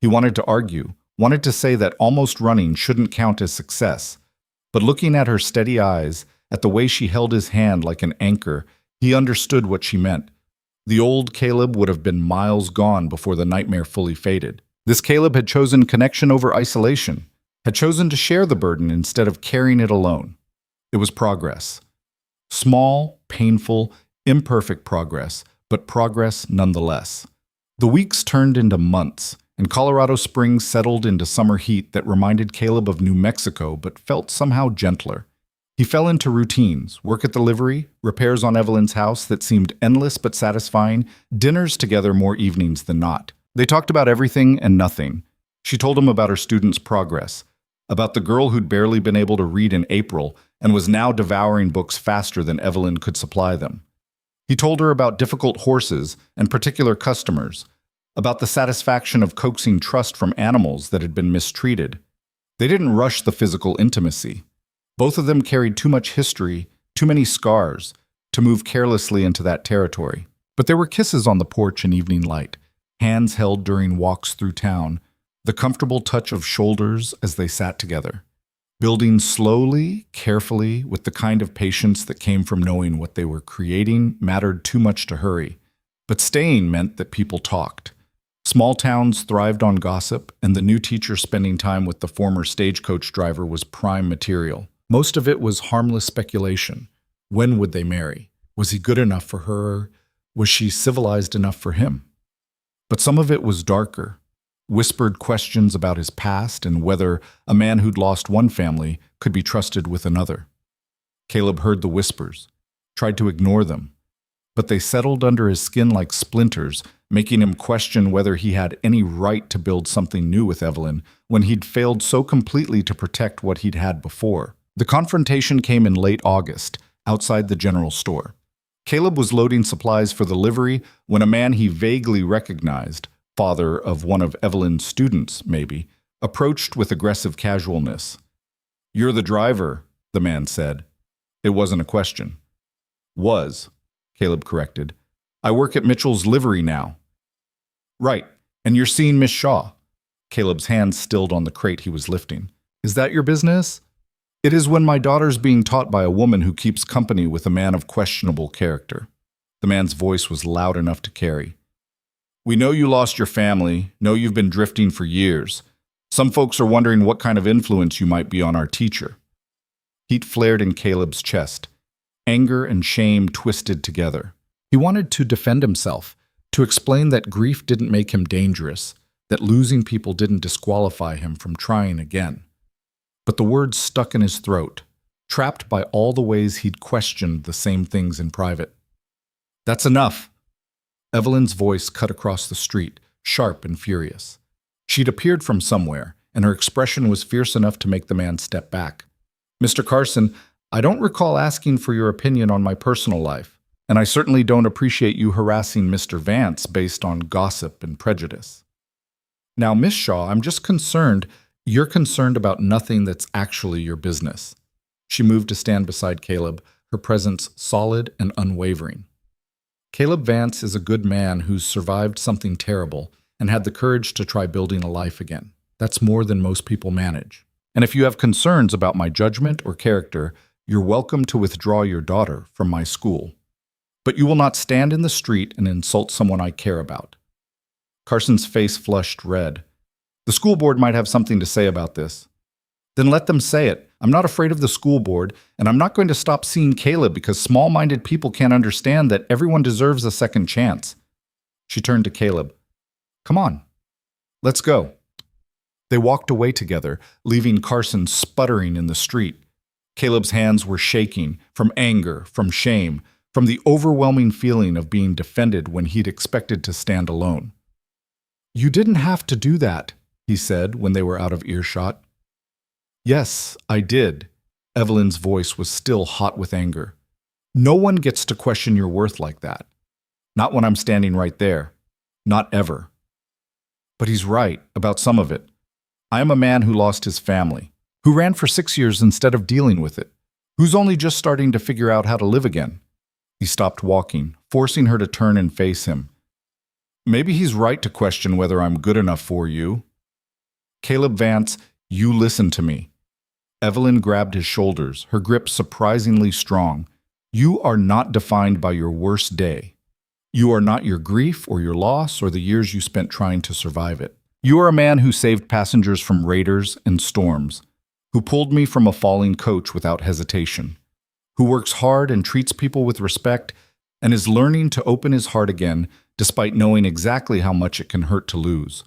He wanted to argue, wanted to say that almost running shouldn't count as success, but looking at her steady eyes, at the way she held his hand like an anchor, he understood what she meant. The old Caleb would have been miles gone before the nightmare fully faded. This Caleb had chosen connection over isolation, had chosen to share the burden instead of carrying it alone. It was progress. Small, painful, imperfect progress, but progress nonetheless. The weeks turned into months, and Colorado Springs settled into summer heat that reminded Caleb of New Mexico but felt somehow gentler. He fell into routines, work at the livery, repairs on Evelyn's house that seemed endless but satisfying, dinners together more evenings than not. They talked about everything and nothing. She told him about her students' progress, about the girl who'd barely been able to read in April and was now devouring books faster than Evelyn could supply them. He told her about difficult horses and particular customers, about the satisfaction of coaxing trust from animals that had been mistreated. They didn't rush the physical intimacy. Both of them carried too much history, too many scars, to move carelessly into that territory. But there were kisses on the porch in evening light, hands held during walks through town, The comfortable touch of shoulders as they sat together. Building slowly, carefully, with the kind of patience that came from knowing what they were creating mattered too much to hurry. But staying meant that people talked. Small towns thrived on gossip, and the new teacher spending time with the former stagecoach driver was prime material. Most of it was harmless speculation. When would they marry? Was he good enough for her? Was she civilized enough for him? But some of it was darker. Whispered questions about his past and whether a man who'd lost one family could be trusted with another. Caleb heard the whispers, tried to ignore them, but they settled under his skin like splinters, making him question whether he had any right to build something new with Evelyn when he'd failed so completely to protect what he'd had before. The confrontation came in late August, outside the general store. Caleb was loading supplies for the livery when a man he vaguely recognized, father of one of Evelyn's students, maybe, approached with aggressive casualness. "You're the driver," the man said. It wasn't a question. "Was," Caleb corrected. "I work at Mitchell's livery now." "Right, and you're seeing Miss Shaw." Caleb's hand stilled on the crate he was lifting. "Is that your business?" "It is when my daughter's being taught by a woman who keeps company with a man of questionable character." The man's voice was loud enough to carry. "We know you lost your family, know you've been drifting for years. Some folks are wondering what kind of influence you might be on our teacher." Heat flared in Caleb's chest. Anger and shame twisted together. He wanted to defend himself, to explain that grief didn't make him dangerous, that losing people didn't disqualify him from trying again. But the words stuck in his throat, trapped by all the ways he'd questioned the same things in private. "That's enough." Evelyn's voice cut across the street, sharp and furious. She'd appeared from somewhere, and her expression was fierce enough to make the man step back. "Mr. Carson, I don't recall asking for your opinion on my personal life, and I certainly don't appreciate you harassing Mr. Vance based on gossip and prejudice. Now, Miss Shaw, I'm just concerned you're concerned about nothing that's actually your business." She moved to stand beside Caleb, her presence solid and unwavering. Caleb Vance is a good man who's survived something terrible and had the courage to try building a life again. That's more than most people manage. And if you have concerns about my judgment or character, you're welcome to withdraw your daughter from my school. But you will not stand in the street and insult someone I care about. Carson's face flushed red. The school board might have something to say about this. Then let them say it. I'm not afraid of the school board, and I'm not going to stop seeing Caleb because small-minded people can't understand that everyone deserves a second chance. She turned to Caleb. "Come on, let's go." They walked away together, leaving Carson sputtering in the street. Caleb's hands were shaking from anger, from shame, from the overwhelming feeling of being defended when he'd expected to stand alone. "You didn't have to do that," he said when they were out of earshot. "Yes, I did." Evelyn's voice was still hot with anger. "No one gets to question your worth like that. Not when I'm standing right there. Not ever." "But he's right about some of it. I am a man who lost his family, who ran for 6 years instead of dealing with it, who's only just starting to figure out how to live again." He stopped walking, forcing her to turn and face him. "Maybe he's right to question whether I'm good enough for you." "Caleb Vance, you listen to me." Evelyn grabbed his shoulders, her grip surprisingly strong. "You are not defined by your worst day. You are not your grief or your loss or the years you spent trying to survive it. You are a man who saved passengers from raiders and storms, who pulled me from a falling coach without hesitation, who works hard and treats people with respect and is learning to open his heart again despite knowing exactly how much it can hurt to lose."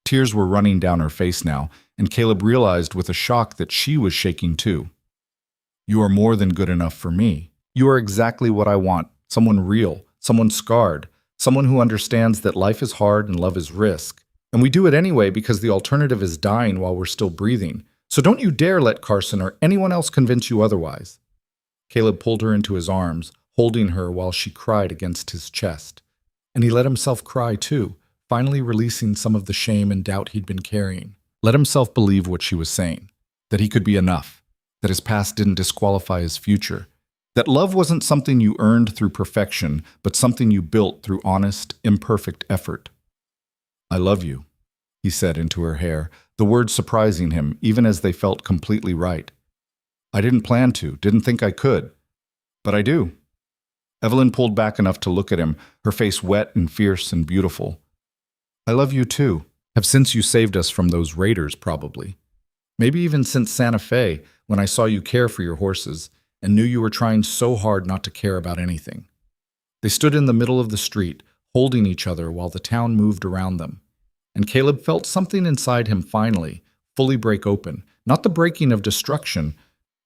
Tears were running down her face now, and Caleb realized with a shock that she was shaking too. "You are more than good enough for me. You are exactly what I want, someone real, someone scarred, someone who understands that life is hard and love is risk. And we do it anyway because the alternative is dying while we're still breathing. So don't you dare let Carson or anyone else convince you otherwise." Caleb pulled her into his arms, holding her while she cried against his chest. And he let himself cry too, finally releasing some of the shame and doubt he'd been carrying. Let himself believe what she was saying, that he could be enough, that his past didn't disqualify his future, that love wasn't something you earned through perfection, but something you built through honest, imperfect effort. "I love you," he said into her hair, the words surprising him, even as they felt completely right. I didn't plan to, didn't think I could. But I do. Evelyn pulled back enough to look at him, her face wet and fierce and beautiful. I love you too. Have since you saved us from those raiders, probably. Maybe even since Santa Fe, when I saw you care for your horses and knew you were trying so hard not to care about anything. They stood in the middle of the street, holding each other while the town moved around them. And Caleb felt something inside him finally, fully break open. Not the breaking of destruction,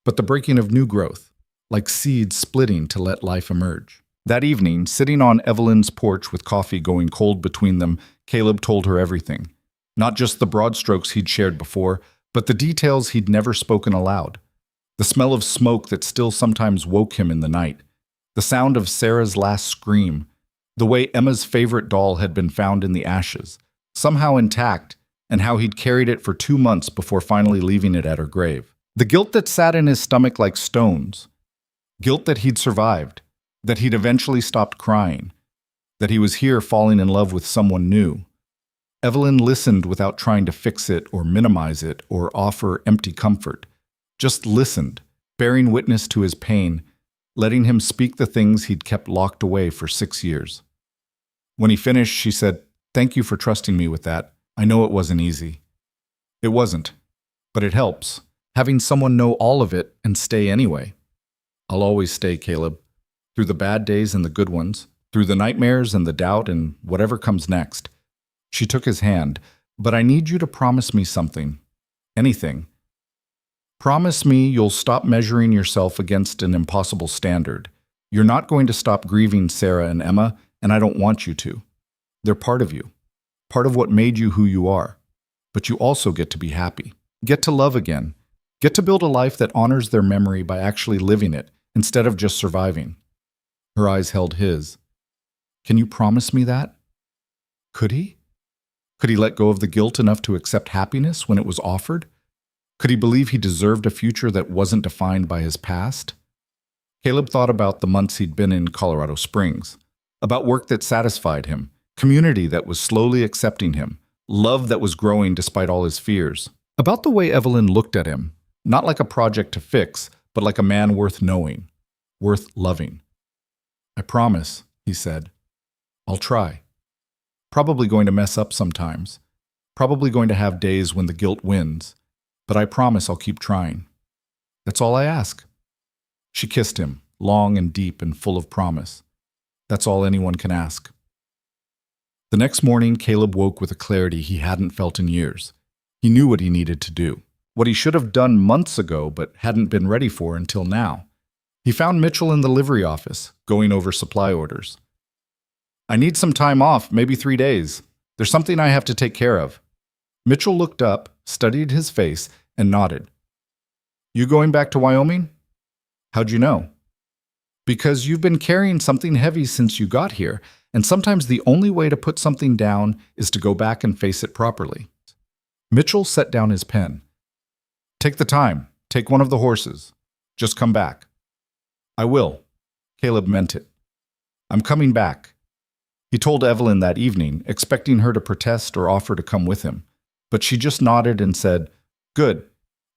but the breaking of new growth, like seeds splitting to let life emerge. That evening, sitting on Evelyn's porch with coffee going cold between them, Caleb told her everything. Not just the broad strokes he'd shared before, but the details he'd never spoken aloud. The smell of smoke that still sometimes woke him in the night. The sound of Sarah's last scream. The way Emma's favorite doll had been found in the ashes, somehow intact, and how he'd carried it for 2 months before finally leaving it at her grave. The guilt that sat in his stomach like stones. Guilt that he'd survived, that he'd eventually stopped crying, that he was here falling in love with someone new. Evelyn listened without trying to fix it or minimize it or offer empty comfort. Just listened, bearing witness to his pain, letting him speak the things he'd kept locked away for 6 years. When he finished, she said, "Thank you for trusting me with that. I know it wasn't easy." It wasn't, but it helps, having someone know all of it and stay anyway. I'll always stay, Caleb, through the bad days and the good ones, through the nightmares and the doubt and whatever comes next. She took his hand, "But I need you to promise me something. Anything. Promise me you'll stop measuring yourself against an impossible standard. You're not going to stop grieving Sarah and Emma, and I don't want you to. They're part of you, part of what made you who you are. But you also get to be happy, get to love again, get to build a life that honors their memory by actually living it instead of just surviving." Her eyes held his. "Can you promise me that?" Could he? Could he let go of the guilt enough to accept happiness when it was offered? Could he believe he deserved a future that wasn't defined by his past? Caleb thought about the months he'd been in Colorado Springs, about work that satisfied him, community that was slowly accepting him, love that was growing despite all his fears, about the way Evelyn looked at him, not like a project to fix, but like a man worth knowing, worth loving. "I promise," he said. "I'll try. Probably going to mess up sometimes. Probably going to have days when the guilt wins. But I promise I'll keep trying. That's all I ask." She kissed him, long and deep and full of promise. That's all anyone can ask. The next morning, Caleb woke with a clarity he hadn't felt in years. He knew what he needed to do, what he should have done months ago but hadn't been ready for until now. He found Mitchell in the livery office, going over supply orders. "I need some time off, maybe 3 days. There's something I have to take care of." Mitchell looked up, studied his face, and nodded. "You going back to Wyoming?" "How'd you know?" "Because you've been carrying something heavy since you got here, and sometimes the only way to put something down is to go back and face it properly." Mitchell set down his pen. "Take the time. Take one of the horses. Just come back." "I will." Caleb meant it. "I'm coming back." He told Evelyn that evening, expecting her to protest or offer to come with him. But she just nodded and said, "Good.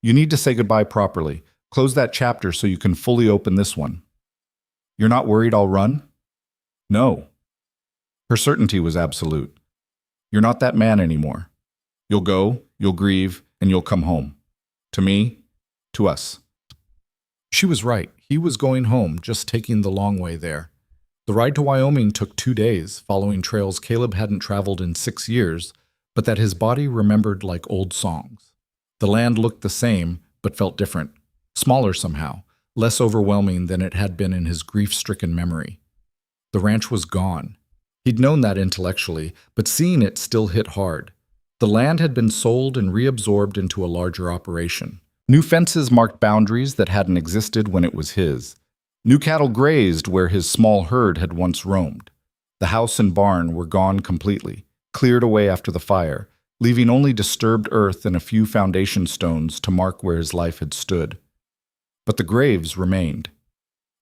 You need to say goodbye properly. Close that chapter so you can fully open this one." "You're not worried I'll run?" "No." Her certainty was absolute. "You're not that man anymore. You'll go, you'll grieve, and you'll come home. To me, to us." She was right. He was going home, just taking the long way there. The ride to Wyoming took 2 days, following trails Caleb hadn't traveled in 6 years, but that his body remembered like old songs. The land looked the same, but felt different, smaller somehow, less overwhelming than it had been in his grief-stricken memory. The ranch was gone. He'd known that intellectually, but seeing it still hit hard. The land had been sold and reabsorbed into a larger operation. New fences marked boundaries that hadn't existed when it was his. New cattle grazed where his small herd had once roamed. The house and barn were gone completely, cleared away after the fire, leaving only disturbed earth and a few foundation stones to mark where his life had stood. But the graves remained.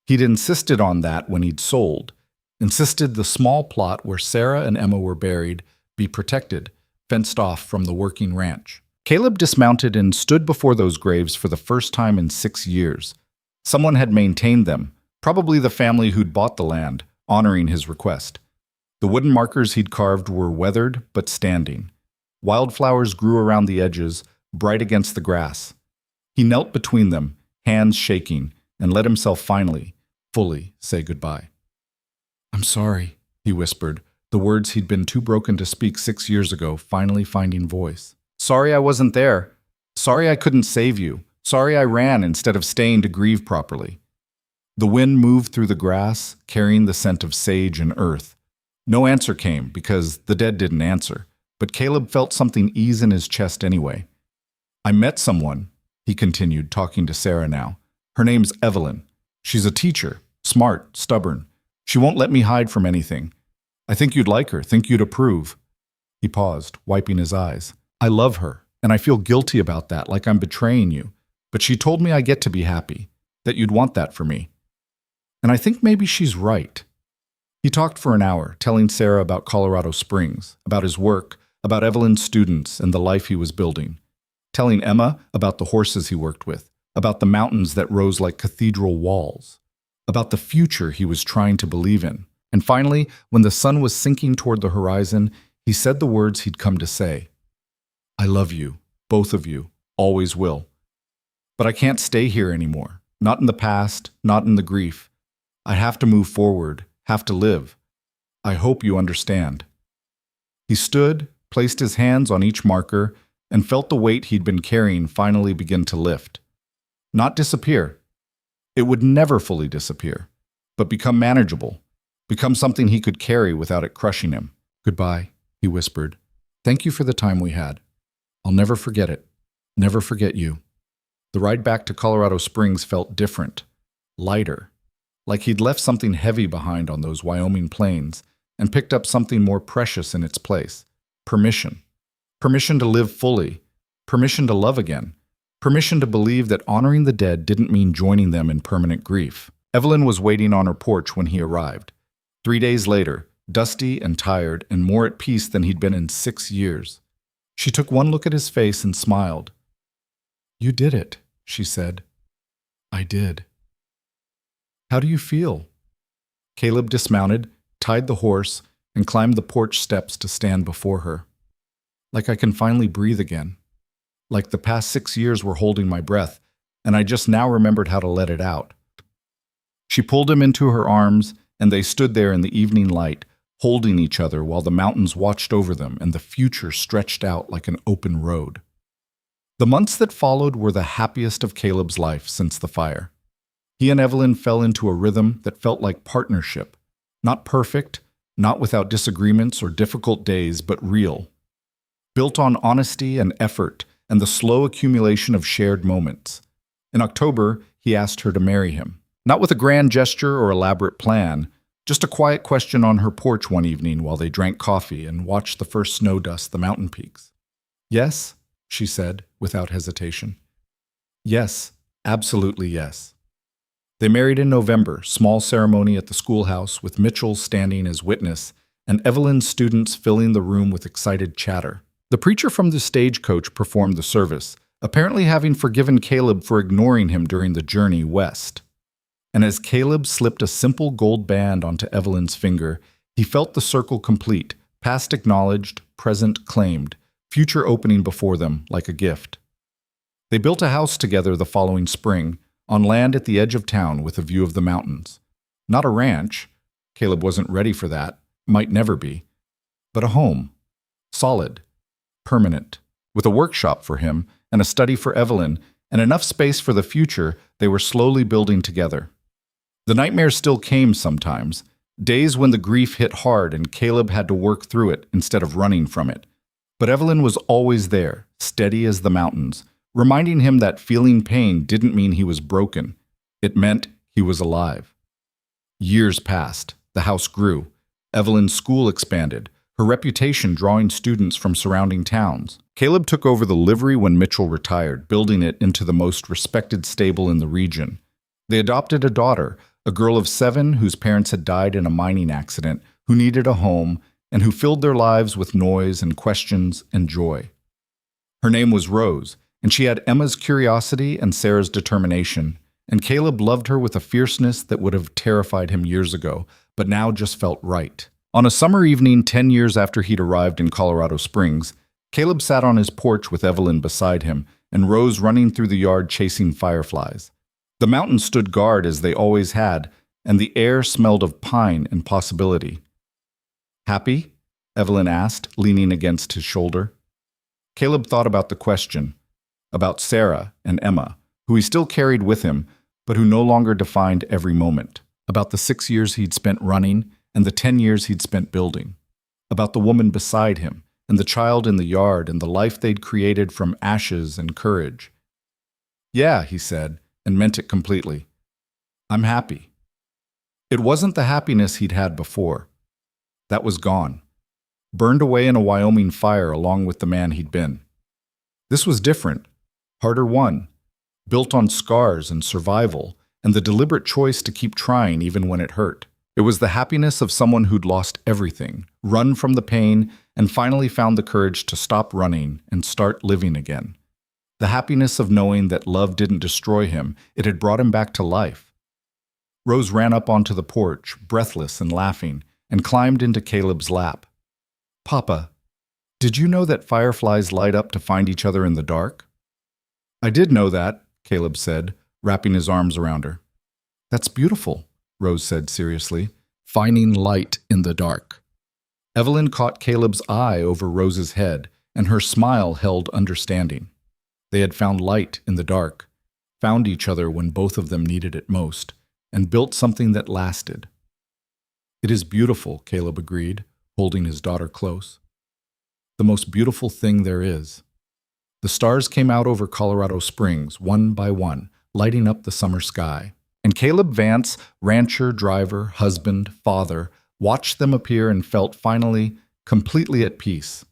He'd insisted on that when he'd sold, insisted the small plot where Sarah and Emma were buried be protected, fenced off from the working ranch. Caleb dismounted and stood before those graves for the first time in 6 years. Someone had maintained them, probably the family who'd bought the land, honoring his request. The wooden markers he'd carved were weathered but standing. Wildflowers grew around the edges, bright against the grass. He knelt between them, hands shaking, and let himself finally, fully say goodbye. "I'm sorry," he whispered, the words he'd been too broken to speak 6 years ago finally finding voice. "Sorry I wasn't there. Sorry I couldn't save you. Sorry I ran instead of staying to grieve properly." The wind moved through the grass, carrying the scent of sage and earth. No answer came because the dead didn't answer, but Caleb felt something ease in his chest anyway. "I met someone," he continued, talking to Sarah now. "Her name's Evelyn. She's a teacher, smart, stubborn. She won't let me hide from anything. I think you'd like her, think you'd approve." He paused, wiping his eyes. "I love her, and I feel guilty about that, like I'm betraying you. But she told me I get to be happy, that you'd want that for me. And I think maybe she's right." He talked for an hour, telling Sarah about Colorado Springs, about his work, about Evelyn's students and the life he was building. Telling Emma about the horses he worked with, about the mountains that rose like cathedral walls, about the future he was trying to believe in. And finally, when the sun was sinking toward the horizon, he said the words he'd come to say. "I love you, both of you, always will. But I can't stay here anymore, not in the past, not in the grief. I have to move forward, have to live. I hope you understand." He stood, placed his hands on each marker, and felt the weight he'd been carrying finally begin to lift. Not disappear. It would never fully disappear, but become manageable, become something he could carry without it crushing him. "Goodbye," he whispered. "Thank you for the time we had. I'll never forget it. Never forget you." The ride back to Colorado Springs felt different, lighter, like he'd left something heavy behind on those Wyoming plains and picked up something more precious in its place. Permission. Permission to live fully. Permission to love again. Permission to believe that honoring the dead didn't mean joining them in permanent grief. Evelyn was waiting on her porch when he arrived. 3 days later, dusty and tired and more at peace than he'd been in 6 years. She took one look at his face and smiled. "You did it," she said. "I did." "How do you feel?" Caleb dismounted, tied the horse, and climbed the porch steps to stand before her. "Like I can finally breathe again. Like the past 6 years were holding my breath, and I just now remembered how to let it out." She pulled him into her arms, and they stood there in the evening light, holding each other while the mountains watched over them and the future stretched out like an open road. The months that followed were the happiest of Caleb's life since the fire. He and Evelyn fell into a rhythm that felt like partnership. Not perfect, not without disagreements or difficult days, but real. Built on honesty and effort and the slow accumulation of shared moments. In October, he asked her to marry him. Not with a grand gesture or elaborate plan, just a quiet question on her porch one evening while they drank coffee and watched the first snow dust the mountain peaks. "Yes," she said, without hesitation. "Yes, absolutely yes." They married in November, small ceremony at the schoolhouse with Mitchell standing as witness and Evelyn's students filling the room with excited chatter. The preacher from the stagecoach performed the service, apparently having forgiven Caleb for ignoring him during the journey west. And as Caleb slipped a simple gold band onto Evelyn's finger, he felt the circle complete, past acknowledged, present claimed, future opening before them like a gift. They built a house together the following spring, on land at the edge of town with a view of the mountains. Not a ranch, Caleb wasn't ready for that, might never be, but a home, solid, permanent, with a workshop for him and a study for Evelyn and enough space for the future they were slowly building together. The nightmares still came sometimes, days when the grief hit hard and Caleb had to work through it instead of running from it. But Evelyn was always there, steady as the mountains, reminding him that feeling pain didn't mean he was broken. It meant he was alive. Years passed. The house grew. Evelyn's school expanded, her reputation drawing students from surrounding towns. Caleb took over the livery when Mitchell retired, building it into the most respected stable in the region. They adopted a daughter, a girl of 7 whose parents had died in a mining accident, who needed a home, and who filled their lives with noise and questions and joy. Her name was Rose, and she had Emma's curiosity and Sarah's determination, and Caleb loved her with a fierceness that would have terrified him years ago, but now just felt right. On a summer evening 10 years after he'd arrived in Colorado Springs, Caleb sat on his porch with Evelyn beside him and Rose running through the yard chasing fireflies. The mountains stood guard as they always had, and the air smelled of pine and possibility. "Happy?" Evelyn asked, leaning against his shoulder. Caleb thought about the question, about Sarah and Emma, who he still carried with him, but who no longer defined every moment, about the 6 years he'd spent running and the 10 years he'd spent building, about the woman beside him and the child in the yard and the life they'd created from ashes and courage. "Yeah," he said, and meant it completely. "I'm happy." It wasn't the happiness he'd had before. That was gone, burned away in a Wyoming fire along with the man he'd been. This was different, harder won, built on scars and survival and the deliberate choice to keep trying even when it hurt. It was the happiness of someone who'd lost everything, run from the pain, and finally found the courage to stop running and start living again. The happiness of knowing that love didn't destroy him, it had brought him back to life. Rose ran up onto the porch, breathless and laughing, and climbed into Caleb's lap. "Papa, did you know that fireflies light up to find each other in the dark?" "I did know that," Caleb said, wrapping his arms around her. "That's beautiful," Rose said seriously, "finding light in the dark." Evelyn caught Caleb's eye over Rose's head, and her smile held understanding. They had found light in the dark, found each other when both of them needed it most, and built something that lasted. "It is beautiful," Caleb agreed, holding his daughter close. "The most beautiful thing there is." The stars came out over Colorado Springs, one by one, lighting up the summer sky. And Caleb Vance, rancher, driver, husband, father, watched them appear and felt finally completely at peace.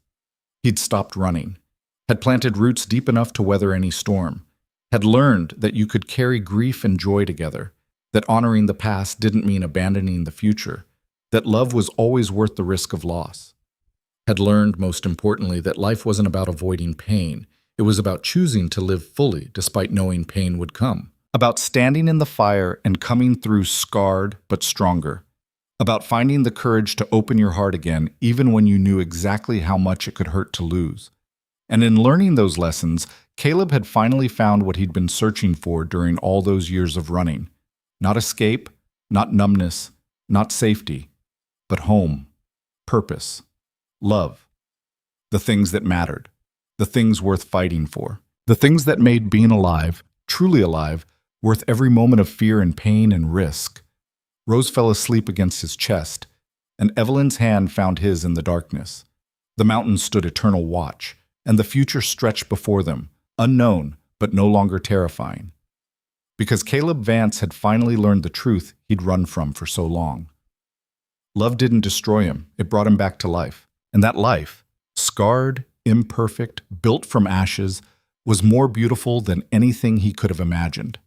He'd stopped running, had planted roots deep enough to weather any storm, had learned that you could carry grief and joy together, that honoring the past didn't mean abandoning the future, that love was always worth the risk of loss. Had learned, most importantly, that life wasn't about avoiding pain. It was about choosing to live fully despite knowing pain would come. About standing in the fire and coming through scarred but stronger. About finding the courage to open your heart again even when you knew exactly how much it could hurt to lose. And in learning those lessons, Caleb had finally found what he'd been searching for during all those years of running. Not escape, not numbness, not safety, but home, purpose, love. The things that mattered, the things worth fighting for, the things that made being alive, truly alive, worth every moment of fear and pain and risk. Rose fell asleep against his chest, and Evelyn's hand found his in the darkness. The mountains stood eternal watch, and the future stretched before them, unknown but no longer terrifying. Because Caleb Vance had finally learned the truth he'd run from for so long. Love didn't destroy him, it brought him back to life. And that life, scarred, imperfect, built from ashes, was more beautiful than anything he could have imagined.